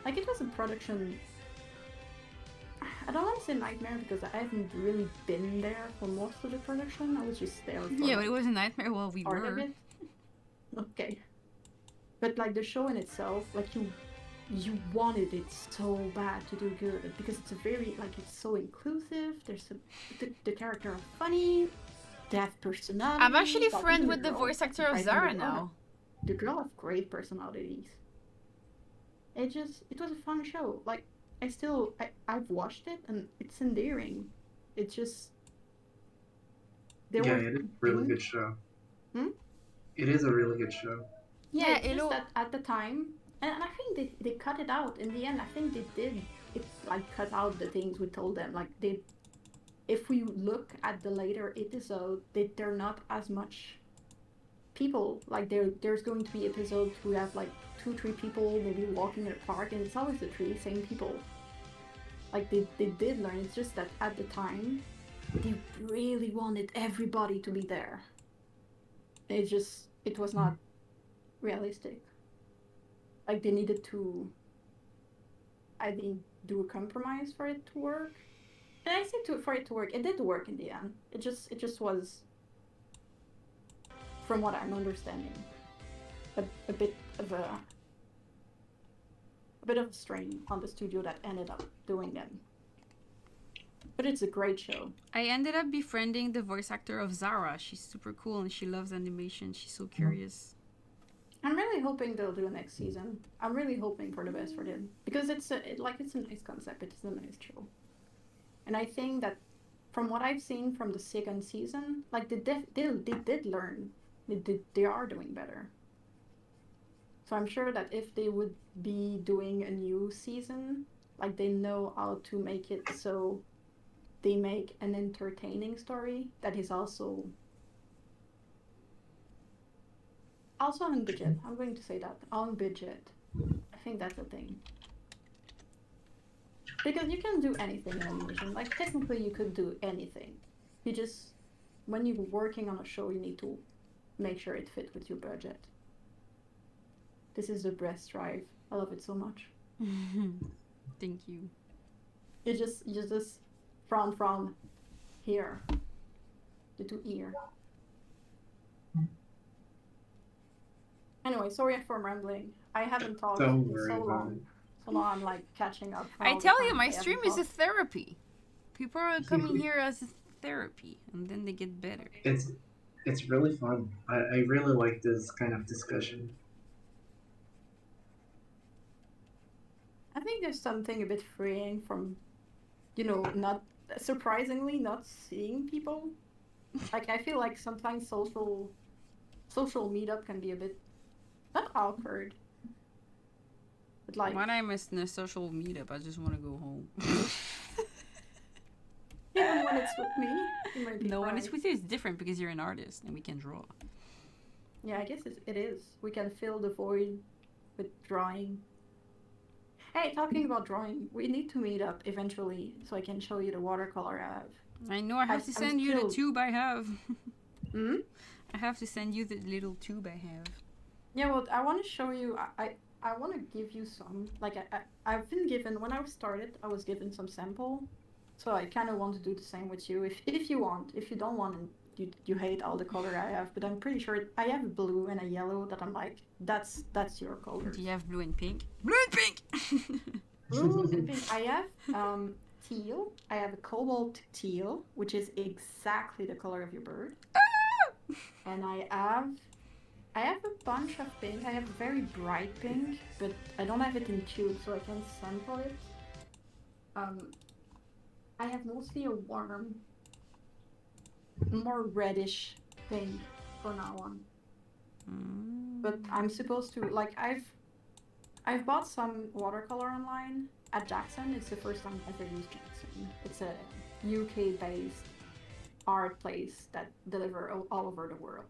Speaker 3: Like, it was a production. I don't want to say nightmare because I haven't really been there for most of the production. I was just there for
Speaker 2: but it was a nightmare while we
Speaker 3: part
Speaker 2: were.
Speaker 3: of it. Okay. But like, the show in itself, like, you wanted it so bad to do good because it's a very, like, it's so inclusive. The characters are funny. They have personality.
Speaker 2: I'm actually friends with the voice actor of Zara now.
Speaker 3: The girl have great personalities. It was a fun show. Like, I've watched it and it's endearing. It's just, they
Speaker 1: Yeah,
Speaker 3: were
Speaker 1: it is a really
Speaker 3: doing.
Speaker 1: good show.
Speaker 3: Hmm?
Speaker 1: It is a really good show.
Speaker 3: Yeah,
Speaker 2: Yeah,
Speaker 3: it's just
Speaker 2: Elo.
Speaker 3: that at the time, and I think they cut it out in the end. I think they did. It like cut out the things we told them. Like they, if we look at the later episode, they're not as much people. Like there's going to be episodes who have like 2, 3 people maybe walking in a park, and it's always the 3 same people. Like they did learn. It's just that at the time, they really wanted everybody to be there. It was not realistic. Like they needed to, I think, do a compromise for it to work. And I say for it to work, it did work in the end. It just was, from what I'm understanding, a bit of a strain on the studio that ended up doing them. But it's a great show.
Speaker 2: I ended up befriending the voice actor of Zara. She's super cool and she loves animation. She's so curious.
Speaker 3: I'm really hoping they'll do a next season. I'm really hoping for the best for them because it's a nice concept. It's a nice show, and I think that from what I've seen from the second season, like they did learn. They are doing better. So I'm sure that if they would be doing a new season, like they know how to make it so they make an entertaining story that is also on budget. I'm going to say that on budget. I think that's a thing. Because you can do anything in animation. Like technically you could do anything. You just, when you're working on a show, you need to make sure it fits with your budget. This is the breast drive. I love it so much.
Speaker 2: Thank you.
Speaker 3: You just from here to ear. Anyway, sorry for rambling. I haven't talked
Speaker 1: Don't
Speaker 3: in
Speaker 1: worry
Speaker 3: so
Speaker 1: about
Speaker 3: long.
Speaker 1: it.
Speaker 3: So now I'm like catching up.
Speaker 2: I tell you, my stream is a therapy. People are coming here as a therapy, and then they get better.
Speaker 1: It's really fun. I really like this kind of discussion.
Speaker 3: I think there's something a bit freeing from, not surprisingly not seeing people. Like I feel like sometimes social meetup can be a bit not awkward, but like
Speaker 2: when I'm in a social meetup, I just want to go home.
Speaker 3: even when it's with me, it might be
Speaker 2: No, when
Speaker 3: fine.
Speaker 2: it's with you, it's different because you're an artist and we can draw.
Speaker 3: Yeah, I guess it is. We can fill the void with drawing. Hey, talking about drawing, we need to meet up eventually so I can show you the watercolor I have.
Speaker 2: I know I have to
Speaker 3: I'm
Speaker 2: send you the
Speaker 3: still-
Speaker 2: tube I have.
Speaker 3: Hmm?
Speaker 2: I have to send you the little tube I have.
Speaker 3: Yeah, well, I want to show you. I want to give you some. Like I've been given when I started, I was given some sample, so I kind of want to do the same with you. If you want, if you don't want, and you hate all the color I have, but I'm pretty sure I have a blue and a yellow that I'm like that's your color.
Speaker 2: Do you have blue and pink? Blue and pink!
Speaker 3: Blue and pink. I have teal. I have a cobalt teal, which is exactly the color of your bird. And I have a bunch of pink. I have very bright pink, but I don't have it in tube, so I can sample it. I have mostly a warm, more reddish pink for now on. But I'm supposed to like I've bought some watercolor online at Jackson. It's the first time I've ever used Jackson. It's a UK-based art place that deliver all over the world.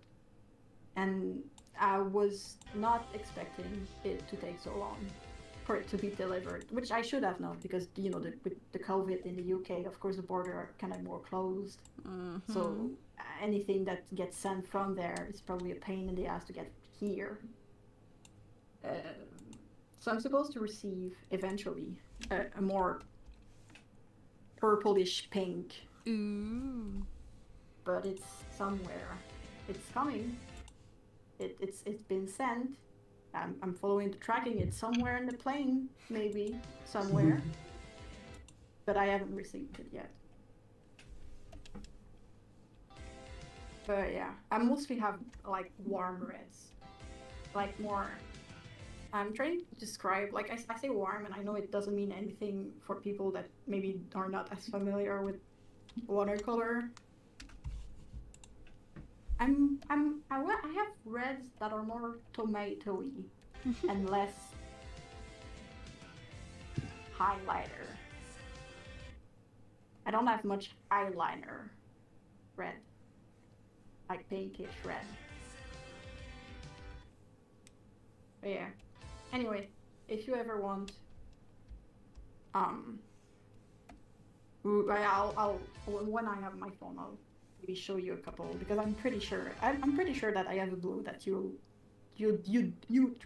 Speaker 3: And I was not expecting it to take so long for it to be delivered, which I should have known because with the COVID in the UK, of course the border are kind of more closed. So anything that gets sent from there is probably a pain in the ass to get here. So I'm supposed to receive eventually a more purplish pink.
Speaker 2: Ooh.
Speaker 3: But it's somewhere. It's coming. It's been sent. I'm following the tracking. It's somewhere in the plane, maybe somewhere. But I haven't received it yet. But yeah, I mostly have like warm reds, like more. I'm trying to describe, like I say warm, and I know it doesn't mean anything for people that maybe are not as familiar with watercolor. I have reds that are more tomatoey and less highlighter. I don't have much eyeliner red, like pinkish red. But yeah. Anyway, if you ever want, I'll when I have my phone, I'll maybe show you a couple because I'm pretty sure that I have a blue that you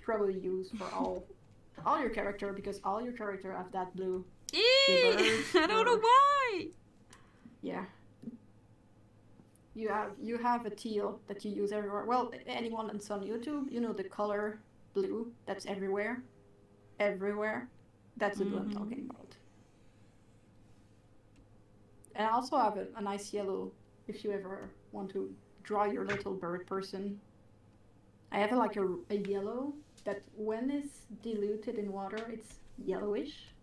Speaker 3: probably use for all your character because all your character have that blue.
Speaker 2: I don't know why.
Speaker 3: Yeah. You have a teal that you use everywhere. Well, anyone that's on YouTube, you know the color blue that's everywhere. Everywhere. That's the blue I'm talking about. And I also have a nice yellow if you ever want to draw your little bird person. I have like a yellow that when it's diluted in water, it's yellowish.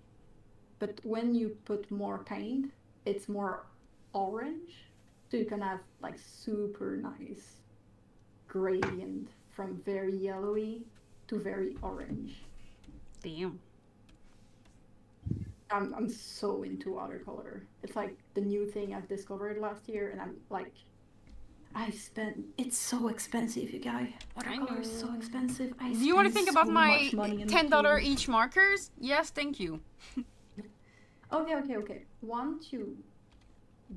Speaker 3: But when you put more paint, it's more orange. So you can have like super nice gradient from very yellowy to very orange.
Speaker 2: Damn.
Speaker 3: I'm so into watercolor. It's like the new thing I've discovered last year, and I'm like, it's so expensive, you guys. Watercolor is so expensive.
Speaker 2: Do you want to think about my $10 each markers? Yes, thank you.
Speaker 3: Okay. One tube.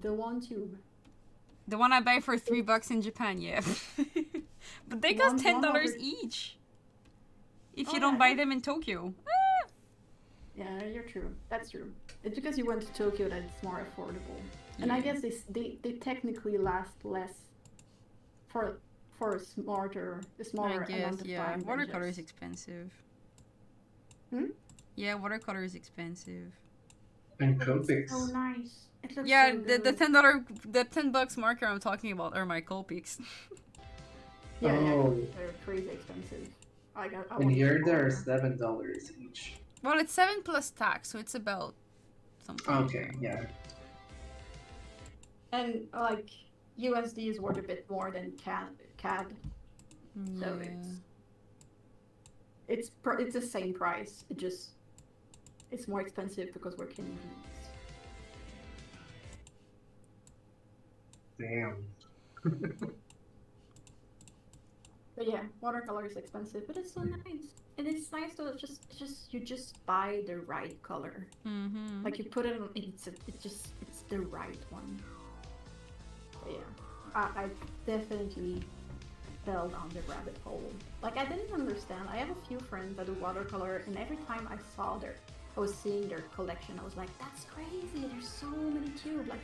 Speaker 3: The one tube.
Speaker 2: The one I buy for $3 in Japan, yeah. But they cost $10 each. If you don't buy them in Tokyo.
Speaker 3: Yeah, you're true. That's true. It's because you went to Tokyo that it's more affordable. Yeah. And I guess they technically last less for a smaller amount of time.
Speaker 2: Watercolor is expensive. Yeah, watercolor is expensive.
Speaker 1: And Copics.
Speaker 3: So nice. It looks
Speaker 2: yeah,
Speaker 3: so
Speaker 2: the $10 marker I'm talking about are my Copics.
Speaker 3: Yeah, they're crazy expensive.
Speaker 1: And here they're $7 each.
Speaker 2: Well, it's 7 plus tax, so it's about something.
Speaker 1: Okay, yeah.
Speaker 3: And like USD is worth a bit more than CAD. So it's the same price. It's more expensive because we're Canadians.
Speaker 1: Damn.
Speaker 3: But yeah, watercolor is expensive, but it's so nice. And it's nice to you just buy the right color. Like you put it on, it's the right one. But yeah, I definitely fell down the rabbit hole. Like I didn't understand. I have a few friends that do watercolor, and every time I was seeing their collection, I was like, that's crazy. There's so many tubes. Like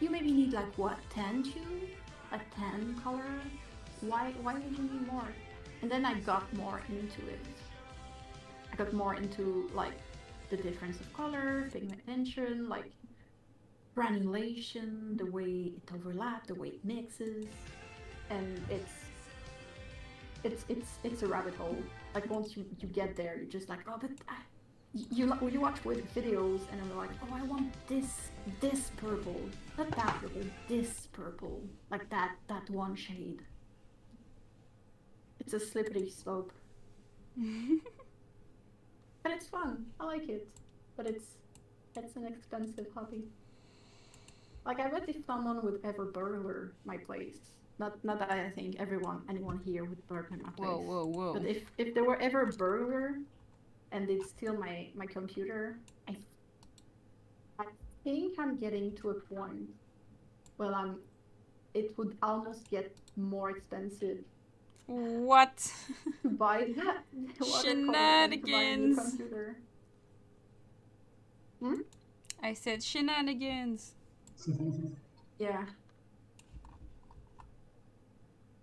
Speaker 3: you maybe need like what 10 tubes, like 10 colors. Why would you need more? And then I got more into it. I got more into like the difference of color, pigmentation, like granulation, the way it overlaps, the way it mixes, and it's a rabbit hole. Like once you get there, you're just like, oh, but you watch with videos, and I'm like, oh, I want this purple, not that purple, this purple, like that one shade. It's a slippery slope. But it's fun. I like it. But it's an expensive hobby. Like I bet if someone would ever burglar my place, not that I think anyone here would burglar my place.
Speaker 2: Whoa.
Speaker 3: But if there were ever a burglar and they'd steal my computer, I think I'm getting to a point where it would almost get more expensive.
Speaker 2: What?
Speaker 3: To buy that
Speaker 2: Shenanigans.
Speaker 3: Computer.
Speaker 2: I said shenanigans.
Speaker 3: Yeah.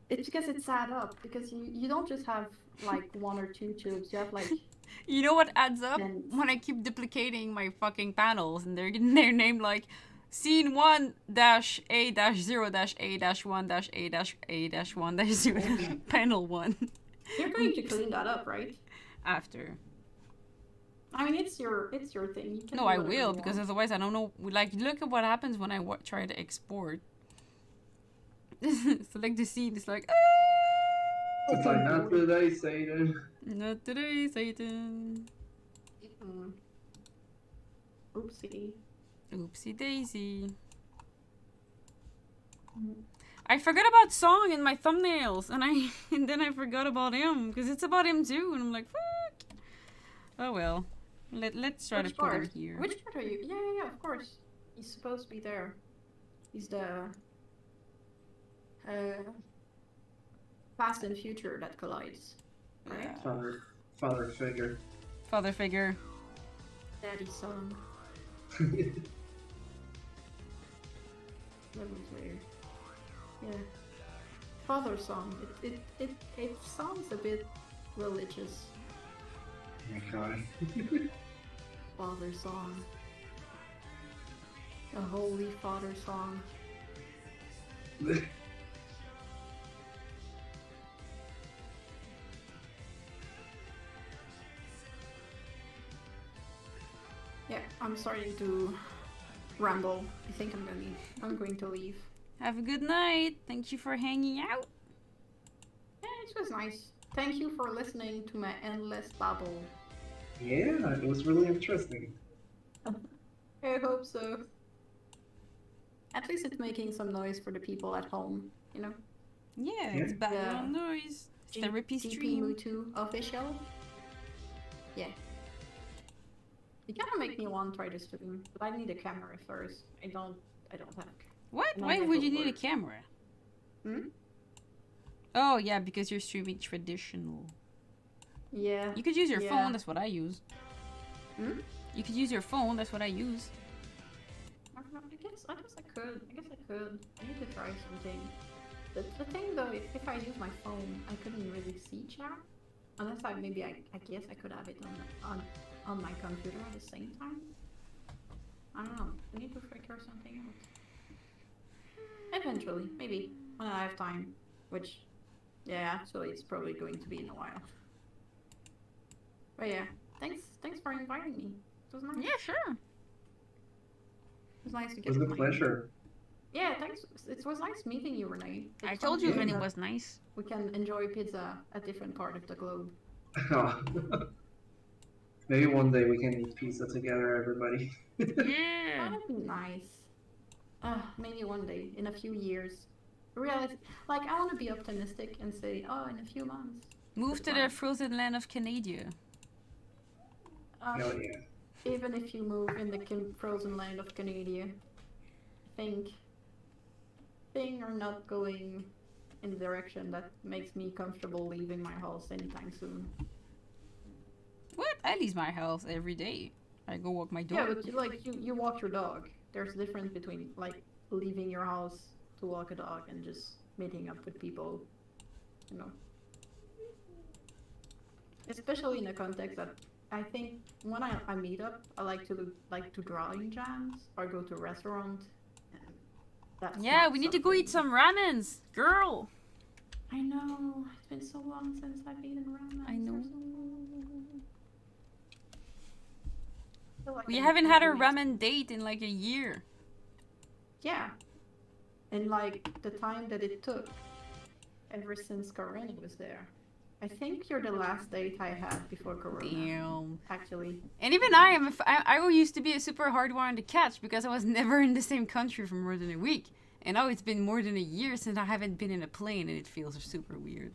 Speaker 3: It's because it's add up. Because you don't just have like 1 or 2 tubes. You have like.
Speaker 2: You know what adds up? When I keep duplicating my fucking panels and they're named like Scene 1-A-0-A-1-A-1-A-1-0 Panel 1.
Speaker 3: You're going to clean that up, right?
Speaker 2: After.
Speaker 3: I mean, it's your thing. You can
Speaker 2: no, I will, because otherwise I don't know. Like, look at what happens when I try to export. Select the scene. It's like,
Speaker 1: It's like, not today, Satan.
Speaker 2: not today, Satan.
Speaker 3: Oopsie.
Speaker 2: Oopsie daisy. I forgot about Song in my thumbnails, and then I forgot about him because it's about him too, and I'm like, fuck. Oh well. Let's try to put him here.
Speaker 3: Which part are you? Yeah, of course. He's supposed to be there. He's the past and future that collides. Right?
Speaker 2: Yeah.
Speaker 1: Father figure.
Speaker 2: Father figure.
Speaker 3: Daddy son. That was weird. Yeah. Father song. It sounds a bit religious.
Speaker 1: Oh my god.
Speaker 3: Father song. A holy father song. Yeah, I'm starting to ramble. I think I'm going to leave.
Speaker 2: Have a good night. Thank you for hanging out.
Speaker 3: Yeah, it was nice. Thank you for listening to my endless babble.
Speaker 1: Yeah, it was really interesting.
Speaker 3: I hope so. At least it's making some noise for the people at home, you know?
Speaker 2: Yeah, it's background noise. Therapy
Speaker 3: GP
Speaker 2: stream.
Speaker 3: Mutu official. Yeah. You gotta make me want to try the stream, but I need a camera first. I don't have.
Speaker 2: What?
Speaker 3: And
Speaker 2: Why
Speaker 3: I
Speaker 2: would you
Speaker 3: will
Speaker 2: need a
Speaker 3: work.
Speaker 2: camera?
Speaker 3: Hmm?
Speaker 2: Oh yeah, because you're streaming traditional.
Speaker 3: Yeah.
Speaker 2: You could use your
Speaker 3: Yeah.
Speaker 2: phone. That's what I use.
Speaker 3: Hmm?
Speaker 2: You could use your phone. That's what I use.
Speaker 3: I guess I could. I need to try something. The thing though, if I use my phone, I couldn't really see chat. Unless I guess I could have it on my computer at the same time. I don't know. I need to figure something out. Eventually, maybe when I have time. Which, yeah, actually, it's probably going to be in a while. But yeah, thanks for inviting me. It was nice.
Speaker 2: Yeah, sure.
Speaker 3: It was nice to
Speaker 1: It
Speaker 3: get
Speaker 1: was a
Speaker 3: my-
Speaker 1: pleasure.
Speaker 3: Yeah, thanks. It was nice meeting you, Renee.
Speaker 2: I
Speaker 3: It's
Speaker 2: told you
Speaker 3: something
Speaker 2: Renee
Speaker 3: that
Speaker 2: was nice.
Speaker 3: we can enjoy pizza at different part of the globe.
Speaker 1: Maybe one day we can eat pizza together, everybody.
Speaker 2: Yeah.
Speaker 3: That'd be nice. Maybe one day, in a few years. Reality, like I want to be optimistic and say, oh, in a few months.
Speaker 2: Move to the frozen land of Canada.
Speaker 1: Hell yeah.
Speaker 3: Even if you move in the frozen land of Canada, things are not going in the direction that makes me comfortable leaving my house anytime soon.
Speaker 2: What? I leave my house every day. I go walk my dog.
Speaker 3: Yeah, but you walk your dog. There's a difference between like leaving your house to walk a dog and just meeting up with people, you know. Especially in a context that I think when I meet up, I like to drawing jams or go to a restaurant. And that's
Speaker 2: Yeah,
Speaker 3: not
Speaker 2: we need to go eat
Speaker 3: something-
Speaker 2: some ramens, girl.
Speaker 3: I know. It's been so long since I've eaten ramen.
Speaker 2: I know.
Speaker 3: I feel like
Speaker 2: We
Speaker 3: I'm
Speaker 2: haven't had a
Speaker 3: doing-
Speaker 2: ramen date in like a year.
Speaker 3: Yeah. And like the time that it took ever since Corona was there. I think you're the last date I had before Corona.
Speaker 2: Damn.
Speaker 3: Actually.
Speaker 2: And even I used to be a super hard one to catch because I was never in the same country for more than a week. And now it's been more than a year since I haven't been in a plane and it feels super weird.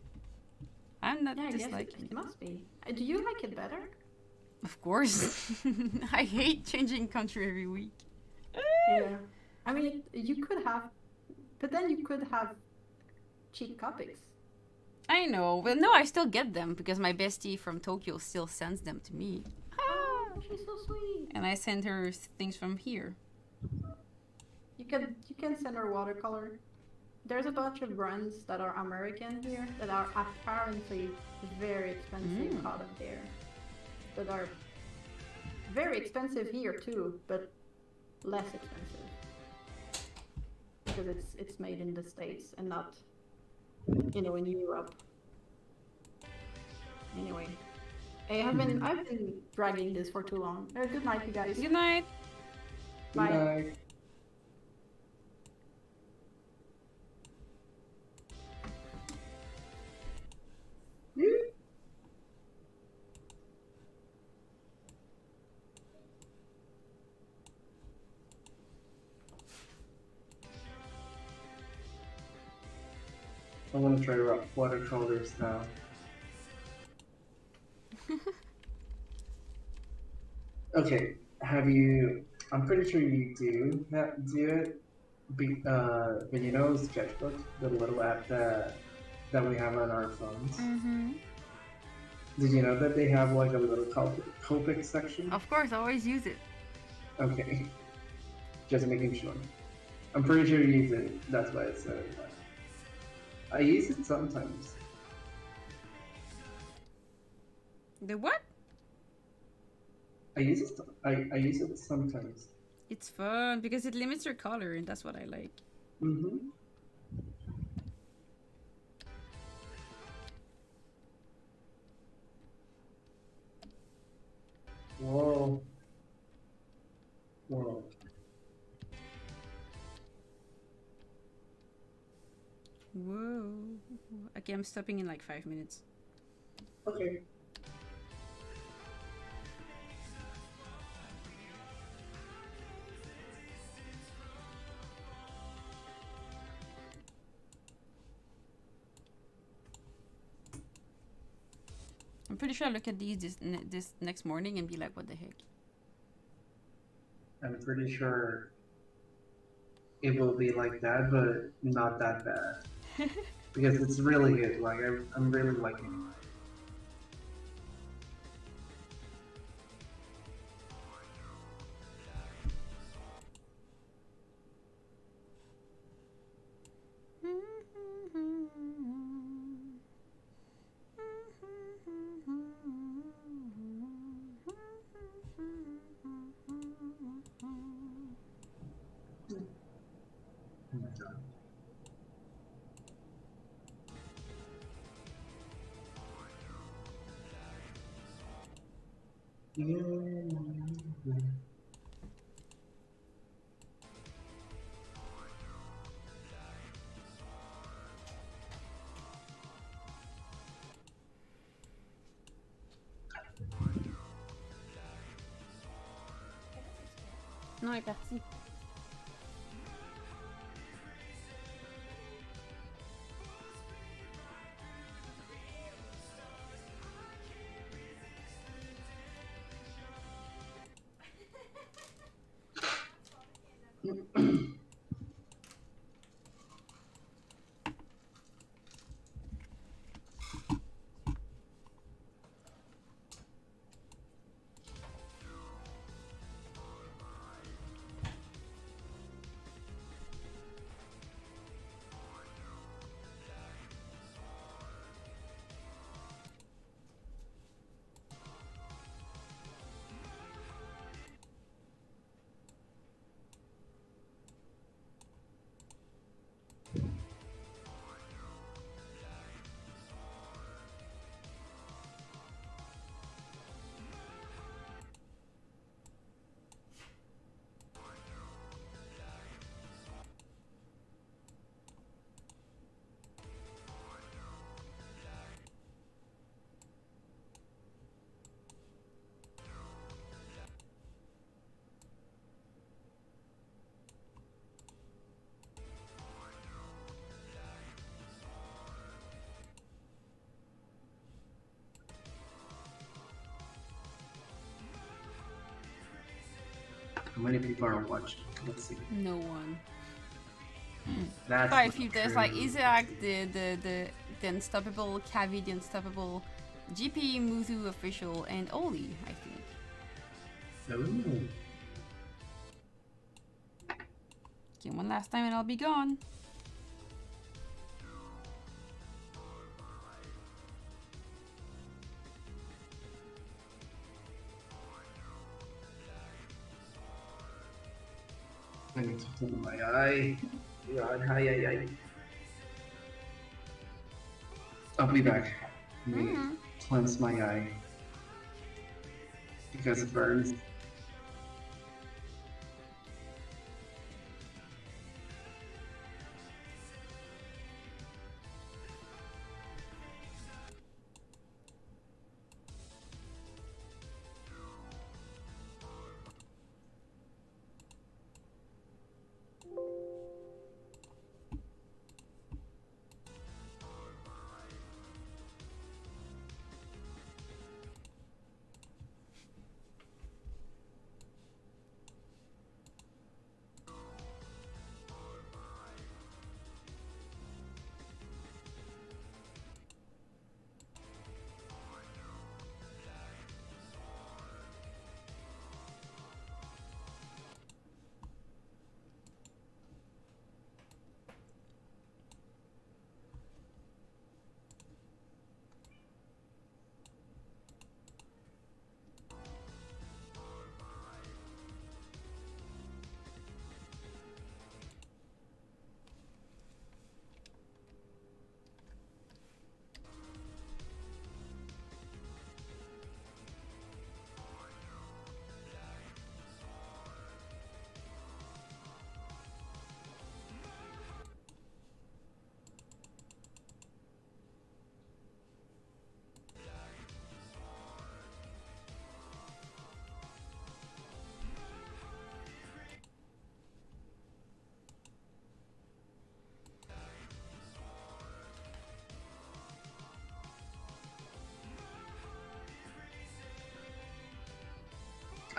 Speaker 2: I'm not
Speaker 3: Yeah, I guess
Speaker 2: disliking
Speaker 3: it must be. Do you like it better?
Speaker 2: Of course. I hate changing country every week.
Speaker 3: Yeah. I mean, you could have, but then you could have cheap copies.
Speaker 2: I know, but no, I still get them because my bestie from Tokyo still sends them to me.
Speaker 3: Oh, she's so sweet.
Speaker 2: And I send her things from here.
Speaker 3: You can send her watercolor. There's a bunch of brands that are American here that are apparently very expensive out of there. That are very expensive here too, but less expensive because it's made in the States and not, you know, in Europe. Anyway, I've been dragging this for too long. Good night, you guys.
Speaker 2: Good night.
Speaker 3: Bye.
Speaker 1: Good night. I want to try watercolors now. Okay, have you? I'm pretty sure you do it. But you know Sketchbook, the little app that we have on our phones.
Speaker 2: Mm-hmm.
Speaker 1: Did you know that they have like a little Copic section?
Speaker 2: Of course, I always use it.
Speaker 1: Okay, just making sure. I'm pretty sure you use it. That's why it said. I use it sometimes.
Speaker 2: The what?
Speaker 1: I use it. I use it sometimes.
Speaker 2: It's fun because it limits your color, and that's what I like.
Speaker 1: Mm-hmm. Whoa. Whoa.
Speaker 2: Whoa. Okay, I'm stopping in like 5 minutes.
Speaker 1: Okay.
Speaker 2: I'm pretty sure I look at these this next morning and be like, what the heck?
Speaker 1: I'm pretty sure it will be like that, but not that bad. Because it's really good. Like I'm really liking it.
Speaker 2: Non, elle est partie.
Speaker 1: How many people are watching? Let's see.
Speaker 2: No one.
Speaker 1: That's
Speaker 2: Quite a
Speaker 1: not
Speaker 2: few. There's
Speaker 1: true.
Speaker 2: like Isaac, the Unstoppable, Kavi, the Unstoppable, GP, Muzu official, and Oli, I think.
Speaker 1: Ooh.
Speaker 2: Okay, one last time and I'll be gone.
Speaker 1: I need to clean my eye. God, hi. I'll be back. Let me cleanse my eye. Because it burns.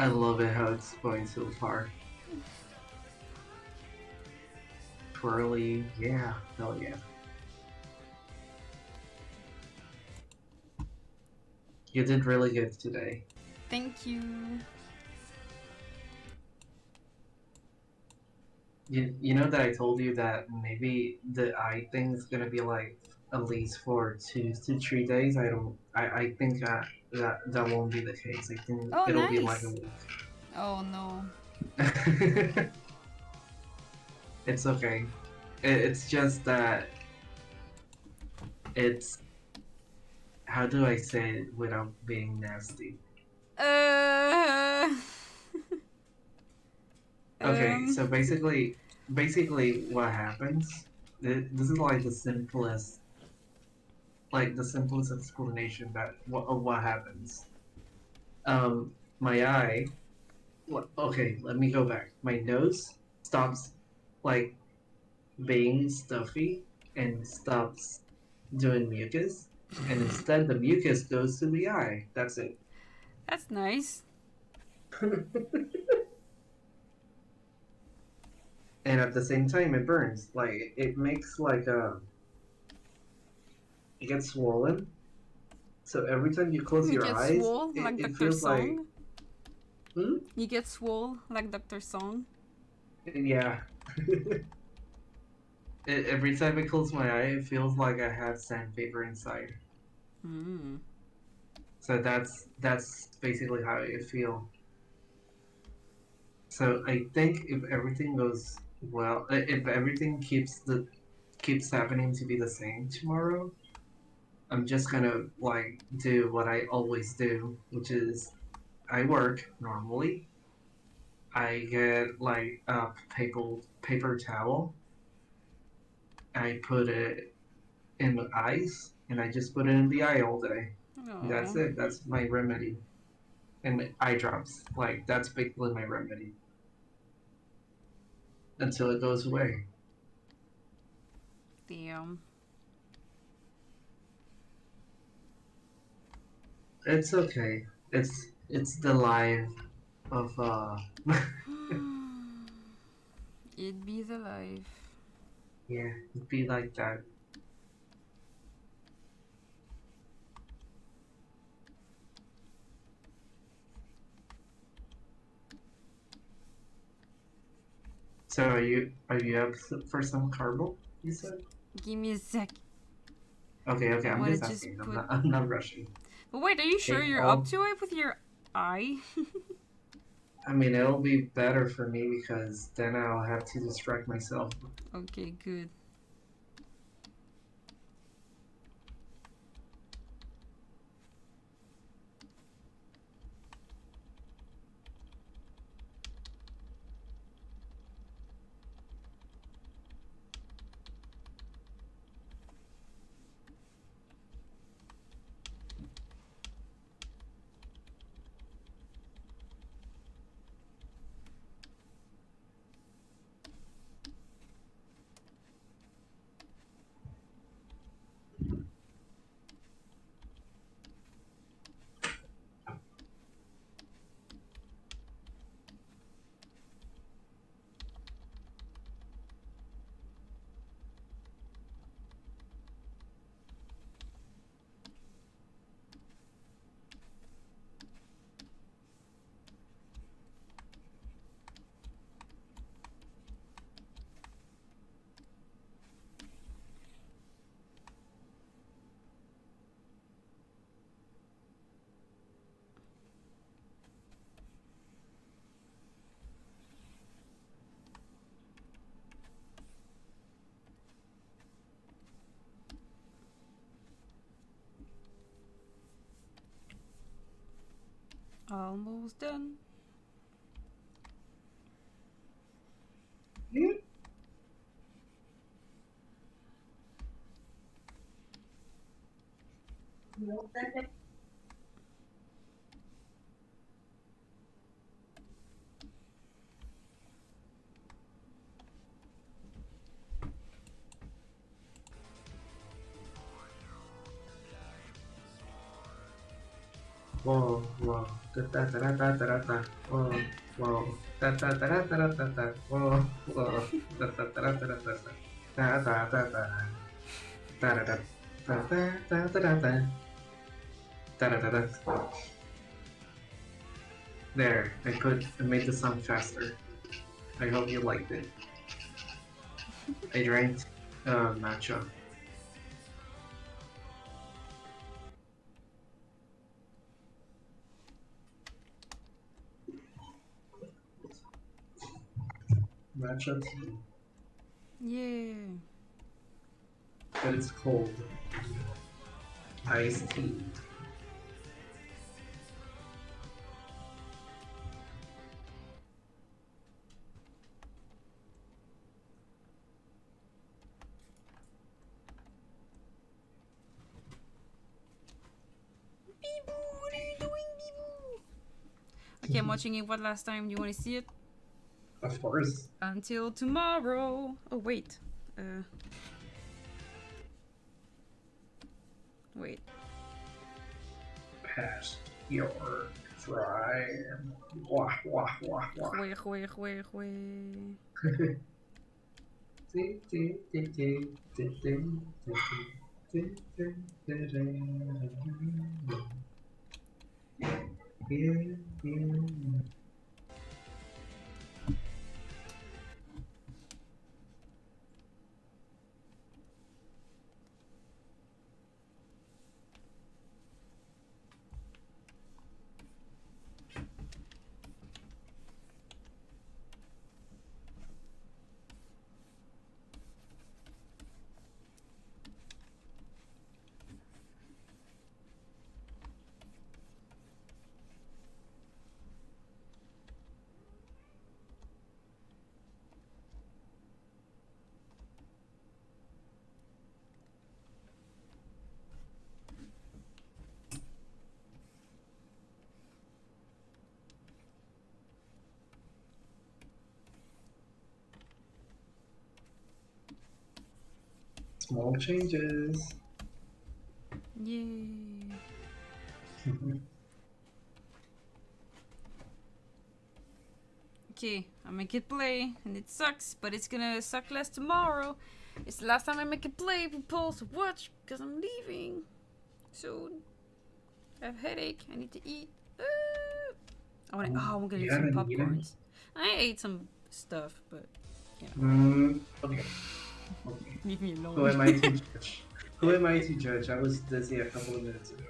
Speaker 1: I love it how it's going so far. Twirly, yeah, hell yeah. You did really good today.
Speaker 2: Thank you.
Speaker 1: You know that I told you that maybe the eye thing is gonna be like at least for 2 to 3 days. I think that won't be the case. I think
Speaker 2: Oh,
Speaker 1: it'll be like a
Speaker 2: nice.
Speaker 1: week.
Speaker 2: Oh no.
Speaker 1: It's okay. It's just that it's, how do I say it without being nasty? Okay, so basically what happens, this is like the simplest explanation of what happens. My eye, okay, let me go back. My nose stops like being stuffy and stops doing mucus, and instead the mucus goes to the eye. That's it.
Speaker 2: That's nice.
Speaker 1: And at the same time it burns. Like it makes like it gets swollen. So every time you close your eyes,
Speaker 2: swole like
Speaker 1: it
Speaker 2: Dr.
Speaker 1: feels like
Speaker 2: Song. You get swole like Dr. Song.
Speaker 1: yeah. Every time I close my eye, it feels like I have sandpaper inside. So that's basically how it feels. So I think if everything goes well, if everything keeps happening to be the same tomorrow, I'm just gonna like do what I always do, which is I work normally. I get like a paper towel. I put it in the eyes, and I just put it in the eye all day. That's it. That's my remedy. And eye drops. Like that's basically my remedy until it goes away.
Speaker 2: Damn.
Speaker 1: It's okay. It's the life of
Speaker 2: It be the life.
Speaker 1: yeah, it'd be like that. So are you up for some carbo? You said.
Speaker 2: Give me a sec.
Speaker 1: Okay, I'm
Speaker 2: wanna
Speaker 1: just
Speaker 2: just
Speaker 1: asking.
Speaker 2: put-
Speaker 1: I'm not rushing.
Speaker 2: But wait, are you sure
Speaker 1: Okay,
Speaker 2: you're up to it with your eye?
Speaker 1: I mean, it'll be better for me because then I'll have to distract myself.
Speaker 2: Okay, good. Almost done.
Speaker 1: Yeah. Whoa. Da da da da da da da. Whoa, whoa. Da da da da da da da. Whoa, whoa. Da da da da da da da. Da da da da. Da da da. Da da da da da da. Da da da da. There, I made the song faster. I hope you liked it. I drank matcha. Matcha tea.
Speaker 2: Yeah.
Speaker 1: But it's cold. Iced tea.
Speaker 2: Beeboo, what are you doing, Beeboo? Okay, I'm watching it. What last time? Do you want to see it?
Speaker 1: Of course.
Speaker 2: Until tomorrow. Oh wait. Wait.
Speaker 1: Past your prime. Wah wah wah wah. Small changes.
Speaker 2: Yay. Okay, I make it play, and it sucks, but it's gonna suck less tomorrow. It's the last time I make it play with Paul, so watch, because I'm leaving soon. I have a headache, I need to eat. I'm gonna eat some popcorns. I ate some stuff, but yeah.
Speaker 1: Okay.
Speaker 2: Leave me alone.
Speaker 1: Who am I to judge? Who am I to judge? I was dizzy a couple of minutes ago.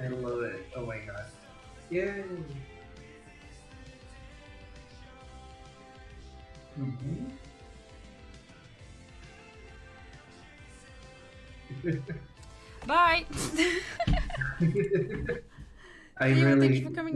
Speaker 1: I love it. Oh my god. Yay!
Speaker 2: Bye!
Speaker 1: I
Speaker 2: See you,
Speaker 1: really
Speaker 2: thank you for coming